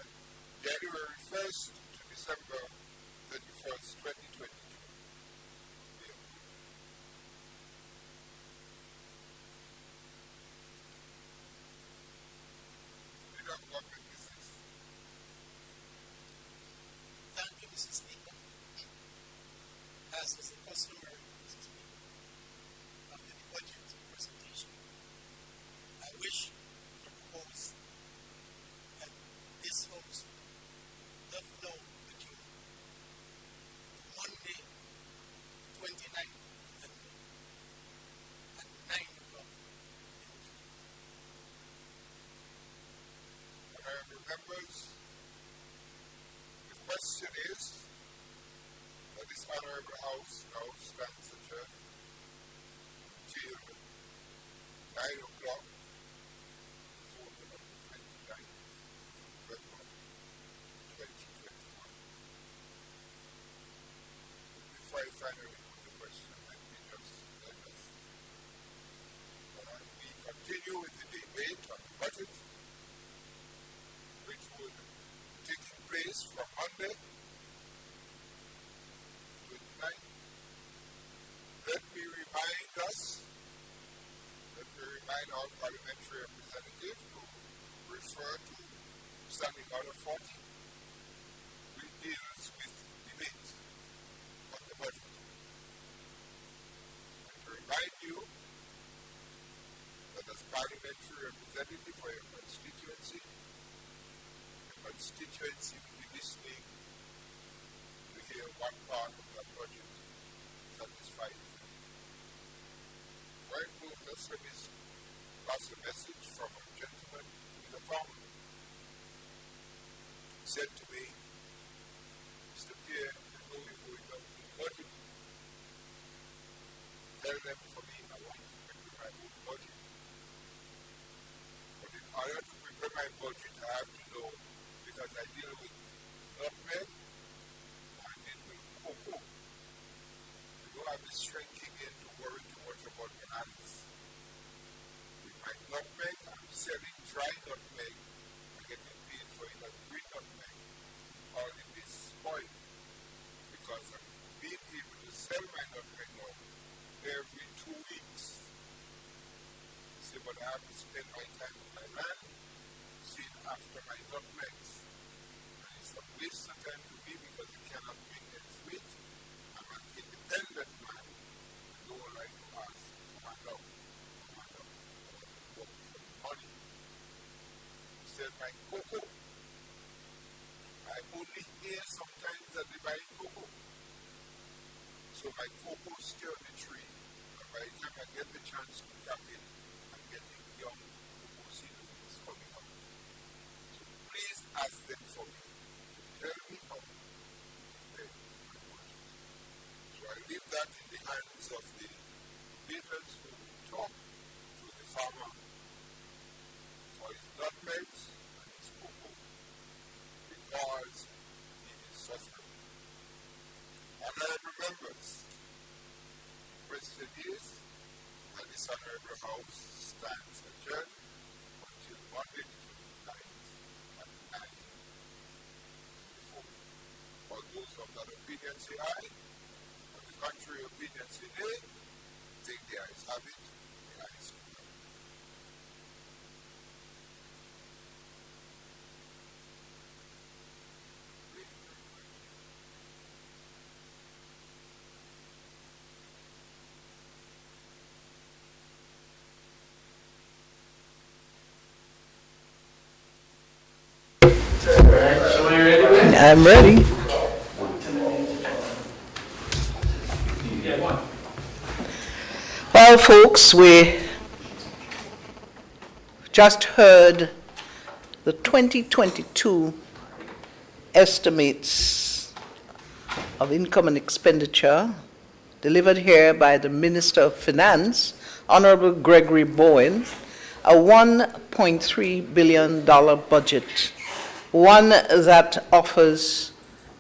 January 1st to December 31st, 2022. be approved. Leader of Government Business. Thank you, Mr. Speaker. As is the customary, Mr. Speaker, after the budget presentation, I wish to propose that this House doth know the tune Monday, 29th November at 9 o'clock in the evening. Honorable members, the question is that this Honorable House now stands adjourned until 9 o'clock before the 29th November 2021. Before I finally put the question, let me just let us we continue with the debate on the budget, which would be taking place from Monday, 29th. Let me remind all parliamentary representatives to refer to Standing Order 40, which deals with debate on the budget. And to remind you that as parliamentary representative for your constituency will be listening to hear one part of that budget satisfies them. Right move, just let me pass a message from a gentleman in the farmer. He said to me, Mr. Pierre, I know you're going down to the budget. Tell them for me I want to prepare my own budget. But in order to prepare my budget, I have to know, because I deal with nutmeg, I deal with cocoa, have the strength again to worry too much about bananas. With my nutmeg, I'm selling dry nutmeg. I'm getting paid for it as green nutmeg. All it is spoiled because I'm being able to sell my nutmeg now every 2 weeks. You see, but I have to spend my time on my land, seeing after my nutmegs. And it's a waste of time to me because I cannot bring them sweet. I'm an independent man. I don't like to ask for my love. For my love. I want to work for the money. He said, my cocoa. I only hear sometimes that they buy cocoa. So my cocoa still on the tree. And by the time I get the chance to cut it, I'm getting young cocoa seedlings coming out. So please ask them for me. Tell me how they want it. So I leave that in the hands of the leaders who will talk to the farmer for his nutmegs and his cocoa because he is suffering. Honorable members, the question is that this honorable house stands adjourned until Monday the 29th at 9 in the morning. For those of that opinion say aye, for the contrary opinion say nay, think the ayes have it, the ayes have it. I'm ready. Well, folks, we just heard the 2022 estimates of income and expenditure delivered here by the Minister of Finance, Honorable Gregory Bowen, a $1.3 billion budget, one that offers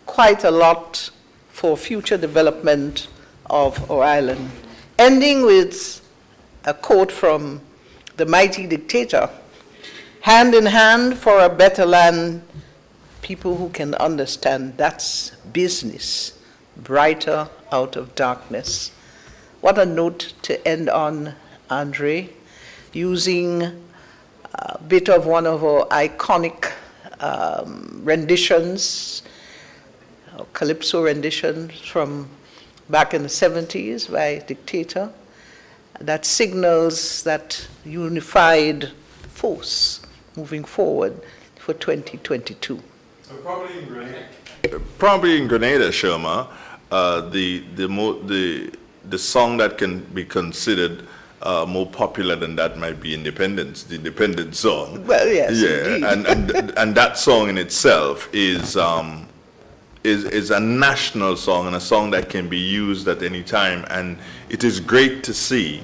quite a lot for future development of our island. Ending with a quote from the mighty dictator, hand in hand for a better land, people who can understand, that's business, brighter out of darkness. What a note to end on, Andre, using a bit of one of our iconic renditions, calypso renditions from back in the 70s by a dictator, that signals that unified force moving forward for 2022. Probably in Grenada, Sherma, the song that can be considered more popular than that might be Independence, the Independence song. Well, yes, yeah, indeed. and that song in itself is a national song and a song that can be used at any time. And it is great to see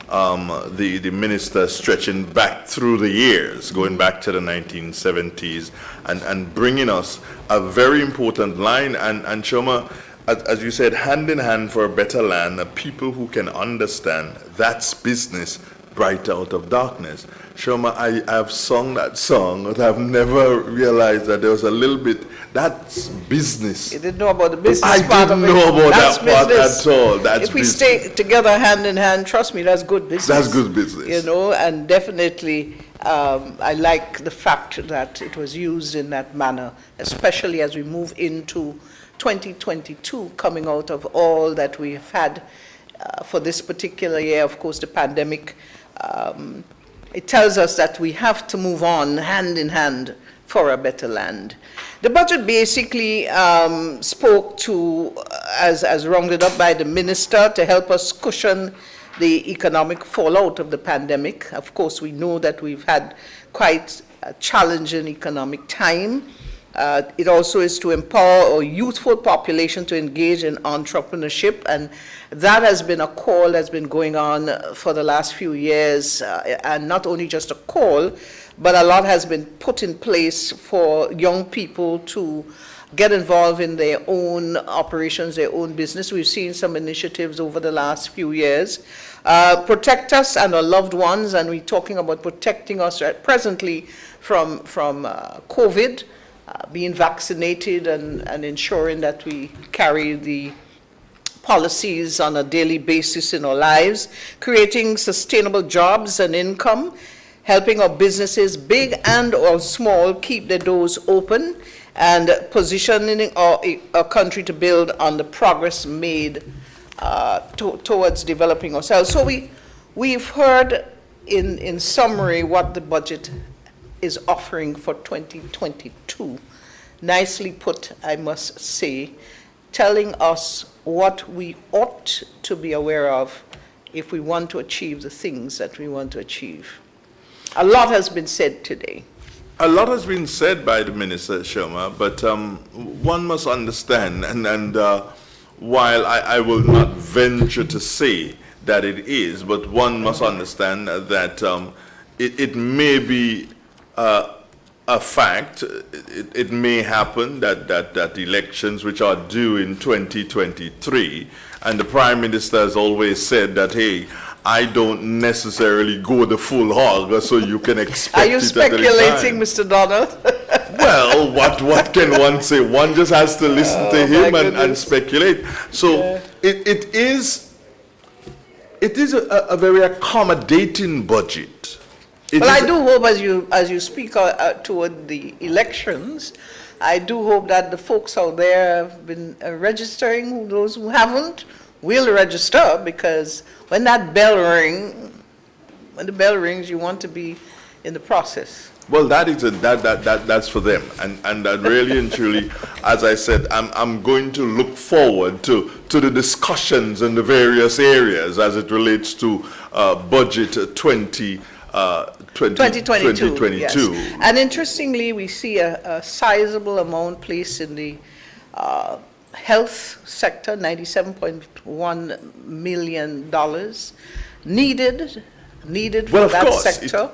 the minister stretching back through the years, going back to the 1970s, and bringing us a very important line. And Shoma, as you said, hand in hand for a better land, a people who can understand, that's business, bright out of darkness. Shoma, I have sung that song, but I've never realized that there was a little bit, that's business. You didn't know about the business I part of it. didn't know about That's that part business. at all. That's if we business. stay together hand in hand, trust me, that's good business. That's good business. You know, and definitely I like the fact that it was used in that manner, especially as we move into 2022, coming out of all that we have had for this particular year, of course, the pandemic. It tells us that we have to move on hand in hand for a better land. The budget basically spoke to, as rounded up by the minister, to help us cushion the economic fallout of the pandemic. Of course, we know that we've had quite a challenging economic time. It also is to empower our youthful population to engage in entrepreneurship, and that has been a call that's been going on for the last few years, and not only just a call, but a lot has been put in place for young people to get involved in their own operations, their own business. We've seen some initiatives over the last few years. Protect us and our loved ones, and we're talking about protecting us presently from COVID, being vaccinated and ensuring that we carry the policies on a daily basis in our lives, creating sustainable jobs and income, helping our businesses, big and or small, keep their doors open, and positioning our country to build on the progress made towards developing ourselves. So we've heard in summary what the budget is offering for 2022. Nicely put, I must say, telling us what we ought to be aware of if we want to achieve the things that we want to achieve. A lot has been said today. A lot has been said by the Minister, Sharma, but one must understand, and while I will not venture to say that it is, but one must understand that it may be a fact, it may happen that elections which are due in 2023, and the Prime Minister has always said that, hey, I don't necessarily go the full hog, so you can expect it. Are you speculating, Mr. Donald? Well, what can one say? One just has to listen to him and speculate. So yeah. it is a very accommodating budget. I do hope as you speak toward the elections, I do hope that the folks out there have been registering. Those who haven't will register, because when the bell rings, you want to be in the process. Well, that's for them, and that really and truly, as I said, I'm going to look forward to the discussions in the various areas as it relates to budget 2022. Yes. And interestingly, we see a sizable amount placed in the health sector, $97.1 million needed for that sector.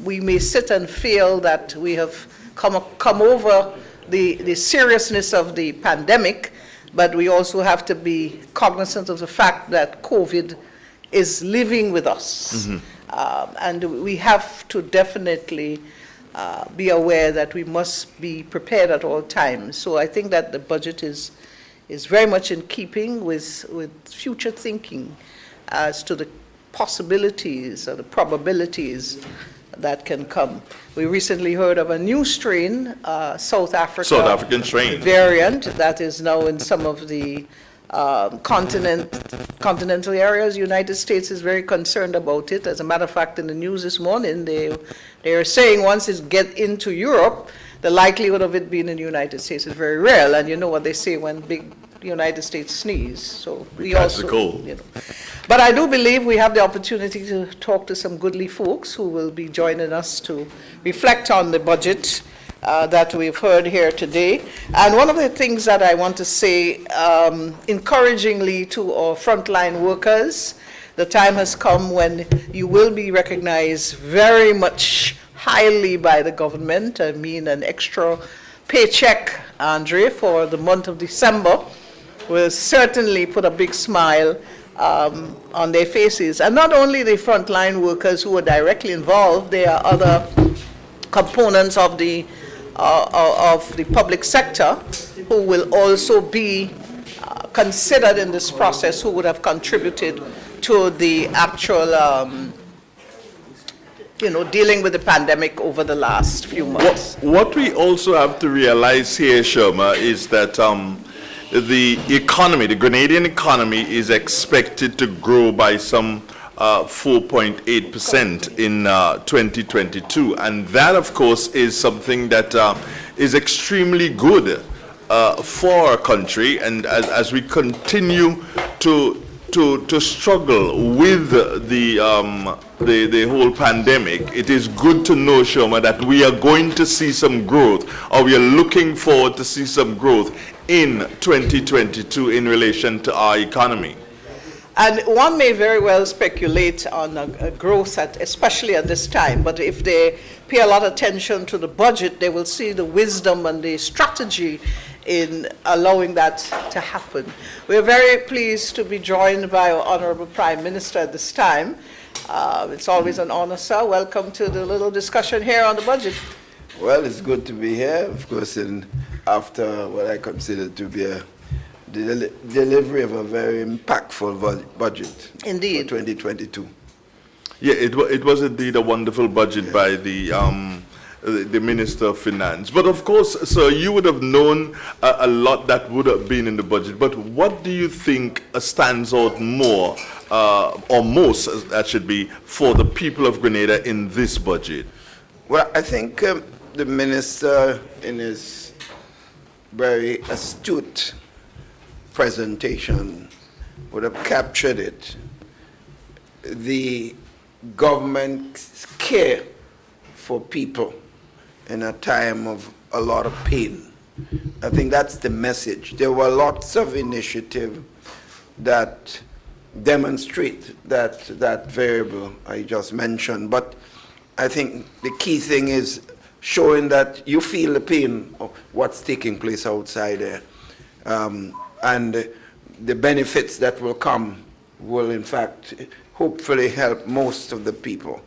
We may sit and feel that we have come over the seriousness of the pandemic, but we also have to be cognizant of the fact that COVID is living with us. Mm-hmm. And we have to definitely be aware that we must be prepared at all times. So I think that the budget is very much in keeping with future thinking as to the possibilities or the probabilities that can come. We recently heard of a new strain, South African strain variant, that is now in some of the continental areas. United States is very concerned about it. As a matter of fact, in the news this morning, they are saying once it gets into Europe, the likelihood of it being in the United States is very real. And you know what they say when big United States sneeze. So we also, you know. But I do believe we have the opportunity to talk to some goodly folks who will be joining us to reflect on the budget that we've heard here today. And one of the things that I want to say encouragingly to our frontline workers, the time has come when you will be recognized very much highly by the government. I mean, an extra paycheck, Andre, for the month of December will certainly put a big smile on their faces. And not only the frontline workers who are directly involved, there are other components of the public sector who will also be considered in this process, who would have contributed to the actual dealing with the pandemic over the last few months. What we also have to realize here, Sharma, is that the economy, the Grenadian economy, is expected to grow by some 4.8% in 2022, and that, of course, is something that is extremely good for our country. And as we continue to struggle with the whole pandemic, it is good to know, Sharma, that we are going to see some growth, or we are looking forward to see some growth in 2022 in relation to our economy. And one may very well speculate on a growth, especially at this time, but if they pay a lot of attention to the budget, they will see the wisdom and the strategy in allowing that to happen. We are very pleased to be joined by our Honorable Prime Minister at this time. It's always an honor, sir. Welcome to the little discussion here on the budget. Well, it's good to be here, of course, and after what I consider to be the delivery of a very impactful budget. Indeed. For 2022. Yeah, it was indeed a wonderful budget by the Minister of Finance. But of course, sir, you would have known a lot that would have been in the budget. But what do you think stands out more, or most, that should be, for the people of Grenada in this budget? Well, I think the minister, in his very astute presentation, would have captured it. The government's care for people in a time of a lot of pain. I think that's the message. There were lots of initiatives that demonstrate that variable I just mentioned, but I think the key thing is showing that you feel the pain of what's taking place outside there. And the benefits that will come will, in fact, hopefully help most of the people.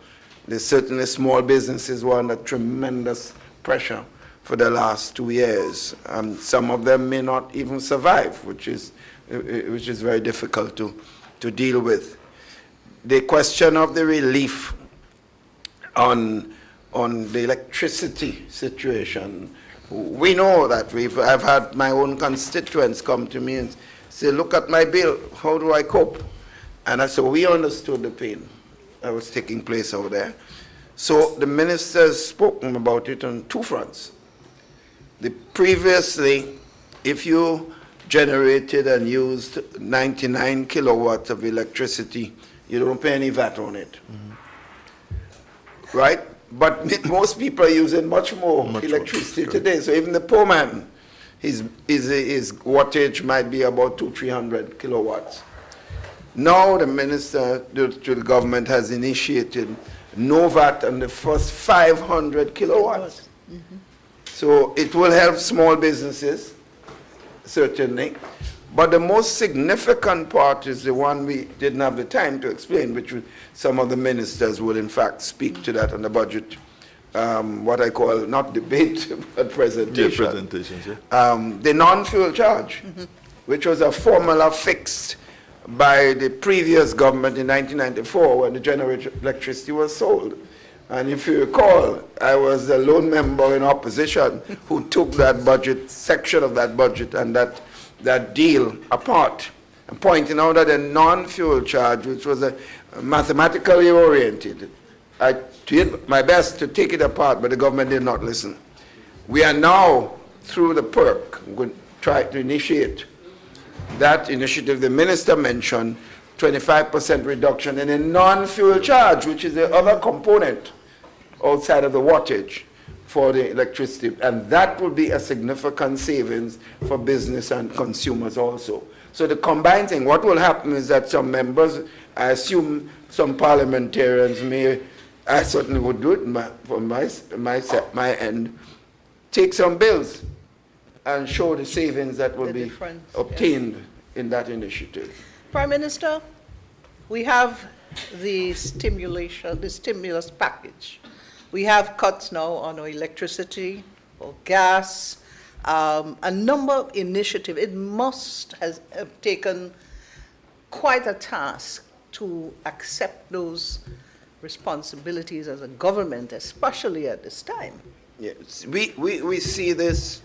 There's certainly small businesses were under tremendous pressure for the last 2 years. Some of them may not even survive, which is very difficult to deal with. The question of the relief on the electricity situation, we know that I've had my own constituents come to me and say, look at my bill, how do I cope? And I said, we understood the pain that was taking place out there. So the minister's spoken about it on two fronts. Previously, if you generated and used 99 kilowatts of electricity, you don't pay any VAT on it. Mm-hmm. Right? But most people are using much more electricity today. So even the poor man, his wattage might be about 200-300 kilowatts. Now the minister to the government has initiated no VAT on the first 500 kilowatts. Mm-hmm. So it will help small businesses, certainly. But the most significant part is the one we didn't have the time to explain, which some of the ministers will in fact speak to that on the budget, what I call not debate, but presentation. Yeah, presentations, yeah. The non-fuel charge, which was a formula fixed by the previous government in 1994 when the generated electricity was sold. And if you recall, I was the lone member in opposition who took that budget, section of that budget, and that deal apart, and pointing out that a non-fuel charge, which was a mathematically oriented, I did my best to take it apart, but the government did not listen. We are now, through the PERC, going to try to initiate that initiative the minister mentioned, 25% reduction in a non-fuel charge, which is the other component outside of the wattage for the electricity, and that will be a significant savings for business and consumers also. So the combined thing, what will happen is that some members, I assume some parliamentarians may, I certainly would do it from my end, take some bills and show the savings that will be obtained in that initiative. Prime Minister, we have the stimulus package. We have cuts now on our electricity, or gas, a number of initiatives. It must have taken quite a task to accept those responsibilities as a government, especially at this time. Yes, we see this,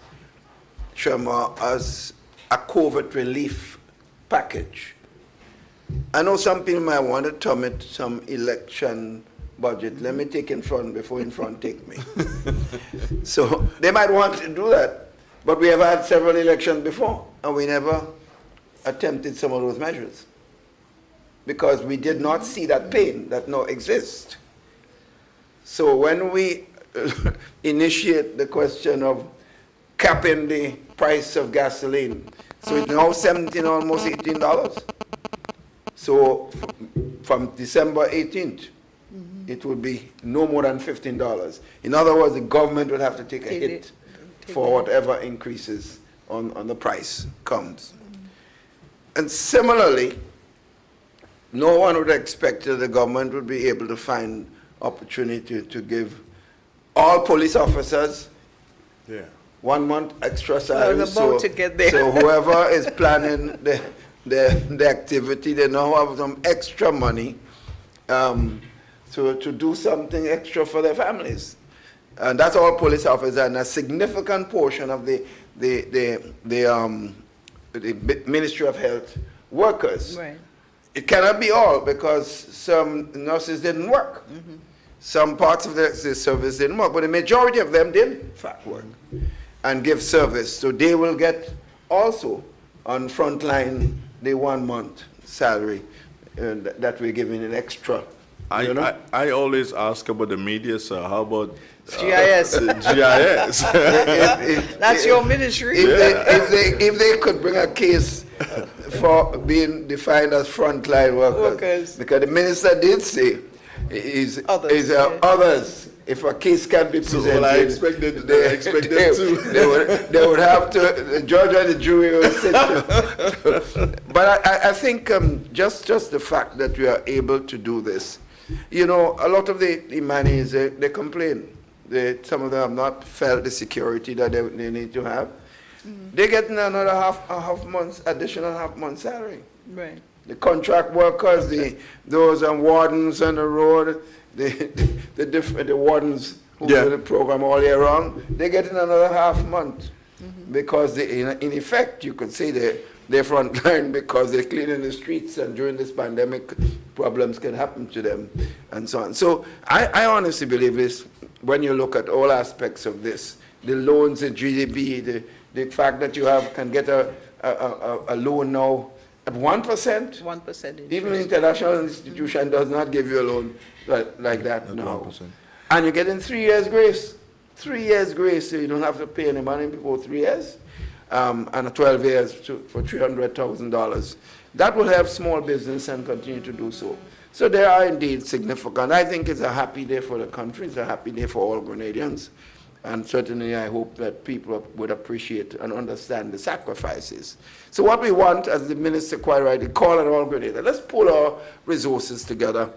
Sharma, as a COVID relief package. I know some people might want to term it some election budget. Let me take in front before in front take me. So they might want to do that, but we have had several elections before, and we never attempted some of those measures because we did not see that pain that now exists. So when we initiate the question of capping the price of gasoline, so it's now $17, almost $18. So from December 18th, it would be no more than $15. In other words, the government would have to take a hit for whatever increases on the price comes. And similarly, no one would expect that the government would be able to find opportunity to give all police officers 1 month extra salary. about to get there. So whoever is planning the activity, they now have some extra money to do something extra for their families. And that's all police officers, and a significant portion of the Ministry of Health workers. Right. It cannot be all, because some nurses didn't work. Some parts of the service didn't work, but the majority of them did, in fact, work and give service. So they will get also on front line the 1 month salary that we're giving an extra. I always ask about the media, sir. How about GIS. GIS? That's your ministry. If they could bring a case for being defined as frontline workers, because the minister did say is others. If a case can be presented, well, I expected too. They would have to. The judge and the jury will sit. But I think just the fact that we are able to do this, a lot of the Imanis, they complain. Some of them have not felt the security that they need to have. They're getting another additional half month salary. Right. The contract workers, those wardens on the road, the wardens who do the program all year round, they're getting another half month. Because in effect, you could say they're frontline because they're cleaning the streets, and during this pandemic, problems can happen to them and so on. So I honestly believe this, when you look at all aspects of this, the loans, the GDP, the fact that you can get a loan now at 1%. 1%. Even an international institution does not give you a loan like that now. 1%. And you're getting 3 years grace. 3 years grace, so you don't have to pay any money before 3 years. And 12 years for $300,000. That will help small business and continue to do so. So they are indeed significant. I think it's a happy day for the country. It's a happy day for all Grenadians. And certainly I hope that people would appreciate and understand the sacrifices. So what we want, as the minister quite rightly called on all Grenadians, let's pull our resources together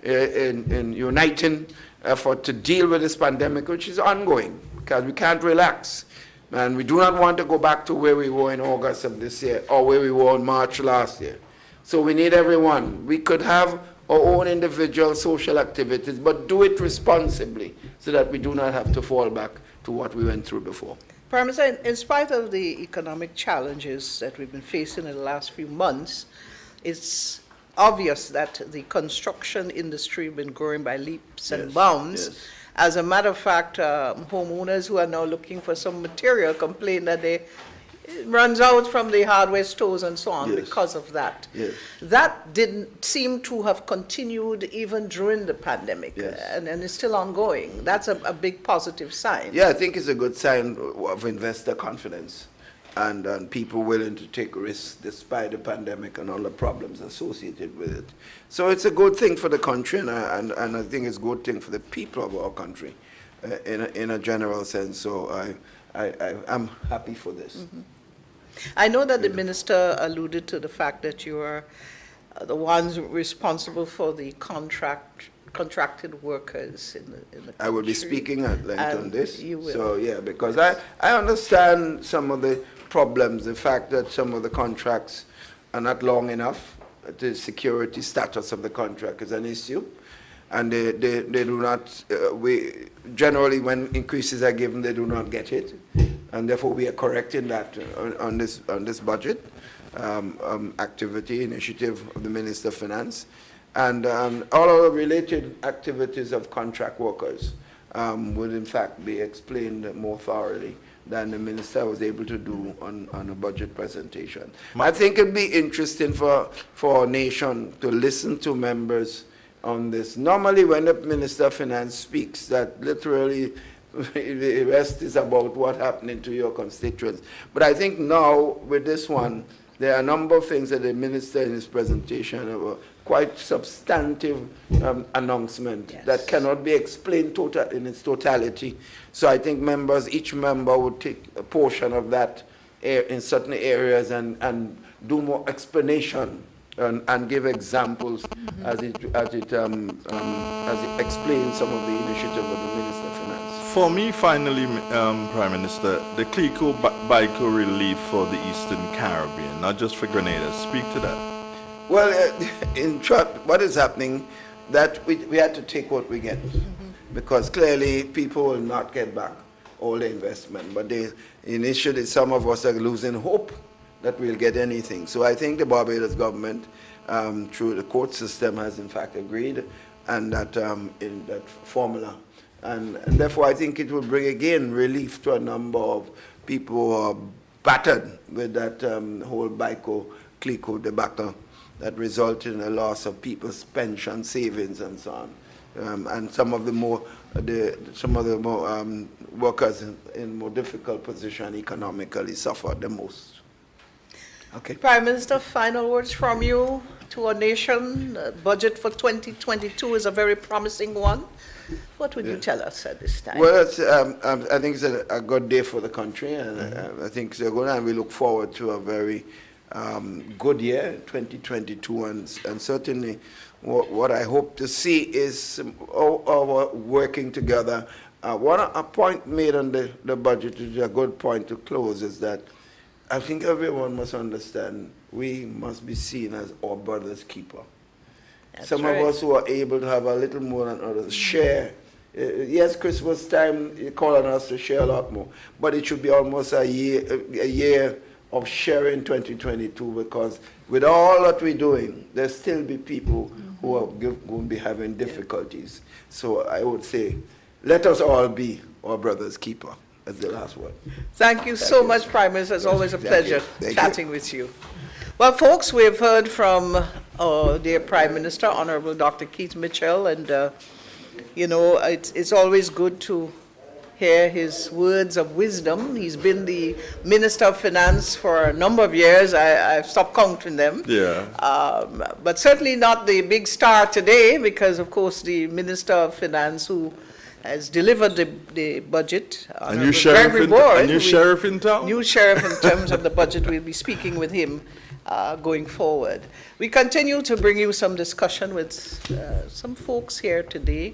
in uniting effort to deal with this pandemic, which is ongoing, because we can't relax. And we do not want to go back to where we were in August of this year or where we were in March last year. So we need everyone. We could have our own individual social activities, but do it responsibly so that we do not have to fall back to what we went through before. Prime Minister, in spite of the economic challenges that we've been facing in the last few months, it's obvious that the construction industry has been growing by leaps and bounds. Yes. As a matter of fact, homeowners who are now looking for some material complain that it runs out from the hardware stores and so on because of that. Yes. That didn't seem to have continued even during the pandemic, and it's still ongoing. That's a big positive sign. Yeah, I think it's a good sign of investor confidence and people willing to take risks despite the pandemic and all the problems associated with it. So it's a good thing for the country, and I think it's a good thing for the people of our country in a general sense. So I'm happy for this. I know that the minister alluded to the fact that you are the ones responsible for the contracted workers in the country. I will be speaking at length on this. You will. So yeah, because I understand some of the problems, the fact that some of the contracts are not long enough. The security status of the contract is an issue, and they do not. We generally, when increases are given, they do not get it, and therefore we are correcting that on this budget activity initiative of the Minister of Finance, and all other related activities of contract workers would in fact be explained more thoroughly than the minister was able to do on a budget presentation. I think it'd be interesting for our nation to listen to members on this. Normally when the Minister of Finance speaks, that literally the rest is about what happening to your constituents. But I think now with this one, There are a number of things that the minister in his presentation were quite substantive announcement Yes. that cannot be explained in its totality. So I think each member would take a portion of that in certain areas and do more explanation and give examples as it explains some of the initiatives of the Minister of Finance. For me, finally, Prime Minister, the carriacou relief for the Eastern Caribbean, not just for Grenada. Speak to that. Well, in short, what is happening, that we had to take what we get, because clearly people will not get back all the investment. But initially, some of us are losing hope that we'll get anything. So I think the Barbados government, through the court system, has in fact agreed, and that in that formula, and therefore I think it will bring again relief to a number of people who are battered with that whole carriacou debacle that resulted in a loss of people's pension savings and so on, and some of the more workers in more difficult position economically suffered the most. Okay. Prime Minister, final words from you to our nation. Budget for 2022 is a very promising one. What would you tell us at this time? Well, I think it's a good day for the country, and I think it's a good, and we look forward to a very good year, 2022, and certainly what I hope to see is our working together. A point made on the budget, which is a good point to close, is that I think everyone must understand we must be seen as our brother's keeper. Some right. of us who are able to have a little more than others share. Yes, Christmas time, you call on us to share a lot more, but it should be almost a year of sharing 2022, because with all that we're doing, there'll still be people who are going to be having difficulties. So I would say, let us all be our brother's keeper. That's the last word. Thank you so much, Prime Minister. It's always a pleasure Thank you. chatting with you. Well, folks, we've heard from dear Prime Minister, Honorable Dr. Keith Mitchell, and it's always good to hear his words of wisdom. He's been the Minister of Finance for a number of years. I've stopped counting them. Yeah. But certainly not the big star today, because, of course, the Minister of Finance who has delivered the budget. A new sheriff in town? New sheriff in terms of the budget. We'll be speaking with him going forward. We continue to bring you some discussion with some folks here today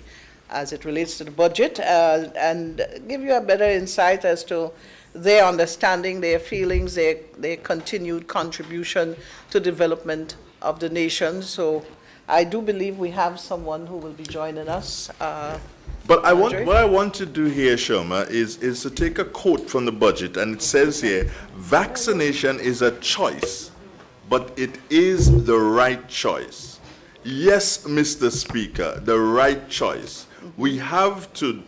as it relates to the budget, and give you a better insight as to their understanding, their feelings, their continued contribution to development of the nation. So I do believe we have someone who will be joining us. But what I want to do here, Shoma, is to take a quote from the budget, and it says here, vaccination is a choice, but it is the right choice. Yes, Mr. Speaker, the right choice. We have to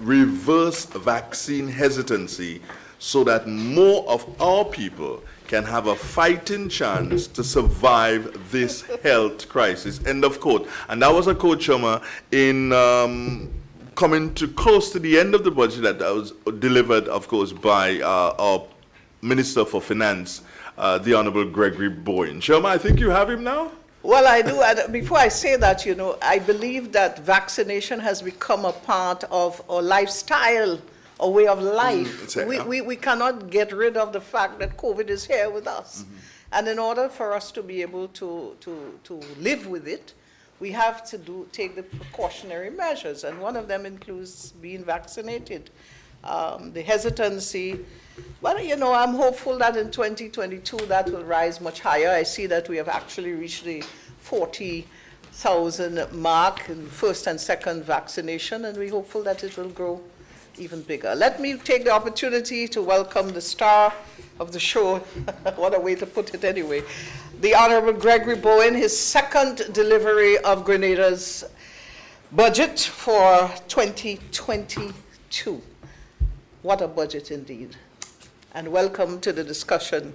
reverse vaccine hesitancy so that more of our people can have a fighting chance to survive this health crisis. End of quote. And that was a quote, Shoma, in coming to close to the end of the budget that was delivered, of course, by our Minister for Finance, the Honorable Gregory Boyne. Shoma, I think you have him now? Well, I do. And before I say that, I believe that vaccination has become a part of our lifestyle, a way of life. We cannot get rid of the fact that COVID is here with us. And in order for us to be able to live with it, we have to take the precautionary measures. And one of them includes being vaccinated. The hesitancy, well, I'm hopeful that in 2022 that will rise much higher. I see that we have actually reached the 40,000 mark in first and second vaccination, and we're hopeful that it will grow even bigger. Let me take the opportunity to welcome the star of the show, what a way to put it anyway, the Honorable Gregory Boyne, his second delivery of Grenada's budget for 2022. What a budget indeed. And welcome to the discussion.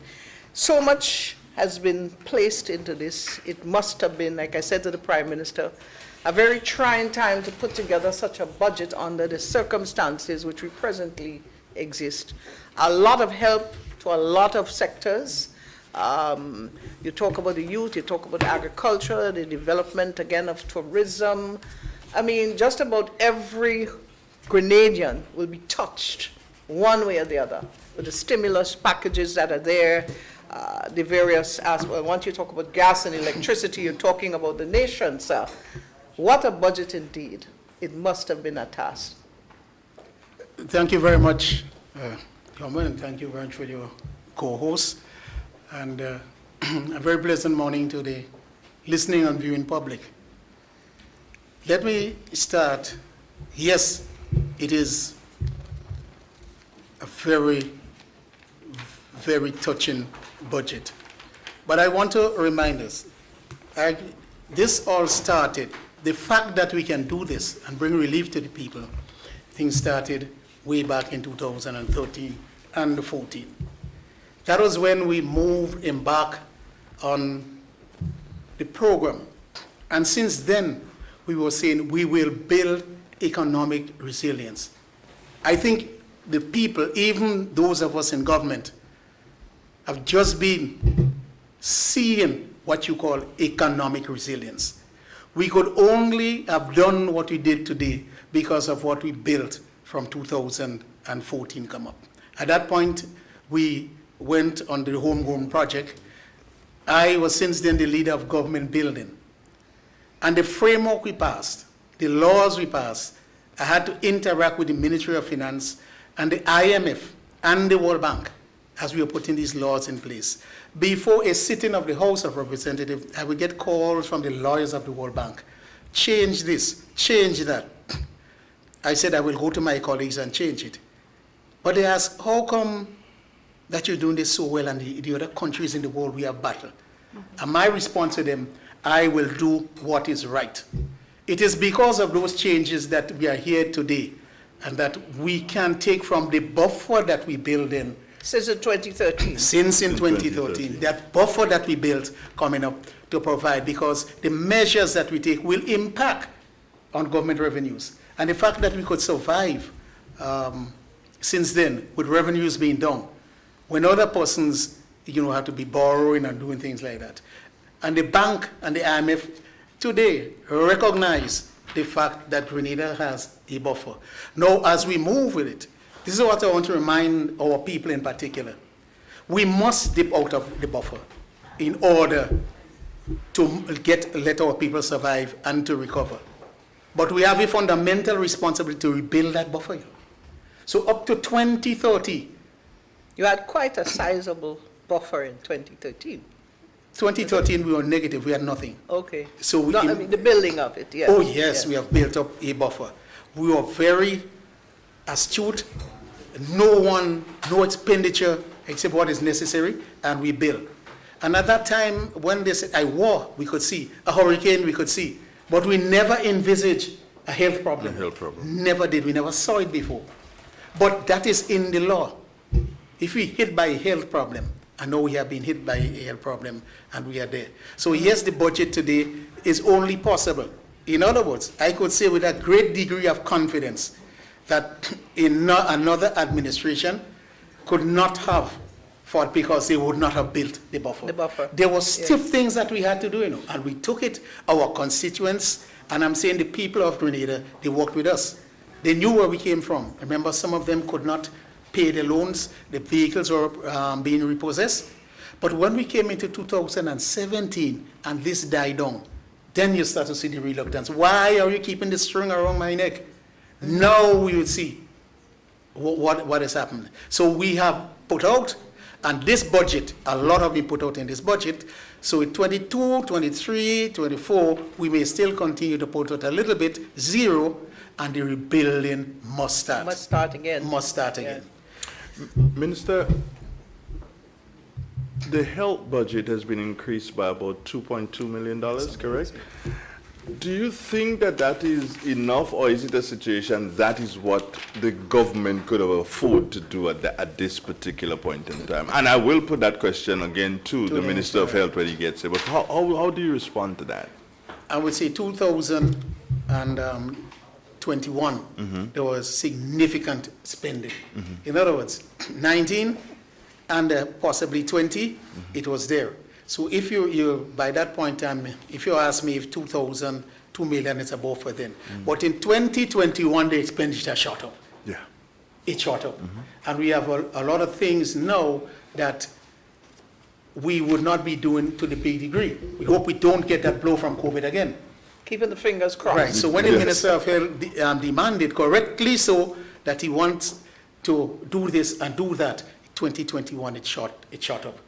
So much has been placed into this. It must have been, like I said to the Prime Minister, a very trying time to put together such a budget under the circumstances which we presently exist. A lot of help to a lot of sectors, You talk about the youth, you talk about agriculture, the development again of tourism. I mean, just about every Grenadian will be touched one way or the other with the stimulus packages that are there, the various aspects. Once you talk about gas and electricity, you're talking about the nation, sir. What a budget indeed. It must have been a task. Thank you very much, Norman, and thank you very much for your co-host. And a very pleasant morning to the listening and viewing public. Let me start. Yes, it is a very, very touching budget. But I want to remind us, this all started, the fact that we can do this and bring relief to the people, things started way back in 2013 and 14. That was when we embarked on the program. And since then, we were saying we will build economic resilience. I think the people, even those of us in government, have just been seeing what you call economic resilience. We could only have done what we did today because of what we built from 2014 come up. At that point, we went on the homegrown project. I was since then the leader of government building. And the framework we passed, the laws we passed, I had to interact with the Ministry of Finance and the IMF and the World Bank as we were putting these laws in place. Before a sitting of the House of Representatives, I would get calls from the lawyers of the World Bank. Change this, change that. I said I will go to my colleagues and change it. But they asked, how come that you're doing this so well and the other countries in the world we have battle? And my response to them, I will do what is right. It is because of those changes that we are here today and that we can take from the buffer that we build in. Since in 2013. Since in 2013, that buffer that we built coming up to provide, because the measures that we take will impact on government revenues. And the fact that we could survive since then with revenues being down, when other persons, have to be borrowing and doing things like that. And the bank and the IMF today recognize the fact that Grenada has a buffer. Now, as we move with it, this is what I want to remind our people in particular. We must dip out of the buffer in order to let our people survive and to recover. But we have a fundamental responsibility to rebuild that buffer. So up to 2030. You had quite a sizable buffer in 2013. 2013 we were negative, we had nothing. Okay. So we I mean the building of it, yes. Oh yes, we have built up a buffer. We were very astute, no expenditure except what is necessary, and we build. And at that time, when they said a war, we could see, a hurricane, we could see, but we never envisaged a health problem. A health problem. Never did, we never saw it before. But that is in the law. If we hit by a health problem, I know we have been hit by a health problem and we are there. So yes, the budget today is only possible. In other words, I could say with a great degree of confidence that another administration could not have fought because they would not have built the buffer. The buffer. There were stiff things that we had to do, and we took it, our constituents, and I'm saying the people of Grenada, they worked with us. They knew where we came from. Remember, some of them could not pay the loans, the vehicles were being repossessed. But when we came into 2017 and this died down, then you start to see the reluctance. Why are you keeping the string around my neck? Now we will see what has happened. So we have put out, and this budget, a lot have been put out in this budget. So in 22, 23, 24, we may still continue to put out a little bit, zero, and the rebuilding must start. Must start again. Must start again. Minister, the health budget has been increased by about $2.2 million, correct? Do you think that that is enough, or is it a situation that is what the government could have afforded to do at this particular point in time? And I will put that question again to the Minister of Health when he gets it. But how do you respond to that? I would say 2021, there was significant spending. In other words, 19, and possibly 20, it was there. So if you by that point in time, if you ask me if 2 million is above for then, but in 2021 the expenditure shot up. Yeah. It shot up. And we have a lot of things now that we would not be doing to the big degree. We hope we don't get that blow from COVID again. Keeping the fingers crossed. Right, so when the Minister of Health demanded correctly so that he wants to do this and do that, 2021 it shot up.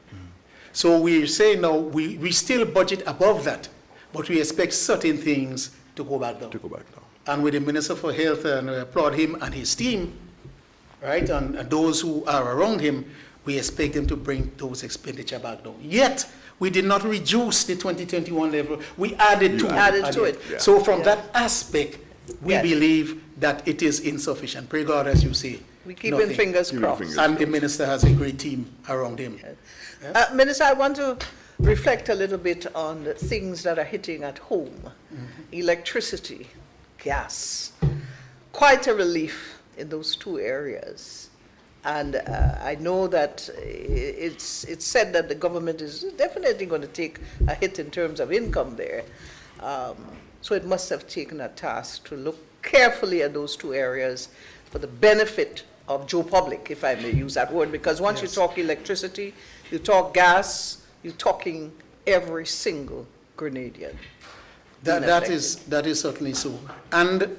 So we say now we still budget above that, but we expect certain things to go back down. And with the Minister for Health, and we applaud him and his team, right, and those who are around him, we expect them to bring those expenditure back down. Yet, we did not reduce the 2021 level, we added to it. Yeah. So from that aspect, we believe that it is insufficient. Pray God, as you say. We keeping fingers crossed. And the Minister has a great team around him. Minister, I want to reflect a little bit on the things that are hitting at home. Electricity, gas. Quite a relief in those two areas. And I know that it's said that the government is definitely going to take a hit in terms of income there. So it must have taken a task to look carefully at those two areas for the benefit of Joe Public, if I may use that word, because once you talk electricity, you talk gas, you're talking every single Grenadian. That is certainly so. And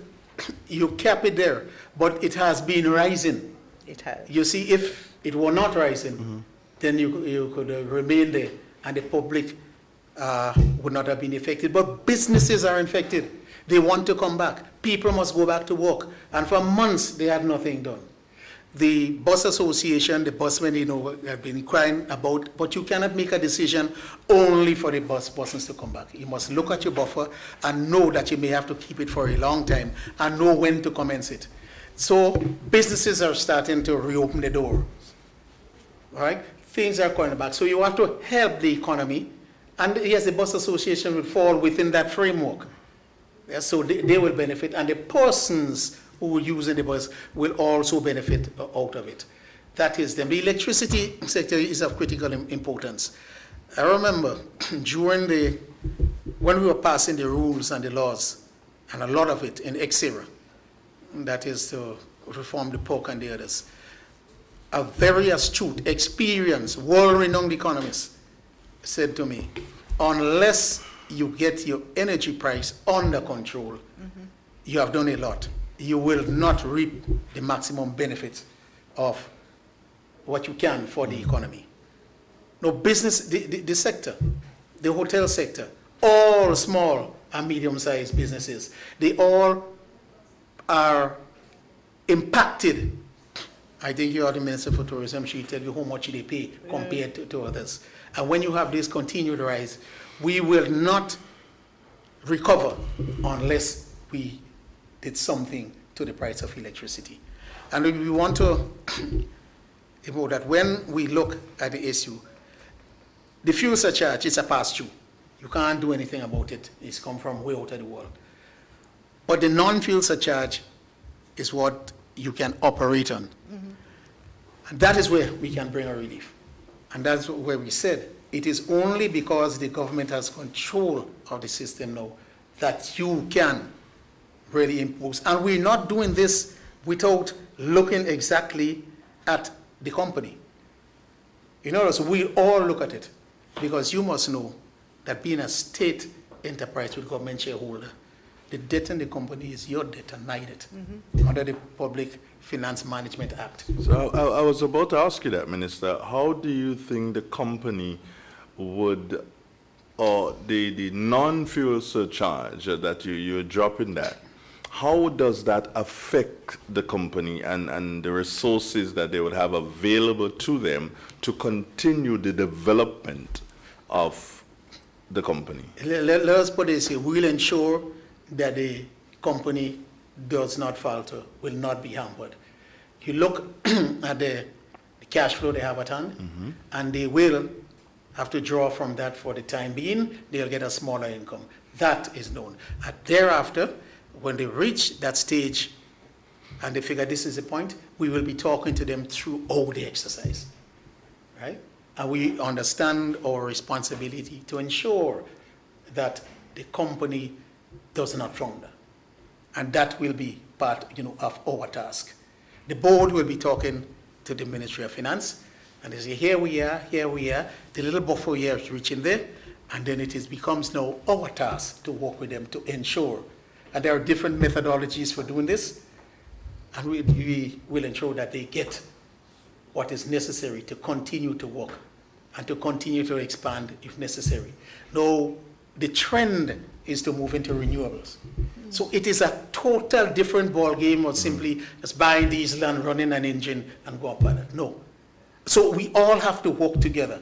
you kept it there, but it has been rising. It has. You see, if it were not rising, then you could remain there, and the public would not have been affected. But businesses are infected. They want to come back. People must go back to work. And for months, they had nothing done. The bus association, the busmen, have been crying about, but you cannot make a decision only for the buses to come back. You must look at your buffer and know that you may have to keep it for a long time and know when to commence it. So businesses are starting to reopen the door. All right? Things are coming back. So you have to help the economy. And yes, the bus association will fall within that framework. Yeah, so they will benefit. And the persons who are using the bus will also benefit out of it. That is them. The electricity sector is of critical importance. I remember when we were passing the rules and the laws, and a lot of it in ex-era, that is to reform the POC and the others, a very astute, experienced, world-renowned economist said to me, unless you get your energy price under control, you have done a lot. You will not reap the maximum benefits of what you can for the economy. No, business, the sector, the hotel sector, all small and medium-sized businesses, they all are impacted. I think you are the Minister for Tourism, she tell you how much they pay compared to others. And when you have this continued rise, we will not recover unless we did something to the price of electricity. And we want to know that when we look at the issue, the fuel surcharge is a pass-through. You can't do anything about it. It's come from way out of the world. But the non-fuel surcharge is what you can operate on. And that is where we can bring a relief. And that's where we said it is only because the government has control of the system now that you can really impose. And we're not doing this without looking exactly at the company. In other words, we all look at it, because you must know that being a state enterprise with government shareholder, the debt in the company is your debt and my debt under the Public Finance Management Act. So I was about to ask you that, Minister. How do you think the company would, or the non-fuel surcharge that you're dropping that, how does that affect the company and the resources that they would have available to them to continue the development of the company? Let us put it this way, we'll ensure that the company does not falter, will not be hampered. You look at the cash flow they have at hand, and they will have to draw from that for the time being. They'll get a smaller income. That is known. And thereafter, when they reach that stage and they figure this is the point, we will be talking to them through all the exercise. right? And we understand our responsibility to ensure that the company does not flounder. And that will be part, of our task. The board will be talking to the Ministry of Finance, and they say, here we are, the little buffer here is reaching there, and then becomes now our task to work with them to ensure. And there are different methodologies for doing this, and we will ensure that they get what is necessary to continue to work and to continue to expand if necessary. Now, the trend is to move into renewables. So it is a total different ball game of simply just buying diesel and running an engine and go up on it. No. So we all have to work together.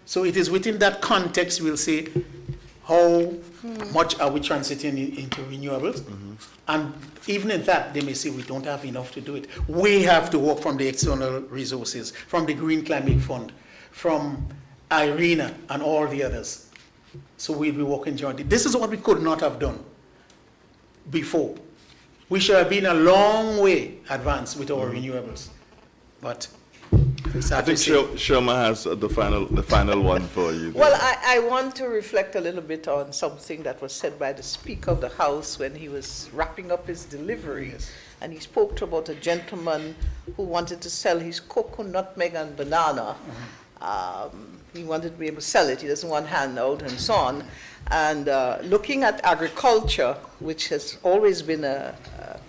So it is within that context we'll say how much are we transiting into renewables. And even in that, they may say we don't have enough to do it. We have to work from the external resources, from the Green Climate Fund, from IRENA and all the others. So we'll be working jointly. This is what we could not have done before. We should have been a long way advanced with our renewables. But I think Sherma has the final one for you. Well, I want to reflect a little bit on something that was said by the Speaker of the House when he was wrapping up his delivery. Yes. And he spoke about a gentleman who wanted to sell his cocoa, nutmeg, and banana. He wanted to be able to sell it. He doesn't want handout and so on. And looking at agriculture, which has always been a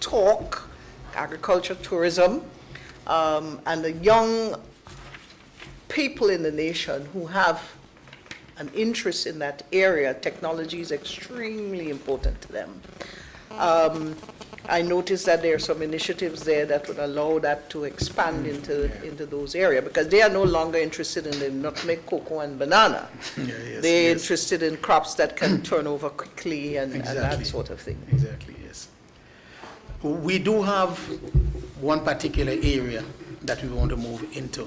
talk, agriculture, tourism, and the young people in the nation who have an interest in that area, technology is extremely important to them. I noticed that there are some initiatives there that would allow that to expand into those areas, because they are no longer interested in the nutmeg, cocoa, and banana. They're interested in crops that can turn over quickly and that sort of thing. Exactly, yes. We do have one particular area that we want to move into.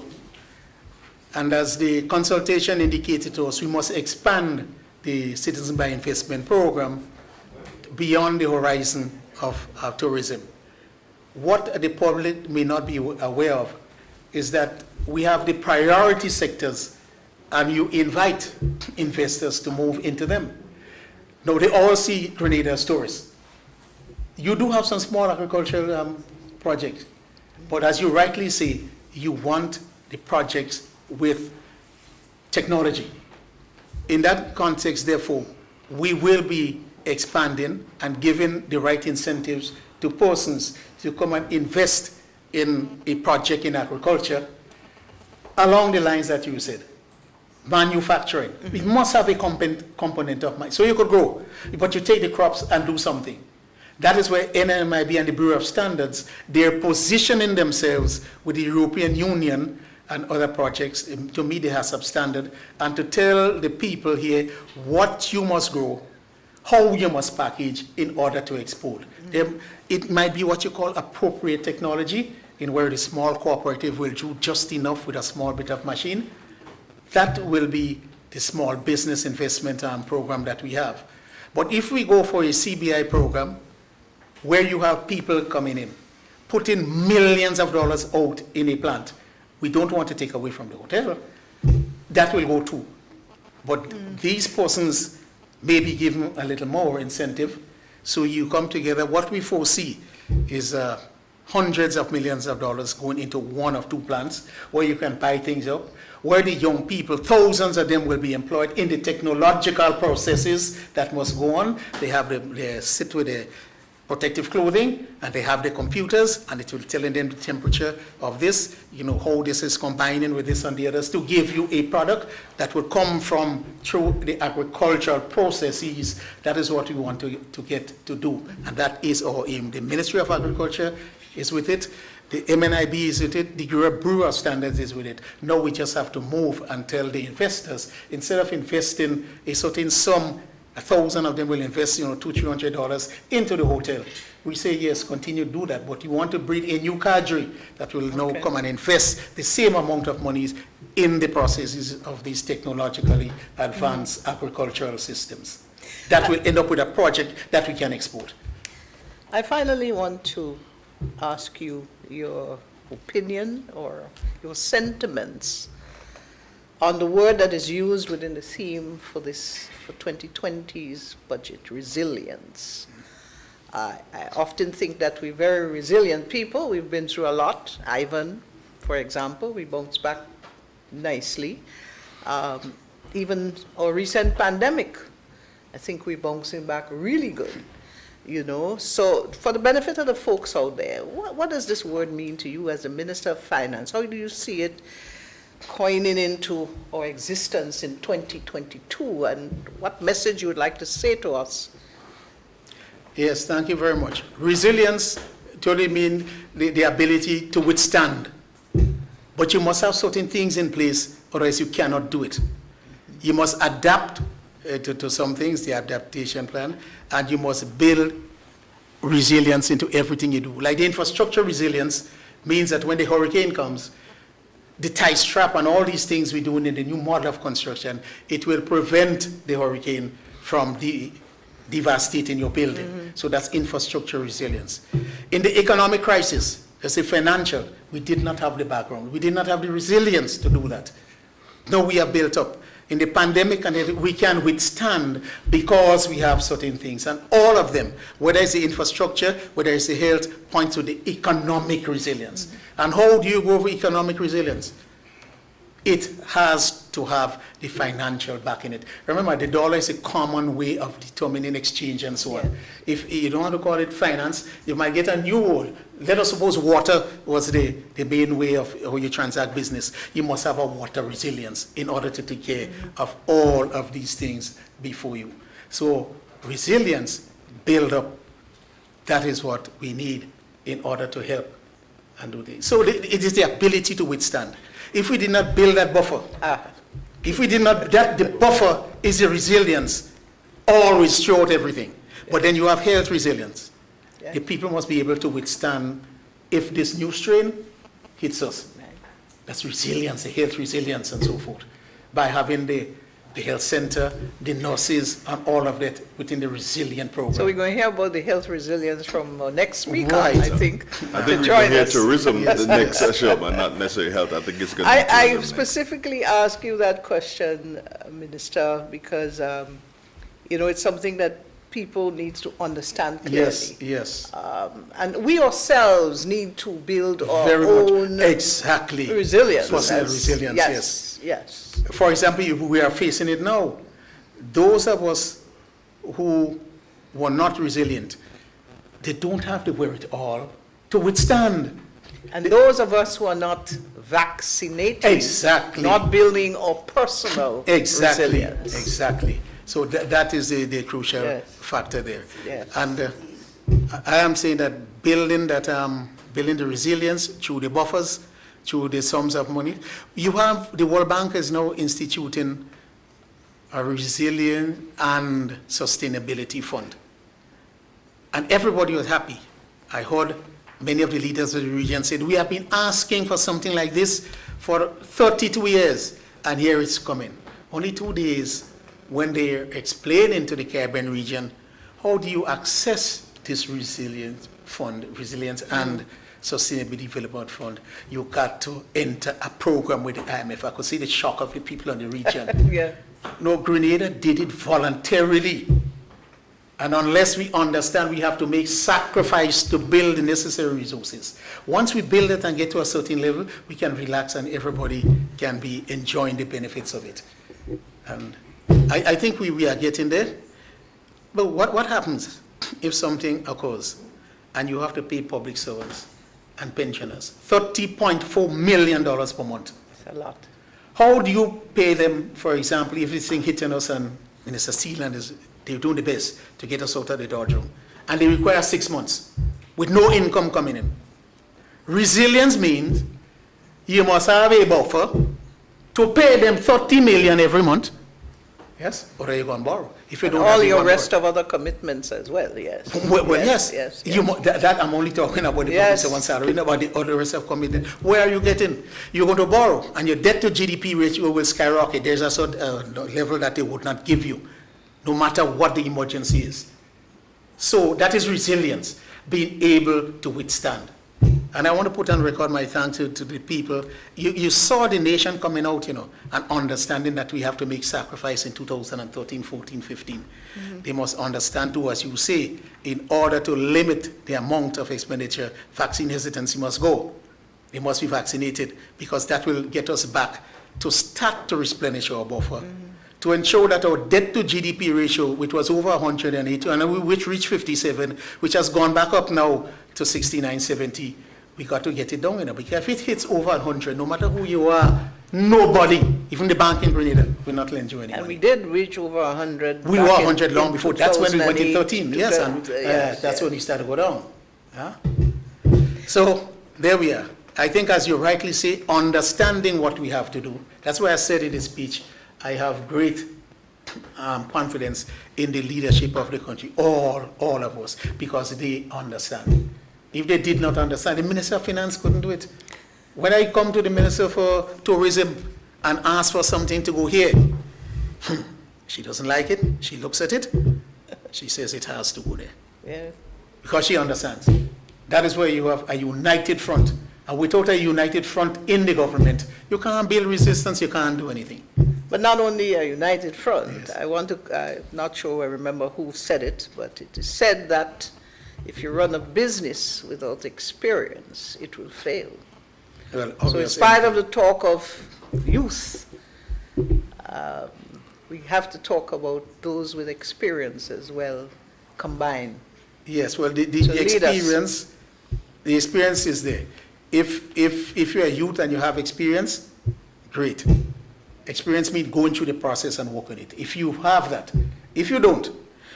And as the consultation indicated to us, we must expand the Citizen by Investment program beyond the horizon of tourism. What the public may not be aware of is that we have the priority sectors and you invite investors to move into them. Now, they all see Grenada as tourists. You do have some small agricultural projects, but as you rightly say, you want the projects with technology. In that context, therefore, we will be expanding and giving the right incentives to persons to come and invest in a project in agriculture along the lines that you said. Manufacturing. We must have a component of money. So you could grow, but you take the crops and do something. That is where NMIB and the Bureau of Standards, they're positioning themselves with the European Union and other projects to meet the HACCP standard and to tell the people here what you must grow, how you must package in order to export. It might be what you call appropriate technology, in where the small cooperative will do just enough with a small bit of machine. That will be the small business investment program that we have. But if we go for a CBI program, where you have people coming in, putting millions of dollars out in a plant, we don't want to take away from the hotel. That will go too. But these persons may be given a little more incentive. So you come together. What we foresee is hundreds of millions of dollars going into one or two plants where you can buy things up, where the young people, thousands of them, will be employed in the technological processes that must go on. They sit with the protective clothing, and they have the computers, and it will tell them the temperature of this, how this is combining with this and the others to give you a product that will come from through the agricultural processes. That is what we want to get to do, and that is our aim. The Ministry of Agriculture is with it, the MNIB is with it, the Bureau of Standards is with it. Now we just have to move and tell the investors, instead of investing a certain sum, 1,000 of them will invest, $200-300 into the hotel. We say, yes, continue to do that, but you want to breed a new cadre that will now come and invest the same amount of monies in the processes of these technologically advanced agricultural systems. That will end up with a project that we can export. I finally want to ask you your opinion or your sentiments on the word that is used within the theme for 2020's budget, resilience. I often think that we're very resilient people. We've been through a lot. Ivan, for example, we bounced back nicely. Even our recent pandemic, I think we're bouncing back really good. So for the benefit of the folks out there, what does this word mean to you as the Minister of Finance? How do you see it coining into our existence in 2022, and what message you would like to say to us? Yes, thank you very much. Resilience totally means the ability to withstand. But you must have certain things in place, otherwise you cannot do it. You must adapt to some things, the adaptation plan, and you must build resilience into everything you do. Like the infrastructure resilience means that when the hurricane comes, the tie strap and all these things we're doing in the new model of construction, it will prevent the hurricane from devastating your building. Mm-hmm. So that's infrastructure resilience. In the economic crisis, let's say financial, we did not have the background. We did not have the resilience to do that. Now we are built up. In the pandemic, and we can withstand because we have certain things. And all of them, whether it's the infrastructure, whether it's the health, point to the economic resilience. Mm-hmm. And how do you go for economic resilience? It has to have the financial back in it. Remember, the dollar is a common way of determining exchange and so on. Yeah. If you don't want to call it finance, you might get a new word. Let us suppose water was the main way of how you transact business. You must have a water resilience in order to take care of all of these things before you. So resilience, build up, that is what we need in order to help and do this. So it is the ability to withstand. If we did not build that buffer, if we did not, the buffer is the resilience always throughout everything. But then you have health resilience. Yeah. The people must be able to withstand if this new strain hits us. Right. That's resilience, the health resilience and so forth. By having the health center, the nurses, and all of that within the resilient program. So we're going to hear about the health resilience from our next speaker, right. I think. I think we're going to hear tourism the next session, but not necessarily health. I think it's going to be tourism. I specifically ask you that question, Minister, because it's something that people need to understand clearly. Yes. And we ourselves need to build our own exactly resilience. Personal resilience, yes. For example, we are facing it now. Those of us who were not resilient, they don't have the wherewithal to withstand. And those of us who are not vaccinated, exactly, not building our personal resilience. Exactly. So that is the crucial factor there. Yes. And I am saying that building the resilience through the buffers, through the sums of money. You have, the World Bank is now instituting a resilience and sustainability fund. And everybody was happy. I heard many of the leaders of the region said, we have been asking for something like this for 32 years, and here it's coming. Only 2 days when they're explaining to the Caribbean region, how do you access this resilience and Sustainability Development Fund, you got to enter a program with the IMF. I could see the shock of the people in the region. Yeah. No, Grenada did it voluntarily. And unless we understand, we have to make sacrifice to build the necessary resources. Once we build it and get to a certain level, we can relax and everybody can be enjoying the benefits of it. And I think we are getting there. But what happens if something occurs and you have to pay public servants and pensioners $30.4 million per month? It's a lot. How do you pay them, for example, if this thing hitting us and Minister Sealand is, they're doing the best to get us out of the doldrum, and they require 6 months with no income coming in? Resilience means you must have a buffer to pay them $30 million every month. Yes, or are you going to borrow? If you don't all have your rest of other commitments as well, yes. Yes. That I'm only talking about the public servant salary, not about the other rest of commitment. Where are you getting? You're going to borrow, and your debt to GDP ratio will skyrocket. There's a certain level that they would not give you, no matter what the emergency is. So that is resilience, being able to withstand. And I want to put on record my thanks to the people. You saw the nation coming out, and understanding that we have to make sacrifice in 2013, 14, 15. They must understand too, as you say, in order to limit the amount of expenditure, vaccine hesitancy must go. They must be vaccinated, because that will get us back to start to replenish our buffer, to ensure that our debt to GDP ratio, which was over 180, and which reached 57, which has gone back up now to 69, 70, we got to get it down, because if it hits over 100, no matter who you are, nobody, even the bank in Grenada, will not lend you any And money. we did reach over 100. We were back 100 long before. That's when we went in 13. Yes, and yes, that's when we started to go down. Yeah? So there we are. I think, as you rightly say, understanding what we have to do. That's why I said in the speech, I have great confidence in the leadership of the country, all of us, because they understand. If they did not understand, the Minister of Finance couldn't do it. When I come to the Minister for Tourism and ask for something to go here, she doesn't like it. She looks at it. She says it has to go there. Yeah. Because she understands. That is where you have a united front. And without a united front in the government, you can't build resistance, you can't do anything. But not only a united front, Yes. I'm not sure I remember who said it, but it is said that if you run a business without experience, it will fail. Well, So in obviously- spite of the talk of youth, we have to talk about those with experience as well, combined. Yes, well, the So lead us. the experience is there. If you're a youth and you have experience, great. Experience means going through the process and work on it. If you have that, if you don't,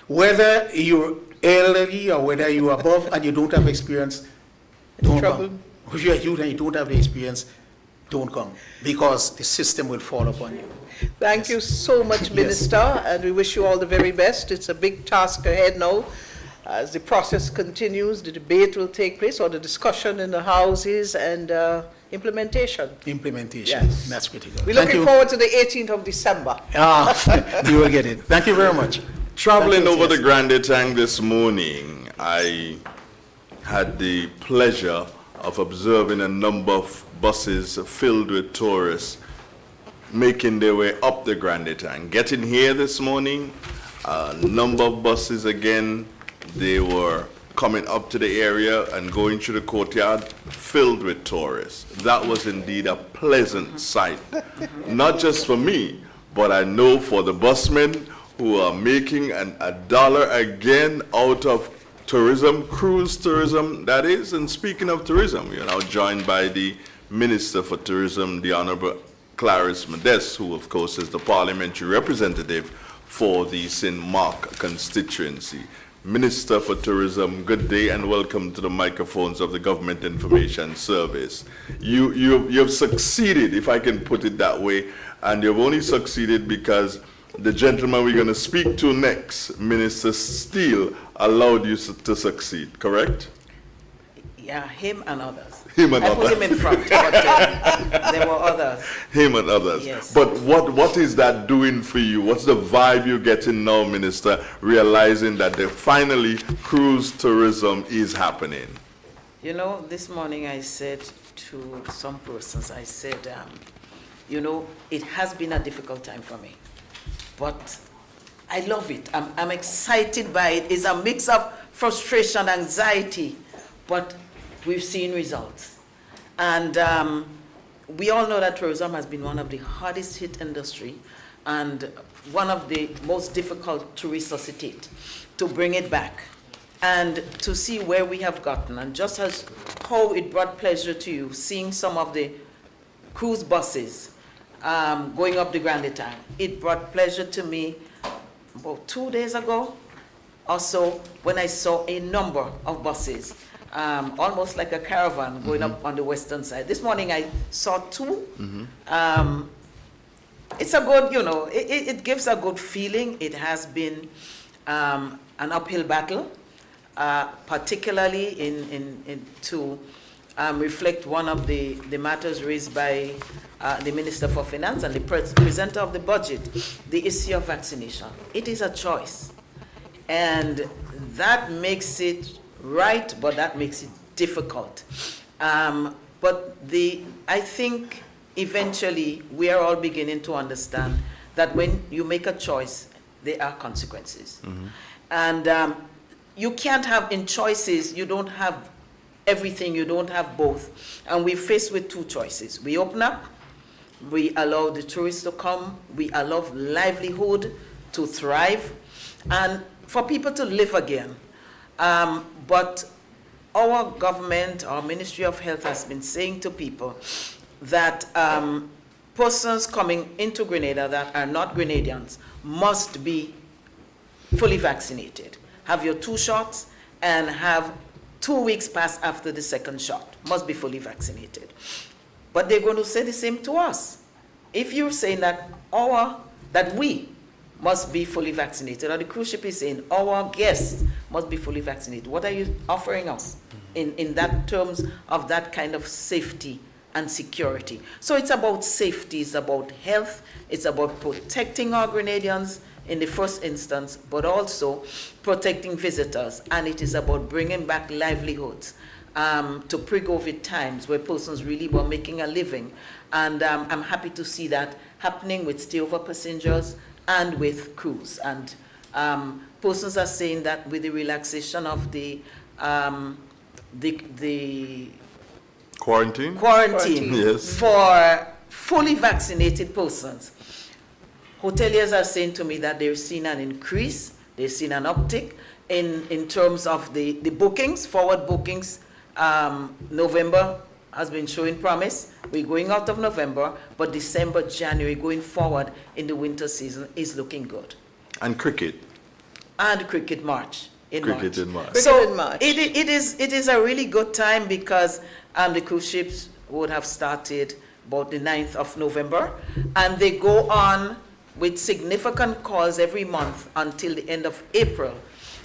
whether you're elderly or whether you're above and you don't have experience, don't trouble. come. If you're a youth and you don't have the experience, don't come, because the system will fall upon you. Thank you so much, Minister, and we wish you all the very best. It's a big task ahead now. As the process continues, the debate will take place, or the discussion in the houses, and implementation. Implementation, Yes. that's critical. We're Thank looking you. forward to the 18th of December. You will get it. Thank you very much. Traveling Thank you, over yes. the Grande Tank this morning, I had the pleasure of observing a number of buses filled with tourists making their way up the Grande Tank. Getting here this morning, a number of buses again, they were coming up to the area and going through the courtyard filled with tourists. That was indeed a pleasant sight, not just for me, but I know for the busmen who are making a dollar again out of tourism, cruise tourism, that is. And speaking of tourism, we are now joined by the Minister for Tourism, the Honorable Clarice Modeste, who of course is the parliamentary representative for the St. Mark constituency. Minister for Tourism, good day and welcome to the microphones of the Government Information Service. You've succeeded, if I can put it that way, and you've only succeeded because the gentleman we're going to speak to next, Minister Steele, allowed you to succeed, correct? Yeah, him and others. Him and I put others. him in front, but there were others. Him and others. Yes. But what is that doing for you? What's the vibe you're getting now, Minister, realizing that finally cruise tourism is happening? You know, this morning I said to some persons, I said, it has been a difficult time for me, but I love it. I'm excited by it. It's a mix of frustration, anxiety, but we've seen results. And we all know that tourism has been one of the hardest hit industry and one of the most difficult to resuscitate, to bring it back and to see where we have gotten. And just as how it brought pleasure to you, seeing some of the cruise buses going up the Grande Tank, it brought pleasure to me about 2 days ago or so when I saw a number of buses, almost like a caravan going up on the western side. This morning I saw two. It's a good, it gives a good feeling. It has been an uphill battle, particularly to reflect one of the matters raised by the Minister for Finance and the presenter of the budget, the issue of vaccination. It is a choice, and that makes it right, but that makes it difficult. But I think eventually we are all beginning to understand that when you make a choice, there are consequences. And you can't have in choices, you don't have everything, you don't have both. And we're faced with two choices. We open up, we allow the tourists to come, we allow livelihood to thrive, and for people to live again. But our government, our Ministry of Health has been saying to people that persons coming into Grenada that are not Grenadians must be fully vaccinated. Have your 2 shots and have 2 weeks pass after the second shot. Must be fully vaccinated. But they're going to say the same to us. If you're saying that we must be fully vaccinated, or the cruise ship is saying our guests must be fully vaccinated, what are you offering us in that terms of that kind of safety and security? So it's about safety, it's about health, it's about protecting our Grenadians in the first instance, but also protecting visitors, and it is about bringing back livelihoods to pre-COVID times where persons really were making a living. And I'm happy to see that happening with stayover passengers and with cruise. And persons are saying that with the relaxation of the Quarantine? Yes. For fully vaccinated persons, hoteliers are saying to me that they've seen an increase, they've seen an uptick in terms of the bookings, forward bookings. November has been showing promise. We're going out of November, but December, January, going forward in the winter season is looking good. And cricket? And cricket March. Cricket in March. So it is a really good time because the cruise ships would have started about the 9th of November, and they go on with significant calls every month until the end of April.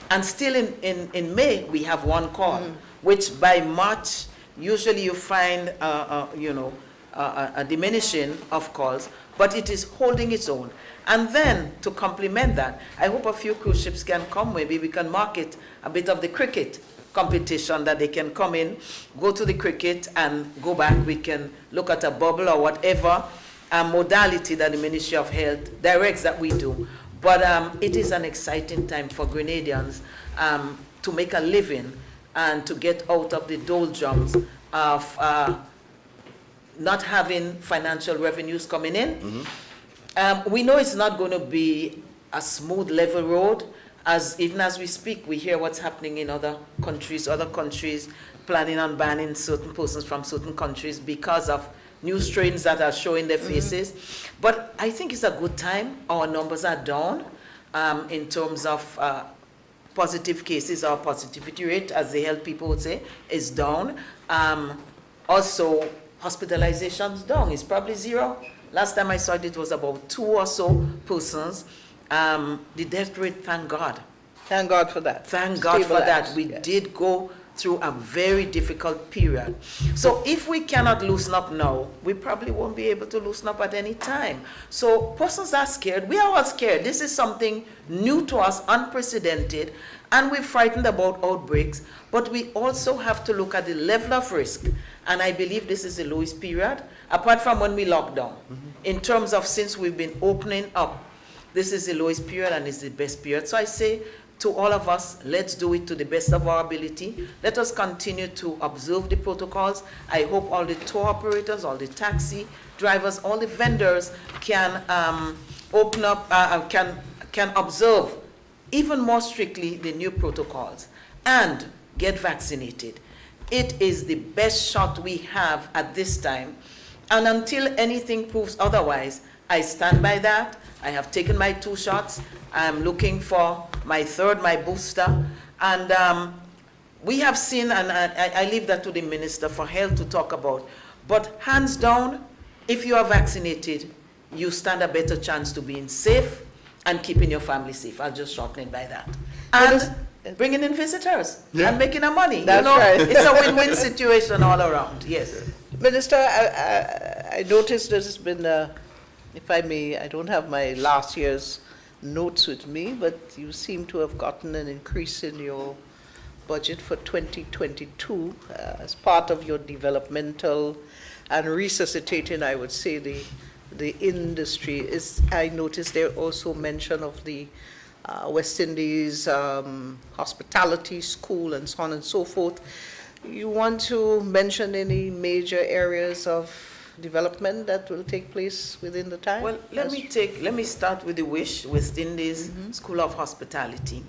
And still in May, we have 1 call, which by March, usually you find a diminishing of calls, but it is holding its own. And then to complement that, I hope a few cruise ships can come. Maybe we can market a bit of the cricket competition, that they can come in, go to the cricket and go back. We can look at a bubble or whatever modality that the Ministry of Health directs that we do. But it is an exciting time for Grenadians to make a living and to get out of the doldrums of not having financial revenues coming in. We know it's not going to be a smooth, level road. Even as we speak, we hear what's happening in other countries planning on banning certain persons from certain countries because of new strains that are showing their faces. But I think it's a good time. Our numbers are down in terms of positive cases. Our positivity rate, as the health people would say, is down. Also, hospitalization's down. It's probably 0. Last time I saw it, it was about 2 or so persons. The death rate, thank God. Thank God for that. Thank God for that. We did go through a very difficult period. So if we cannot loosen up now, we probably won't be able to loosen up at any time. So persons are scared. We are all scared. This is something new to us, unprecedented, and we're frightened about outbreaks. But we also have to look at the level of risk. And I believe this is the lowest period, apart from when we locked down. In terms of since we've been opening up, this is the lowest period and it's the best period. So I say to all of us, let's do it to the best of our ability. Let us continue to observe the protocols. I hope all the tour operators, all the taxi drivers, all the vendors can open up, can observe even more strictly the new protocols and get vaccinated. It is the best shot we have at this time. And until anything proves otherwise, I stand by that. I have taken my 2 shots. I'm looking for my 3rd, my booster. And we have seen, and I leave that to the Minister for Health to talk about, but hands down, if you are vaccinated, you stand a better chance to being safe and keeping your family safe. I'll just shorten it by that. And bringing in visitors and making a money. That's right. It's a win-win situation all around. Yes. Minister, I noticed there's been, if I may, I don't have my last year's notes with me, but you seem to have gotten an increase in your budget for 2022 as part of your developmental and resuscitating, I would say, the industry. I noticed there also mention of the West Indies hospitality school and so on and so forth. You want to mention any major areas of development that will take place within the time? Well, let me start with the West Indies School of Hospitality.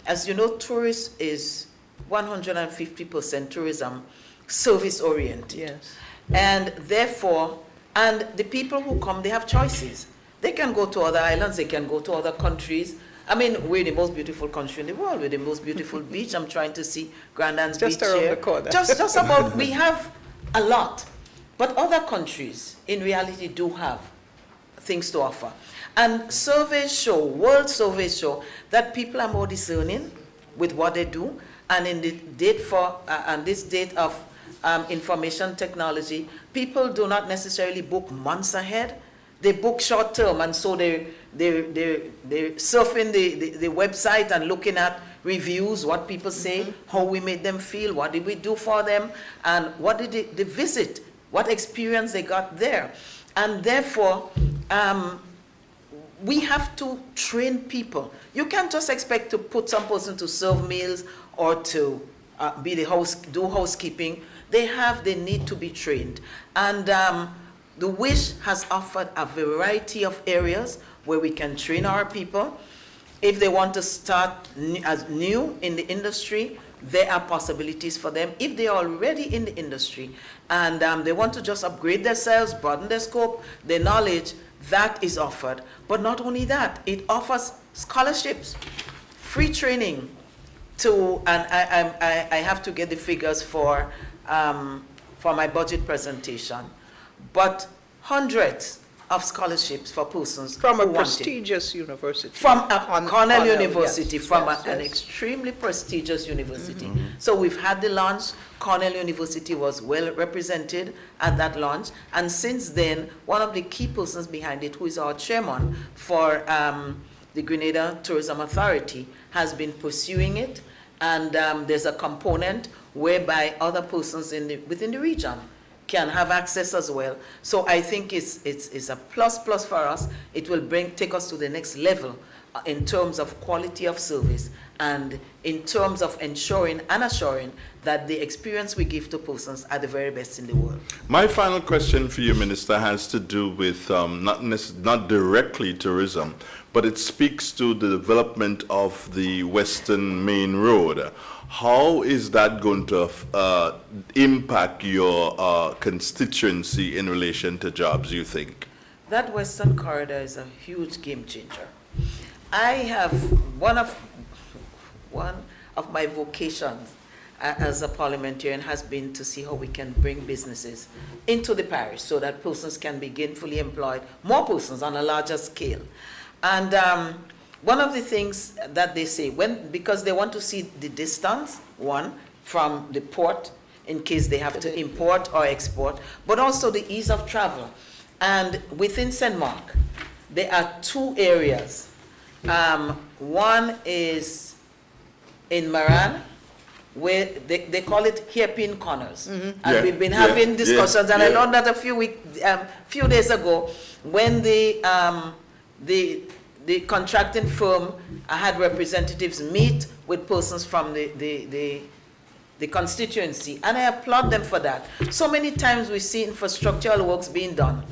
As you know, tourist is 150% tourism service oriented. Yes. And therefore, and the people who come, they have choices. They can go to other islands, they can go to other countries. I mean, we're the most beautiful country in the world. We're the most beautiful beach. I'm trying to see Grandand's Beach Just around here. the corner. Just about, we have a lot. But other countries, in reality, do have things to offer. And surveys show, world surveys show, that people are more discerning with what they do. And in the this date of information technology, people do not necessarily book months ahead. They book short term, and so they're surfing the website and looking at reviews, what people say, how we made them feel, what did we do for them, and what did they visit, what experience they got there. And therefore, we have to train people. You can't just expect to put some person to serve meals or to do housekeeping. They need to be trained. And the WISH has offered a variety of areas where we can train our people. If they want to start as new in the industry, there are possibilities for them. If they are already in the industry and they want to just upgrade themselves, broaden their scope, their knowledge, that is offered. But not only that, it offers scholarships, free training to, and I have to get the figures for my budget presentation, but hundreds of scholarships for persons From a who want it. prestigious university. From a Cornell University, yes, from yes, an yes. extremely prestigious university. So we've had the launch. Cornell University was well represented at that launch. And since then, one of the key persons behind it, who is our chairman for the Grenada Tourism Authority, has been pursuing it. And there's a component whereby other persons within the region can have access as well. So I think it's a plus for us. It will take us to the next level in terms of quality of service and in terms of ensuring and assuring that the experience we give to persons are the very best in the world. My final question for you, Minister, has to do with not directly tourism, but it speaks to the development of the Western Main Road. How is that going to impact your constituency in relation to jobs, you think? That Western Corridor is a huge game changer. I have one of my vocations as a parliamentarian has been to see how we can bring businesses into the parish so that persons can be gainfully employed, more persons on a larger scale. And one of the things that they say, because they want to see the distance, one, from the port in case they have to import or export, but also the ease of travel. And within St. Mark, there are two areas. One is in Maran, where they call it hairpin corners. And we've been having discussions, and I learned that a few days ago when the contracting firm had representatives meet with persons from the constituency, and I applaud them for that. So many times we see infrastructural works being done.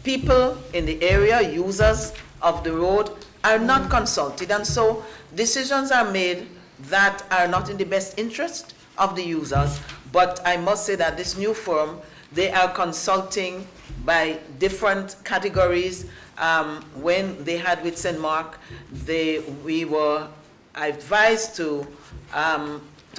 People in the area, users of the road, are not consulted, and so decisions are made that are not in the best interest of the users. But I must say that this new firm, they are consulting by different categories. When they had with St. Mark, we were advised to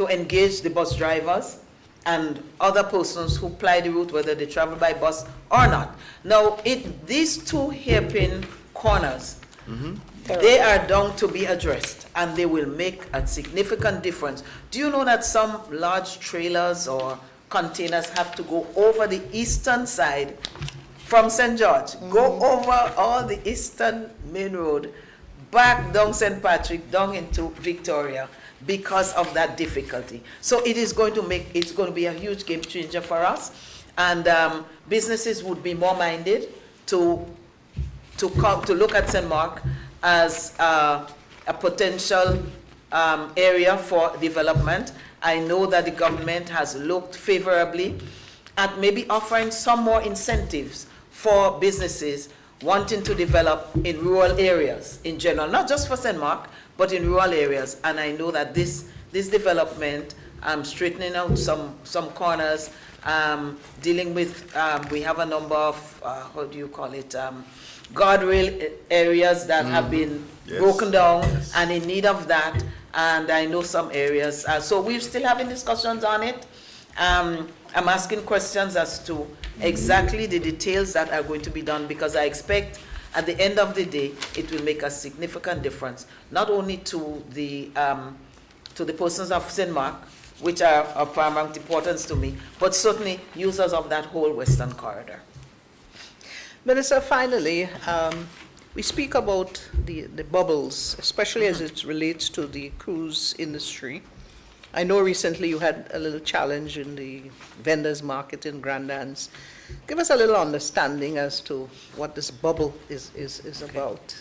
engage the bus drivers and other persons who ply the route, whether they travel by bus or not. Now, these two hairpin corners, they are down to be addressed, and they will make a significant difference. Do you know that some large trailers or containers have to go over the eastern side from St. George, go over all the eastern main road, back down St. Patrick, down into Victoria? because of that difficulty. So it's going to be a huge game changer for us, and businesses would be more minded to look at St. Mark as a potential area for development. I know that the government has looked favorably at maybe offering some more incentives for businesses wanting to develop in rural areas in general, not just for St. Mark, but in rural areas. And I know that this development, straightening out some corners, dealing with, we have a number of, how do you call it, guardrail areas that have been broken down and in need of that. And I know some areas. So we're still having discussions on it. I'm asking questions as to exactly the details that are going to be done, because I expect at the end of the day, it will make a significant difference, not only to the persons of St. Mark, which are of paramount importance to me, but certainly users of that whole Western corridor. Minister, finally, we speak about the bubbles, especially as it relates to the cruise industry. I know recently you had a little challenge in the vendors market in Grandans. Give us a little understanding as to what this bubble is about,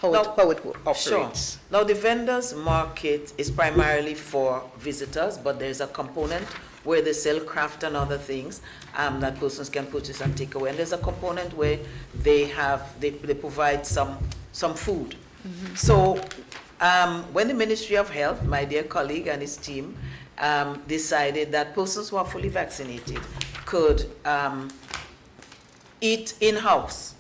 how it operates. Sure. Now, the vendors market is primarily for visitors, but there's a component where they sell craft and other things that persons can purchase and take away. And there's a component where they provide some food. So when the Ministry of Health, my dear colleague and his team, decided that persons who are fully vaccinated could eat in-house.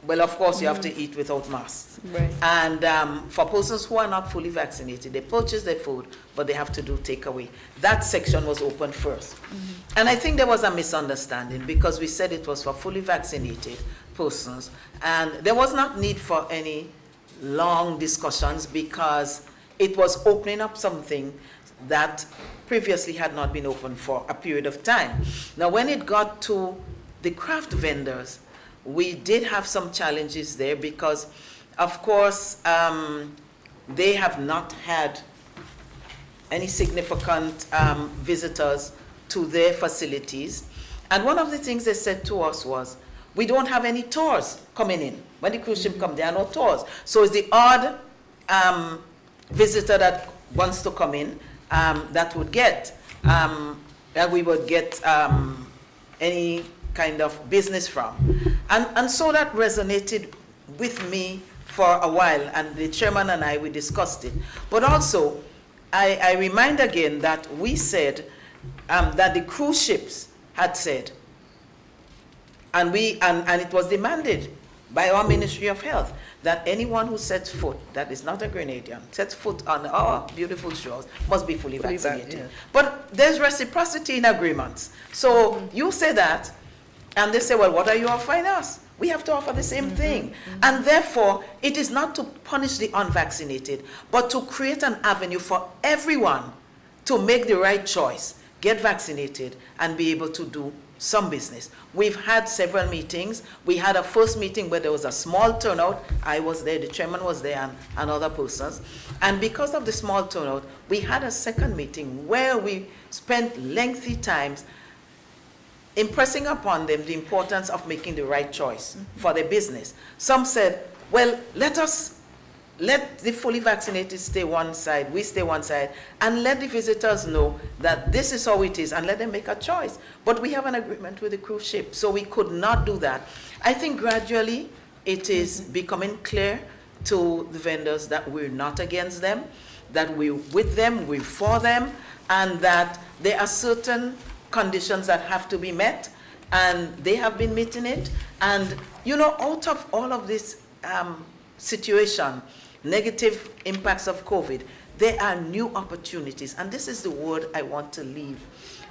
Well, of course, you have to eat without masks. Right. And for persons who are not fully vaccinated, they purchase their food, but they have to do takeaway. That section was opened first. And I think there was a misunderstanding, because we said it was for fully vaccinated persons. And there was not need for any long discussions, because it was opening up something that previously had not been open for a period of time. Now, when it got to the craft vendors, we did have some challenges there, because, of course, they have not had any significant visitors to their facilities. And one of the things they said to us was, we don't have any tours coming in. When the cruise ship comes, there are no tours. So it's the odd visitor that wants to come in that would get, that we would get any kind of business from. And so that resonated with me for a while, and the chairman and I, we discussed it. But also, I remind again that we said that the cruise ships had said, and it was demanded by our Ministry of Health, that anyone who sets foot, that is not a Grenadian, sets foot on our beautiful shores, must be fully vaccinated. But there's reciprocity in agreements. So you say that, and they say, well, what are you offering us? We have to offer the same thing. And therefore, it is not to punish the unvaccinated, but to create an avenue for everyone to make the right choice, get vaccinated, and be able to do some business. We've had several meetings. We had a first meeting where there was a small turnout. I was there, the chairman was there, and other persons. And because of the small turnout, we had a second meeting where we spent lengthy times impressing upon them the importance of making the right choice for their business. Some said, well, let the fully vaccinated stay one side, we stay one side, and let the visitors know that this is how it is, and let them make a choice. But we have an agreement with the cruise ship, so we could not do that. I think gradually it is becoming clear to the vendors that we're not against them, that we're with them, we're for them, and that there are certain conditions that have to be met, and they have been meeting it. And, you know, out of all of this situation, negative impacts of COVID, there are new opportunities. And this is the word I want to leave,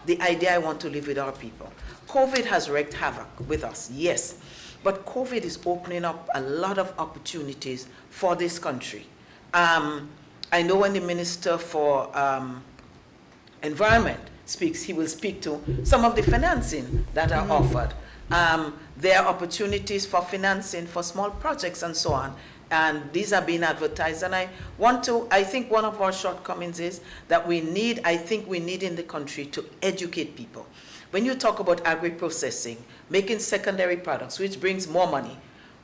the idea I want to leave with our people. COVID has wreaked havoc with us, yes, but COVID is opening up a lot of opportunities for this country. I know when the Minister for Environment speaks, he will speak to some of the financing that are offered. There are opportunities for financing for small projects and so on. And these are being advertised. And I think one of our shortcomings is that we need in the country to educate people. When you talk about agri-processing, making secondary products, which brings more money,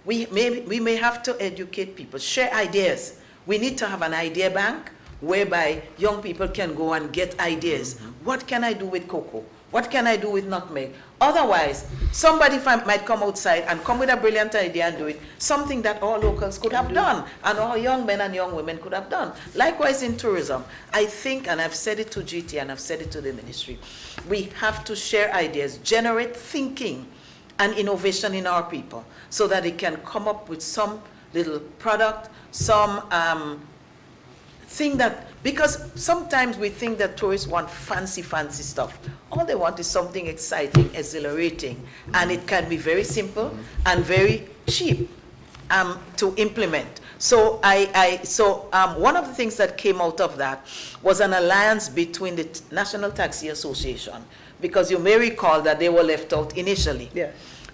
we may have to educate people, share ideas. We need to have an idea bank whereby young people can go and get ideas. What can I do with cocoa? What can I do with nutmeg? Otherwise, somebody might come outside and come with a brilliant idea and do it, something that our locals could have done, and our young men and young women could have done. Likewise in tourism, I think, and I've said it to GT and I've said it to the ministry, we have to share ideas, generate thinking and innovation in our people so that they can come up with some little product, some thing that, because sometimes we think that tourists want fancy stuff. All they want is something exciting, exhilarating, and it can be very simple and very cheap to implement. So one of the things that came out of that was an alliance between the National Taxi Association, because you may recall that they were left out initially. Yeah.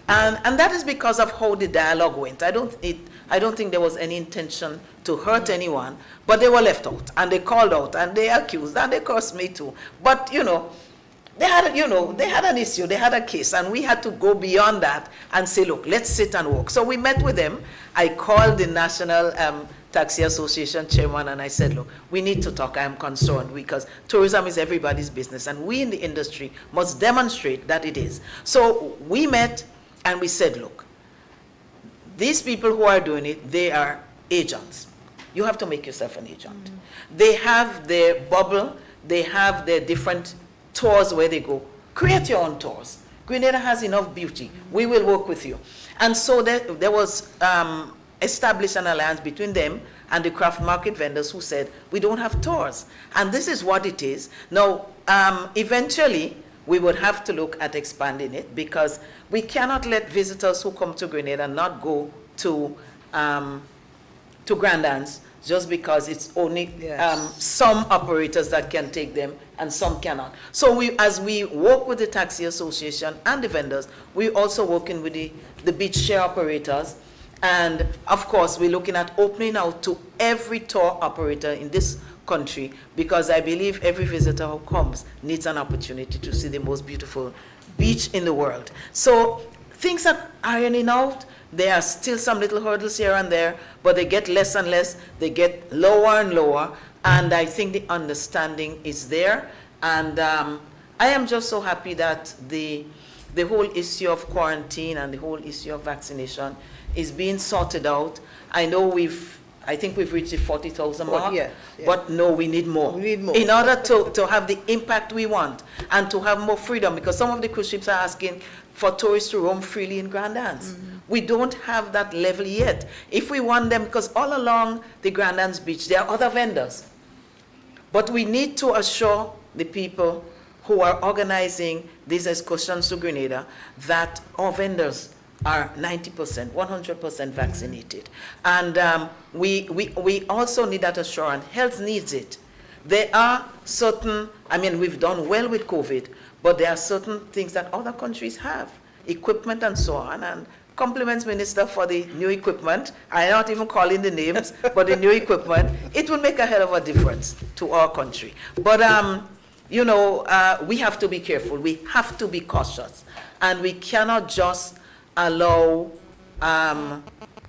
And that is because of how the dialogue went. I don't think there was any intention to hurt anyone, but they were left out, and they called out, and they accused, and they cursed me too. But they had an issue, they had a case, and we had to go beyond that and say, look, let's sit and work. So we met with them. I called the National Taxi Association chairman, and I said, look, we need to talk. I am concerned because tourism is everybody's business, and we in the industry must demonstrate that it is. So we met, and we said, look, these people who are doing it, they are agents. You have to make yourself an agent. They have their bubble, they have their different tours where they go. Create your own tours. Grenada has enough beauty. We will work with you. And so there was established an alliance between them and the craft market vendors who said, we don't have tours. And this is what it is. Now, eventually, we would have to look at expanding it, because we cannot let visitors who come to Grenada not go to Grandans just because it's only some operators that can take them and some cannot. So as we work with the Taxi Association and the vendors, we're also working with the beach share operators. And of course, we're looking at opening out to every tour operator in this country, because I believe every visitor who comes needs an opportunity to see the most beautiful beach in the world. So things are ironing out. There are still some little hurdles here and there, but they get less and less. They get lower and lower, and I think the understanding is there. And I am just so happy that the whole issue of quarantine and the whole issue of vaccination is being sorted out. I think we've reached the 40,000 mark, but no, we need more. We need more. In order to have the impact we want and to have more freedom, because some of the cruise ships are asking for tourists to roam freely in Grand Anse. We don't have that level yet. If we want them, because all along the Grand Anse beach, there are other vendors. But we need to assure the people who are organizing these excursions to Grenada that our vendors are 90%, 100% vaccinated. And we also need that assurance. Health needs it. There are certain, we've done well with COVID, but there are certain things that other countries have, equipment and so on. And compliments, Minister, for the new equipment. I'm not even calling the names, but the new equipment, it will make a hell of a difference to our country. But, we have to be careful. We have to be cautious. And we cannot just allow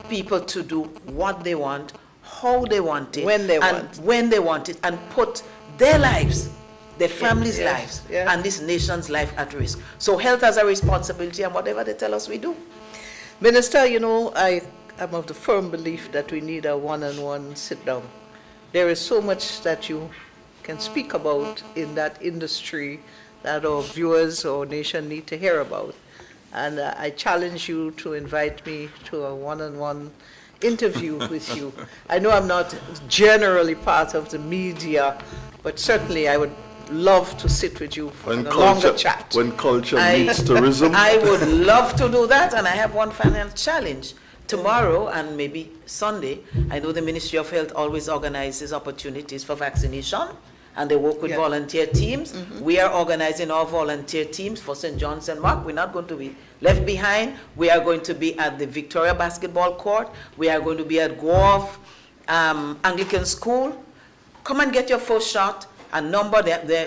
people to do what they want, how they want it, when they want it, and put their lives, their families' lives, and this nation's life at risk. So health has a responsibility, and whatever they tell us, we do. Minister, I am of the firm belief that we need a one-on-one sit-down. There is so much that you can speak about in that industry that our viewers or nation need to hear about. And I challenge you to invite me to a one-on-one interview with you. I know I'm not generally part of the media, but certainly I would love to sit with you for a longer chat. When culture meets tourism. I would love to do that, and I have one final challenge. Tomorrow and maybe Sunday, I know the Ministry of Health always organizes opportunities for vaccination, and they work with Yeah. volunteer teams. We are organizing our volunteer teams for St. John's and Mark. We're not going to be left behind. We are going to be at the Victoria Basketball Court. We are going to be at Grove Anglican School. Come and get your first shot. A number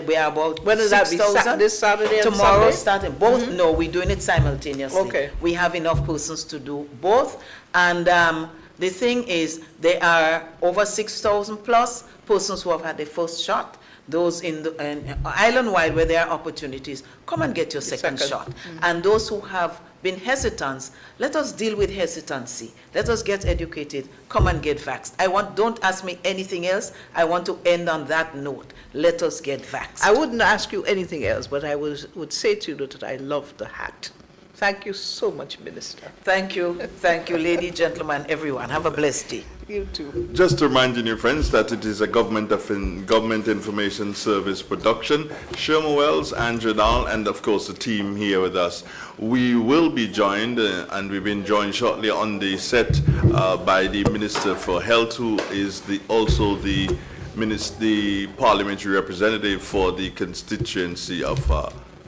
we are about When does that be? 6,000. This Saturday and Tomorrow Sunday? starting. Both, no, we're doing it simultaneously. Okay. We have enough persons to do both. And the thing is, there are over 6,000 plus persons who have had their first shot. Those in the island-wide where there are opportunities, come and get your second shot. And those who have been hesitant, let us deal with hesitancy. Let us get educated. Come and get vaxxed. Don't ask me anything else. I want to end on that note. Let us get vaxxed. I wouldn't ask you anything else, but I would say to you that I love the hat. Thank you so much, Minister. Thank you, ladies, gentlemen, everyone. Have a blessed day. You too. Just to remind you, friends, that it is a Government Information Service production. Sherma Wells, Andrew Dahl, and of course the team here with us. We will be joined, and we've been joined shortly on the set by the Minister for Health, who is also the parliamentary representative for the constituency of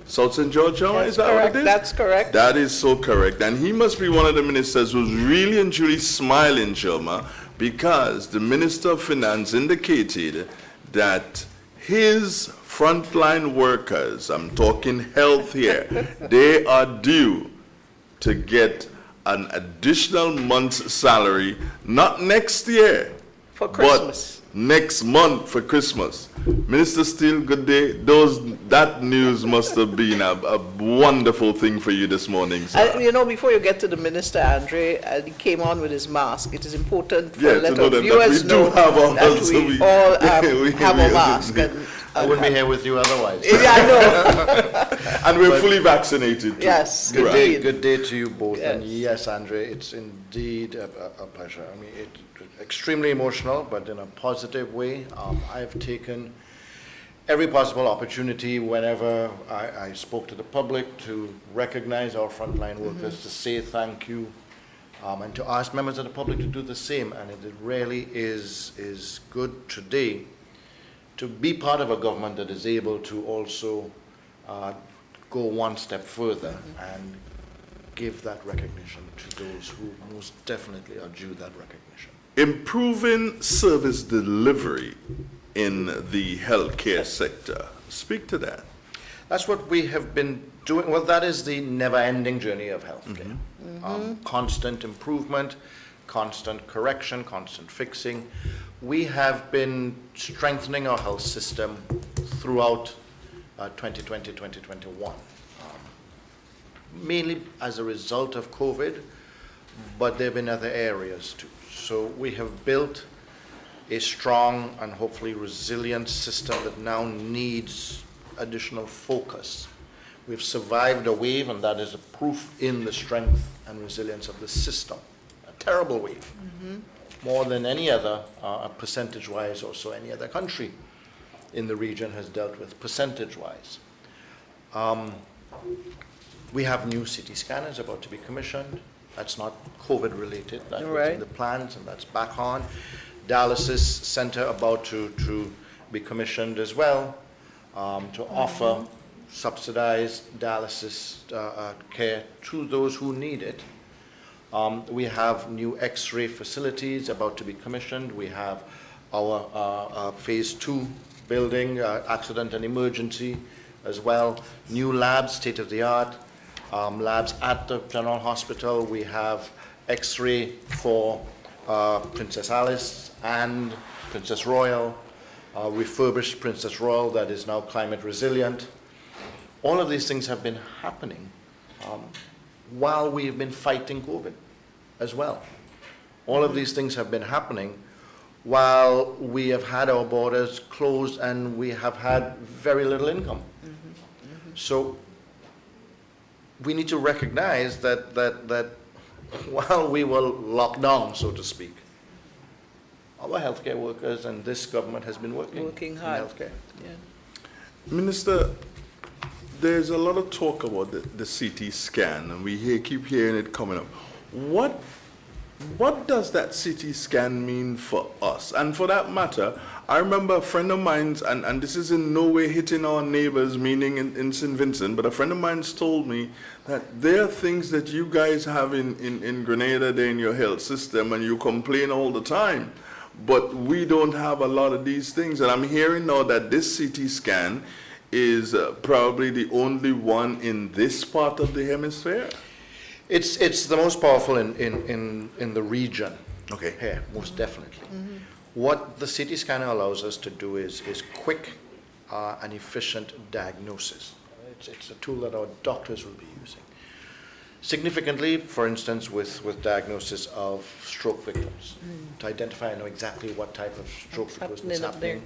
South St. George. Is that what it is? That's correct. That is so correct. And he must be one of the ministers who's really and truly smiling, Sherma, because the Minister of Finance indicated that his frontline workers, I'm talking health here, they are due to get an additional month's salary, not next year, For Christmas. but next month for Christmas. Minister Steele, good day. That news must have been a wonderful thing for you this morning, sir. Before you get to the Minister, Andre, he came on with his mask. It is important for Yeah, let to know our that viewers we do know have our that masks, we so all we have a mask. I wouldn't be here with you otherwise. Yeah, I know. And we're fully vaccinated too. Yes, Good Right. day, indeed. good day to you both. And Yes. yes, Andre, it's indeed a pleasure. I mean, it's extremely emotional, but in a positive way. I've taken every possible opportunity whenever I spoke to the public to recognize our frontline workers, to say thank you, and to ask members of the public to do the same. And it really is good today to be part of a government that is able to also go one step further and give that recognition to those who most definitely are due that recognition. Improving service delivery in the healthcare sector. Speak to that. That's what we have been doing. Well, that is the never-ending journey of healthcare. Constant improvement, constant correction, constant fixing. We have been strengthening our health system throughout 2020, 2021, mainly as a result of COVID, but there have been other areas too. So we have built a strong and hopefully resilient system that now needs additional focus. We've survived a wave, and that is a proof in the strength and resilience of the system. A terrible wave, more than any other, percentage-wise, also any other country in the region has dealt with, percentage-wise. We have new CT scanners about to be commissioned. That's not COVID-related. That was in the plans, and that's back on. Dialysis center about to be commissioned as well, to offer subsidized dialysis care to those who need it. We have new X-ray facilities about to be commissioned. We have our phase 2 building, accident and emergency as well. New labs, state-of-the-art labs at the General Hospital. We have X-ray for Princess Alice and Princess Royal, refurbished Princess Royal that is now climate resilient. All of these things have been happening while we've been fighting COVID as well. All of these things have been happening while we have had our borders closed and we have had very little income. So we need to recognize that while we were locked down, so to speak, our healthcare workers and this government has been working hard. in healthcare. Minister, there's a lot of talk about the CT scan, and we keep hearing it coming up. What what does that CT scan mean for us? And for that matter, I remember a friend of mine's, and this is in no way hitting our neighbors, meaning in St. Vincent, but a friend of mine's told me that there are things that you guys have in Grenada there in your health system, and you complain all the time, but we don't have a lot of these things. And I'm hearing now that this CT scan is probably the only one in this part of the hemisphere. It's the most powerful in the region. Okay. Here, most definitely. What the CT scanner allows us to do is quick and efficient diagnosis. It's a tool that our doctors will be using. Significantly, for instance, with diagnosis of stroke victims, to identify and know exactly what type of stroke is happening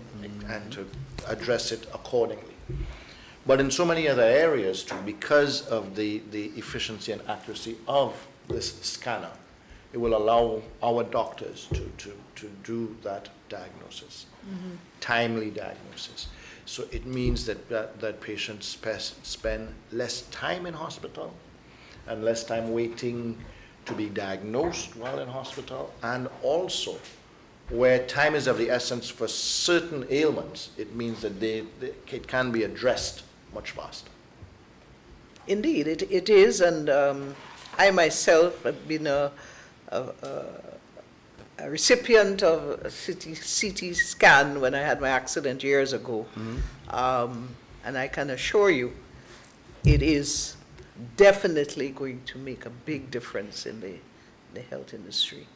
and to address it accordingly. But in so many other areas too, because of the efficiency and accuracy of this scanner, it will allow our doctors to do that diagnosis, timely diagnosis. So it means that patients spend less time in hospital and less time waiting to be diagnosed while in hospital, and also where time is of the essence for certain ailments, it means that it can be addressed much faster. Indeed, it is, and I myself have been a recipient of a CT scan when I had my accident years ago, and I can assure you, it is definitely going to make a big difference in the health industry.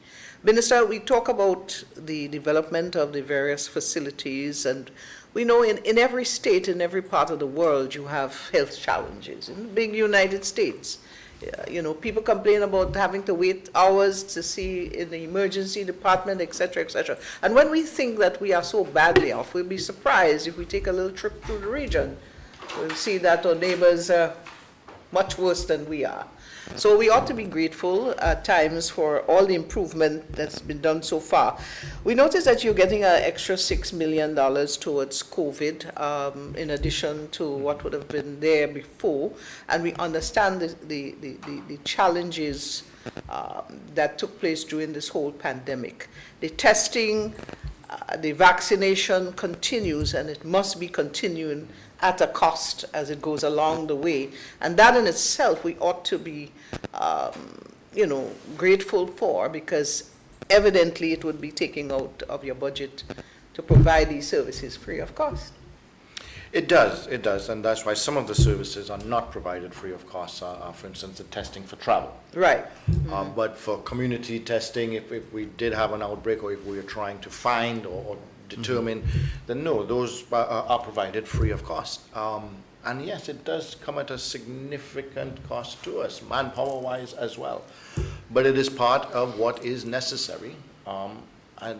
Minister, we talk about the development of the various facilities, and we know in every state, in every part of the world, you have health challenges. In the big United States, people complain about having to wait hours to see in the emergency department, et cetera, et cetera. And when we think that we are so badly off, we'll be surprised if we take a little trip through the region. We'll see that our neighbors are much worse than we are. So we ought to be grateful at times for all the improvement that's been done so far. We noticed that you're getting an extra $6 million towards COVID, in addition to what would have been there before. And we understand the challenges that took place during this whole pandemic. The testing, the vaccination continues, and it must be continuing at a cost as it goes along the way. And that in itself we ought to be, grateful for, because evidently it would be taking out of your budget to provide these services free of cost. It does, and that's why some of the services are not provided free of cost, for instance, the testing for travel. Right. But for community testing, if we did have an outbreak, or if we were trying to find or determine, then no, those are provided free of cost. And yes, it does come at a significant cost to us, manpower-wise as well. But it is part of what is necessary. And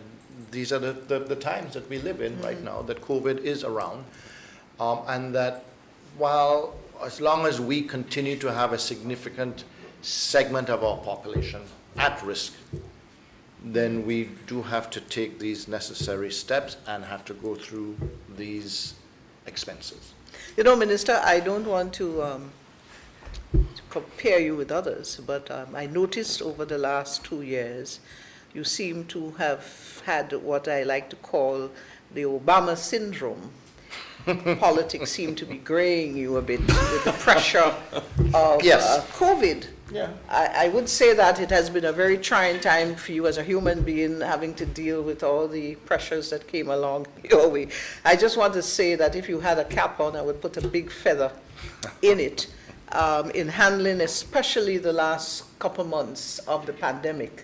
these are the times that we live in right now, that COVID is around. And that as long as we continue to have a significant segment of our population at risk, then we do have to take these necessary steps and have to go through these expenses. Minister, I don't want to compare you with others, but I noticed over the last 2 years, you seem to have had what I like to call the Obama syndrome. Politics seem to be graying you a bit with the pressure of COVID. Yeah. I would say that it has been a very trying time for you as a human being, having to deal with all the pressures that came along your way. I just want to say that if you had a cap on, I would put a big feather in it, in handling especially the last couple months of the pandemic.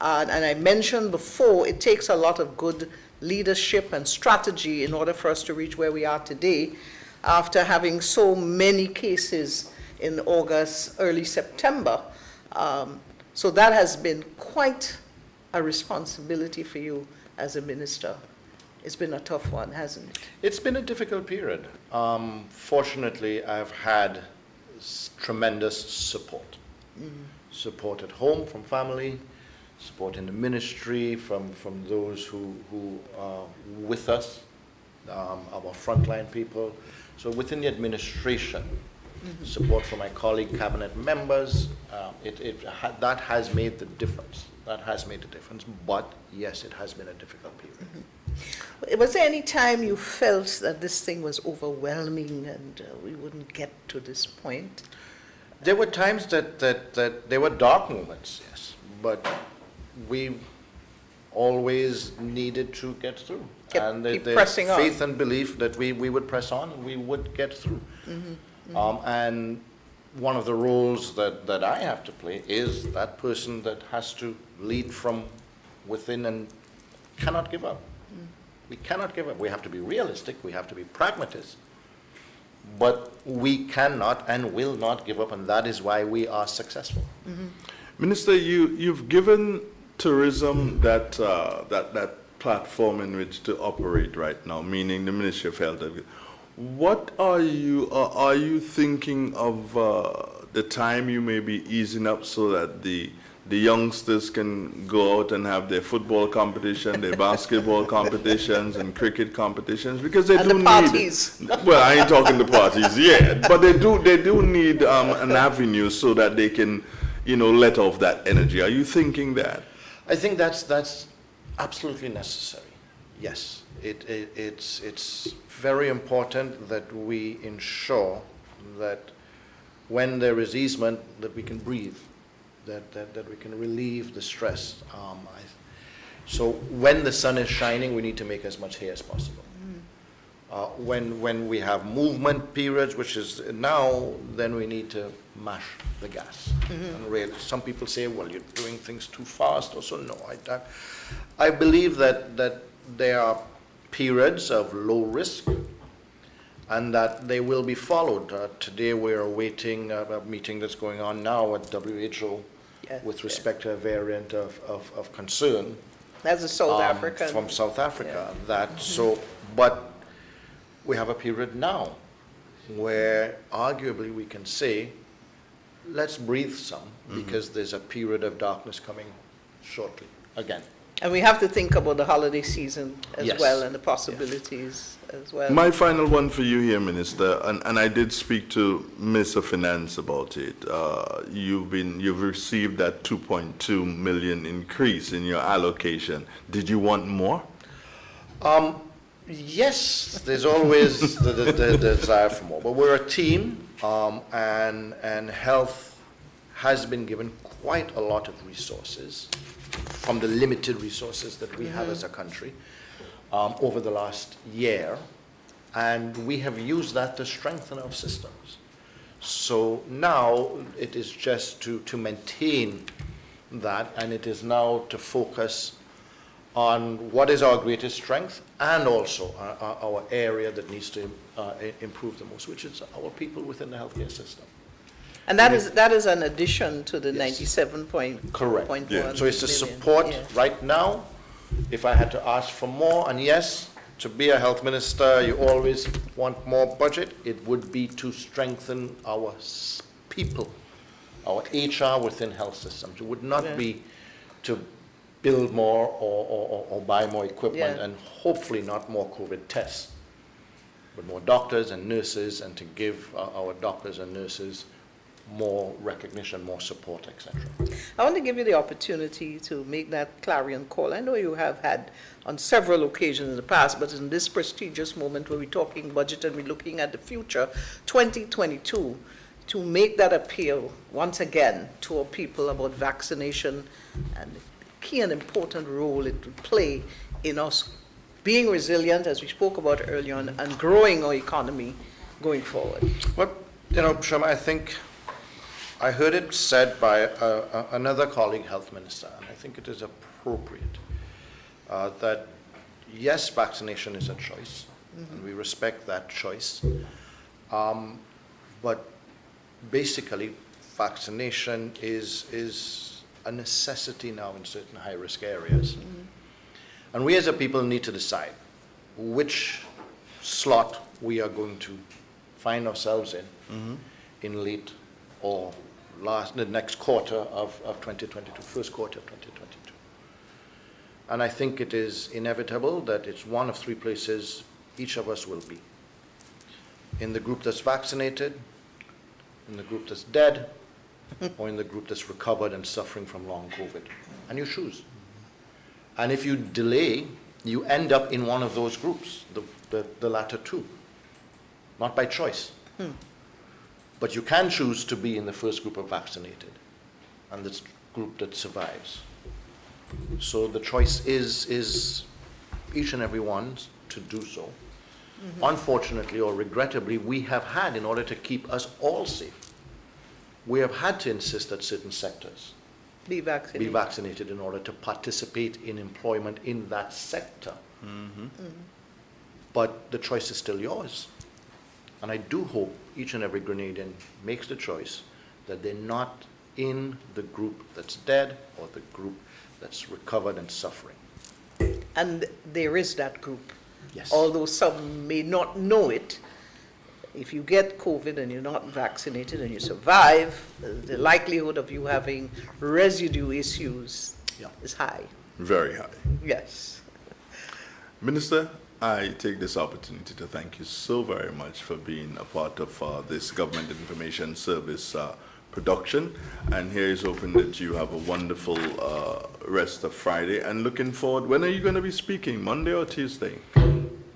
And I mentioned before, it takes a lot of good leadership and strategy in order for us to reach where we are today, after having so many cases in August, early September. So that has been quite a responsibility for you as a minister. It's been a tough one, hasn't it? It's been a difficult period. Fortunately, I've had tremendous support. Support at home from family, support in the ministry from those who are with us, our frontline people. So within the administration, support from my colleague cabinet members, that has made the difference. That has made a difference. But yes, it has been a difficult period. Was there any time you felt that this thing was overwhelming and we wouldn't get to this point? There were times that there were dark moments, yes, but we always needed to get through. Keep pressing on. Faith and belief that we would press on and we would get through. And one of the roles that I have to play is that person that has to lead from within and cannot give up. We cannot give up. We have to be realistic. We have to be pragmatists. But we cannot and will not give up, and that is why we are successful. Minister, you've given tourism that platform in which to operate right now, meaning the Ministry of Health. What are you thinking of the time you may be easing up so that the youngsters can go out and have their football competition, their basketball competitions and cricket competitions, because they do need parties. Well, I ain't talking the parties yet, but they do need an avenue so that they can, let off that energy. Are you thinking that? I think that's absolutely necessary. Yes, it's very important that we ensure that when there is easement, that we can breathe, that we can relieve the stress. So when the sun is shining, we need to make as much hay as possible. When we have movement periods, which is now, then we need to mash the gas. And really, some people say, well, you're doing things too fast or so. No, I believe that there are periods of low risk and that they will be followed. Today we're awaiting a meeting that's going on now at WHO with respect to a variant of concern. As a South African. From South Africa. But we have a period now where arguably we can say, let's breathe some, because there's a period of darkness coming shortly again. And we have to think about the holiday season as well and the possibilities as well. My final one for you here, Minister, and I did speak to Minister of Finance about it. You've received that 2.2 million increase in your allocation. Did you want more? Yes, there's always the desire for more, but we're a team, and health has been given quite a lot of resources from the limited resources that we have as a country over the last year, and we have used that to strengthen our systems. So now it is just to maintain that, and it is now to focus on what is our greatest strength and also our area that needs to improve the most, which is our people within the healthcare system. And that is an addition to the 97.1. Correct. So it's to support right now. If I had to ask for more, and yes, to be a health minister, you always want more budget, it would be to strengthen our people, our HR within health systems. It would not be to build more or buy more equipment, and hopefully not more COVID tests, but more doctors and nurses, and to give our doctors and nurses more recognition, more support, etc. I want to give you the opportunity to make that clarion call. I know you have had on several occasions in the past, but in this prestigious moment where we're talking budget and we're looking at the future, 2022, to make that appeal once again to our people about vaccination and the key and important role it will play in us being resilient, as we spoke about earlier on, and growing our economy going forward. Well, Sharma, I think I heard it said by another colleague health minister, and I think it is appropriate that yes, vaccination is a choice, and we respect that choice, but basically vaccination is a necessity now in certain high-risk areas. And we as a people need to decide which slot we are going to find ourselves in late or the next quarter of 2022, first quarter of 2022. And I think it is inevitable that it's one of three places each of us will be. In the group that's vaccinated, in the group that's dead, or in the group that's recovered and suffering from long COVID. And you choose. And if you delay, you end up in one of those groups, the latter two, not by choice. But you can choose to be in the first group of vaccinated and this group that survives. So the choice is each and every one's to do so. Unfortunately or regrettably, we have had, in order to keep us all safe, we have had to insist that certain sectors Be vaccinated. be vaccinated in order to participate in employment in that sector. But the choice is still yours. And I do hope each and every Grenadian makes the choice that they're not in the group that's dead or the group that's recovered and suffering. And there is that group. Yes. Although some may not know it, if you get COVID and you're not vaccinated and you survive, the likelihood of you having residue issues is high. Very high. Yes. Minister, I take this opportunity to thank you so very much for being a part of this Government Information Service production. And here is hoping that you have a wonderful rest of Friday. And looking forward, when are you going to be speaking, Monday or Tuesday?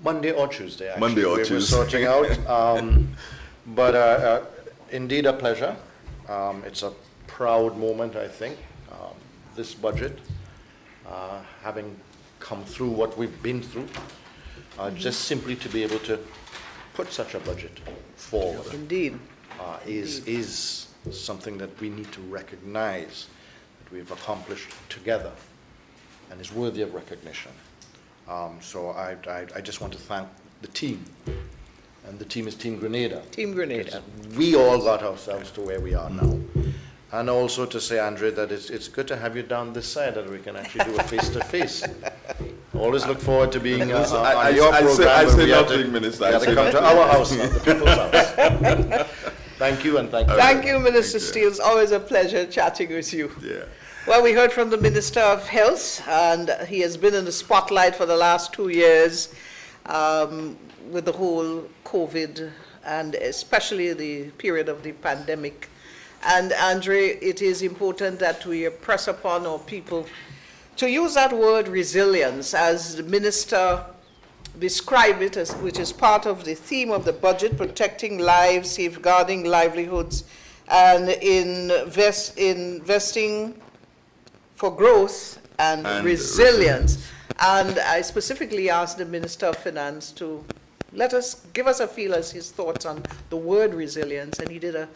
Monday or Tuesday, actually. Monday or We're Tuesday. sorting out. But indeed a pleasure. It's a proud moment, I think, this budget, having come through what we've been through, just simply to be able to put such a budget forward Indeed. is something that we need to recognize that we've accomplished together and is worthy of recognition. So I just want to thank the team, and the team is Team Grenada. Team Grenada. We all got ourselves to where we are now. And also to say, Andre, that it's good to have you down this side, that we can actually do a face-to-face. Always look forward to being on your program. I say when we have nothing, to- Minister. we I have to say come to nothing. our house now, the people's house. Thank you, and thank you. Thank you, Minister Thank you. Steele. It's always a pleasure chatting with you. Yeah. Well, we heard from the Minister of Health, and he has been in the spotlight for the last 2 years with the whole COVID, and especially the period of the pandemic. And Andre, it is important that we press upon our people to use that word resilience, as the Minister described it, as, which is part of the theme of the budget, protecting lives, safeguarding livelihoods, and investing for growth and resilience. And I specifically asked the Minister of Finance to give us a feel as his thoughts on the word resilience, and he did an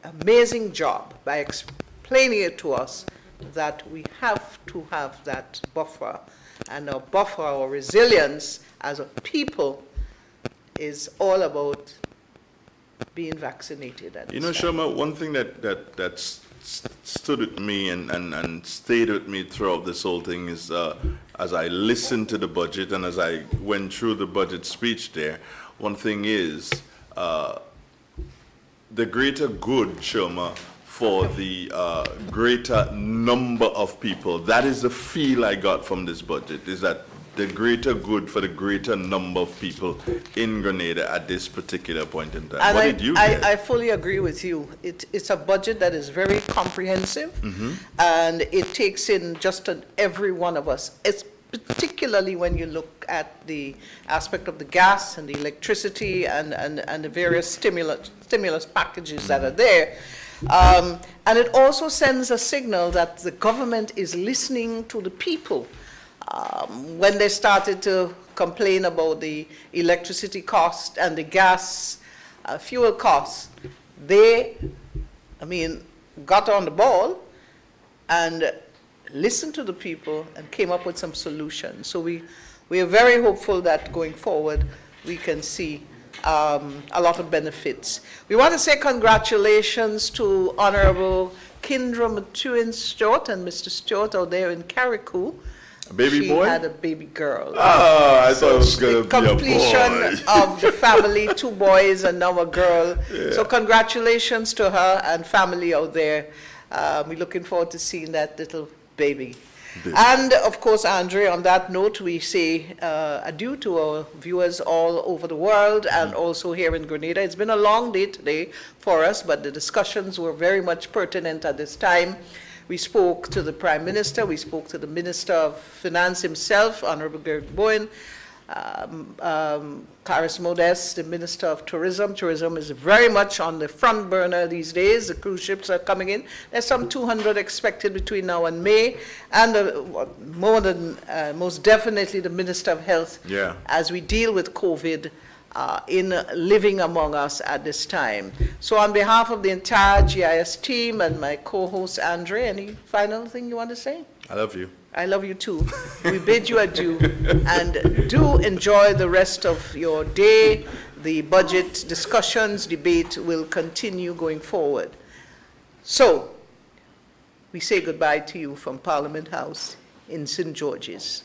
amazing job by explaining it to us that we have to have that buffer, and our buffer, our resilience as a people, is all about being vaccinated. And You know, Sharma, one thing that stood with me and stayed with me throughout this whole thing is as I listened to the budget and as I went through the budget speech there, one thing is the greater good, Sharma, for the greater number of people. That is the feel I got from this budget, is that the greater good for the greater number of people in Grenada at this particular point in time. And What did you get? I fully agree with you. It's a budget that is very comprehensive, and it takes in just every one of us. It's particularly when you look at the aspect of the gas and the electricity and the various stimulus packages that are there. And it also sends a signal that the government is listening to the people. When they started to complain about the electricity cost and the gas fuel costs, they, got on the ball and listened to the people and came up with some solutions. So we are very hopeful that going forward we can see a lot of benefits. We want to say congratulations to Honorable Kindra Matuin Stewart and Mr. Stewart out there in Carriacou. A baby boy? She had a baby girl. Oh, I thought it was going to be a Completion boy. of the family, 2 boys and now a girl. Yeah. So congratulations to her and family out there. We're looking forward to seeing that little baby. And of course, Andre, on that note, we say adieu to our viewers all over the world and also here in Grenada. It's been a long day today for us, but the discussions were very much pertinent at this time. We spoke to the Prime Minister, we spoke to the Minister of Finance himself, Honorable Gert Bowen, Caris Modest, the Minister of Tourism. Tourism is very much on the front burner these days. The cruise ships are coming in. There's some 200 expected between now and May. And most definitely the Minister of Health as we deal with COVID in living among us at this time. So on behalf of the entire GIS team and my co-host Andre, any final thing you want to say? I love you. I love you too. We bid you adieu and do enjoy the rest of your day. The budget discussions, debate will continue going forward. So we say goodbye to you from Parliament House in St. George's.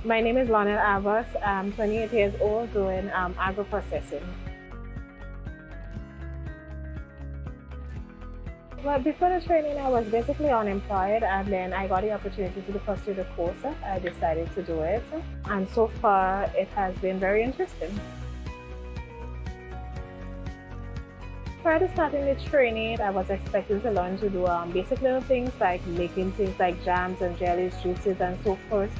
My name is Lionel Abbas. I'm 28 years old, doing agro-processing. Well, before the training, I was basically unemployed, and then I got the opportunity to pursue the course. I decided to do it, and so far it has been very interesting. Prior to starting the training, I was expecting to learn to do basic little things like making things like jams and jellies, juices, and so forth.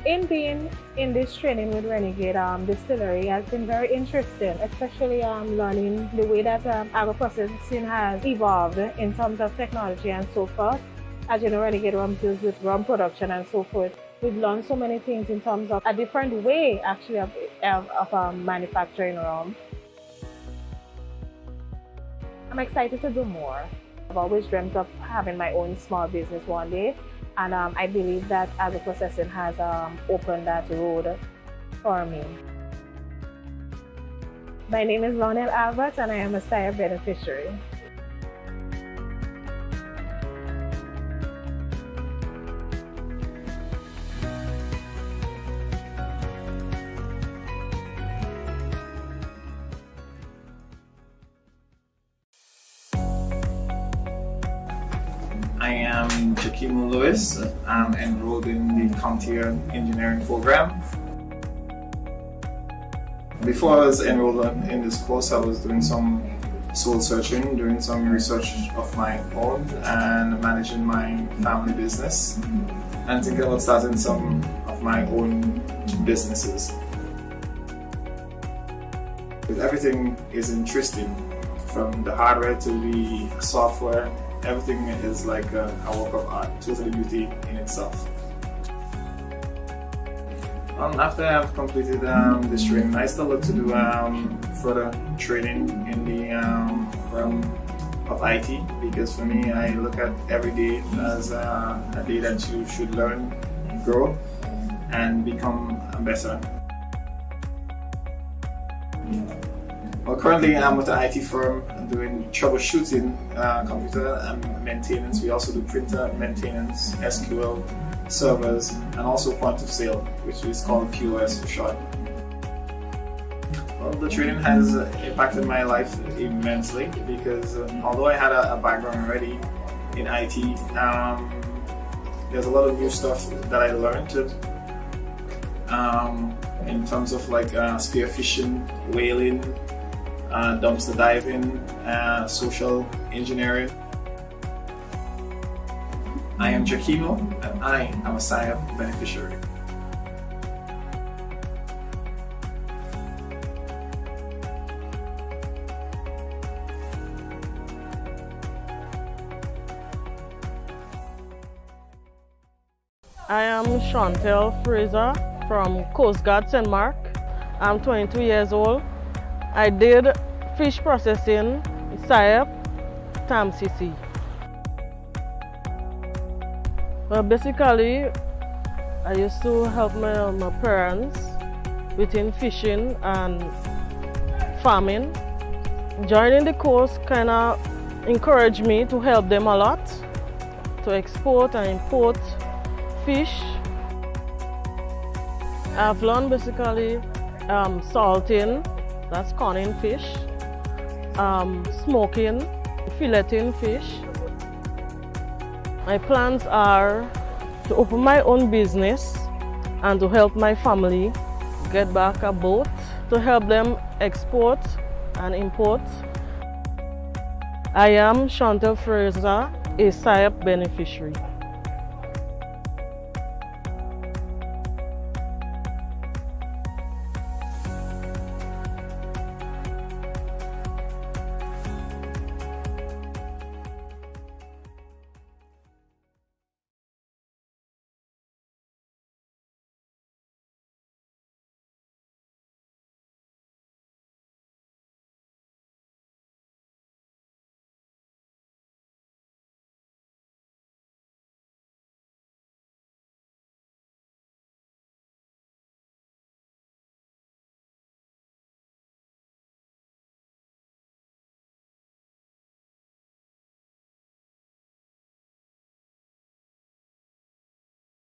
In being in this training with Renegade Distillery has been very interesting, especially learning the way that agro-processing has evolved in terms of technology and so forth. As you know, Renegade Rum deals with rum production and so forth. We've learned so many things in terms of a different way actually of manufacturing rum. I'm excited to do more. I've always dreamt of having my own small business one day. And I believe that agro-processing has opened that road for me. My name is Lonel Albert and I am a SIRE beneficiary. I am Jaquimo Lewis. I'm enrolled in the Computer Engineering program. Before I was enrolled in this course, I was doing some soul searching, doing some research of my own, and managing my family business, and thinking about starting some of my own businesses. Everything is interesting, from the hardware to the software. Everything is like a work of art, totally beauty in itself. After I've completed this training, I still look to do further training in the realm of IT, because for me, I look at every day as a day that you should learn, grow, and become better. Well, currently I'm with an IT firm doing troubleshooting, computer and maintenance. We also do printer maintenance, SQL, servers, and also point of sale, which is called POS for short. Well, the training has impacted my life immensely, because although I had a background already in IT, there's a lot of new stuff that I learned in terms of like spearfishing, whaling, dumpster diving, social engineering. I am Jaquimo, and I am a SIRE beneficiary. I am Chantel Fraser from Coast Guard St. Mark. I'm 22 years old. I did fish processing, SIRE, TAMCC. Well, basically, I used to help my parents within fishing and farming. Joining the course kind of encouraged me to help them a lot, to export and import fish. I've learned basically salting, that's conning fish, smoking, filleting fish. My plans are to open my own business and to help my family get back a boat, to help them export and import. I am Chantal Fraser, a SIRE beneficiary.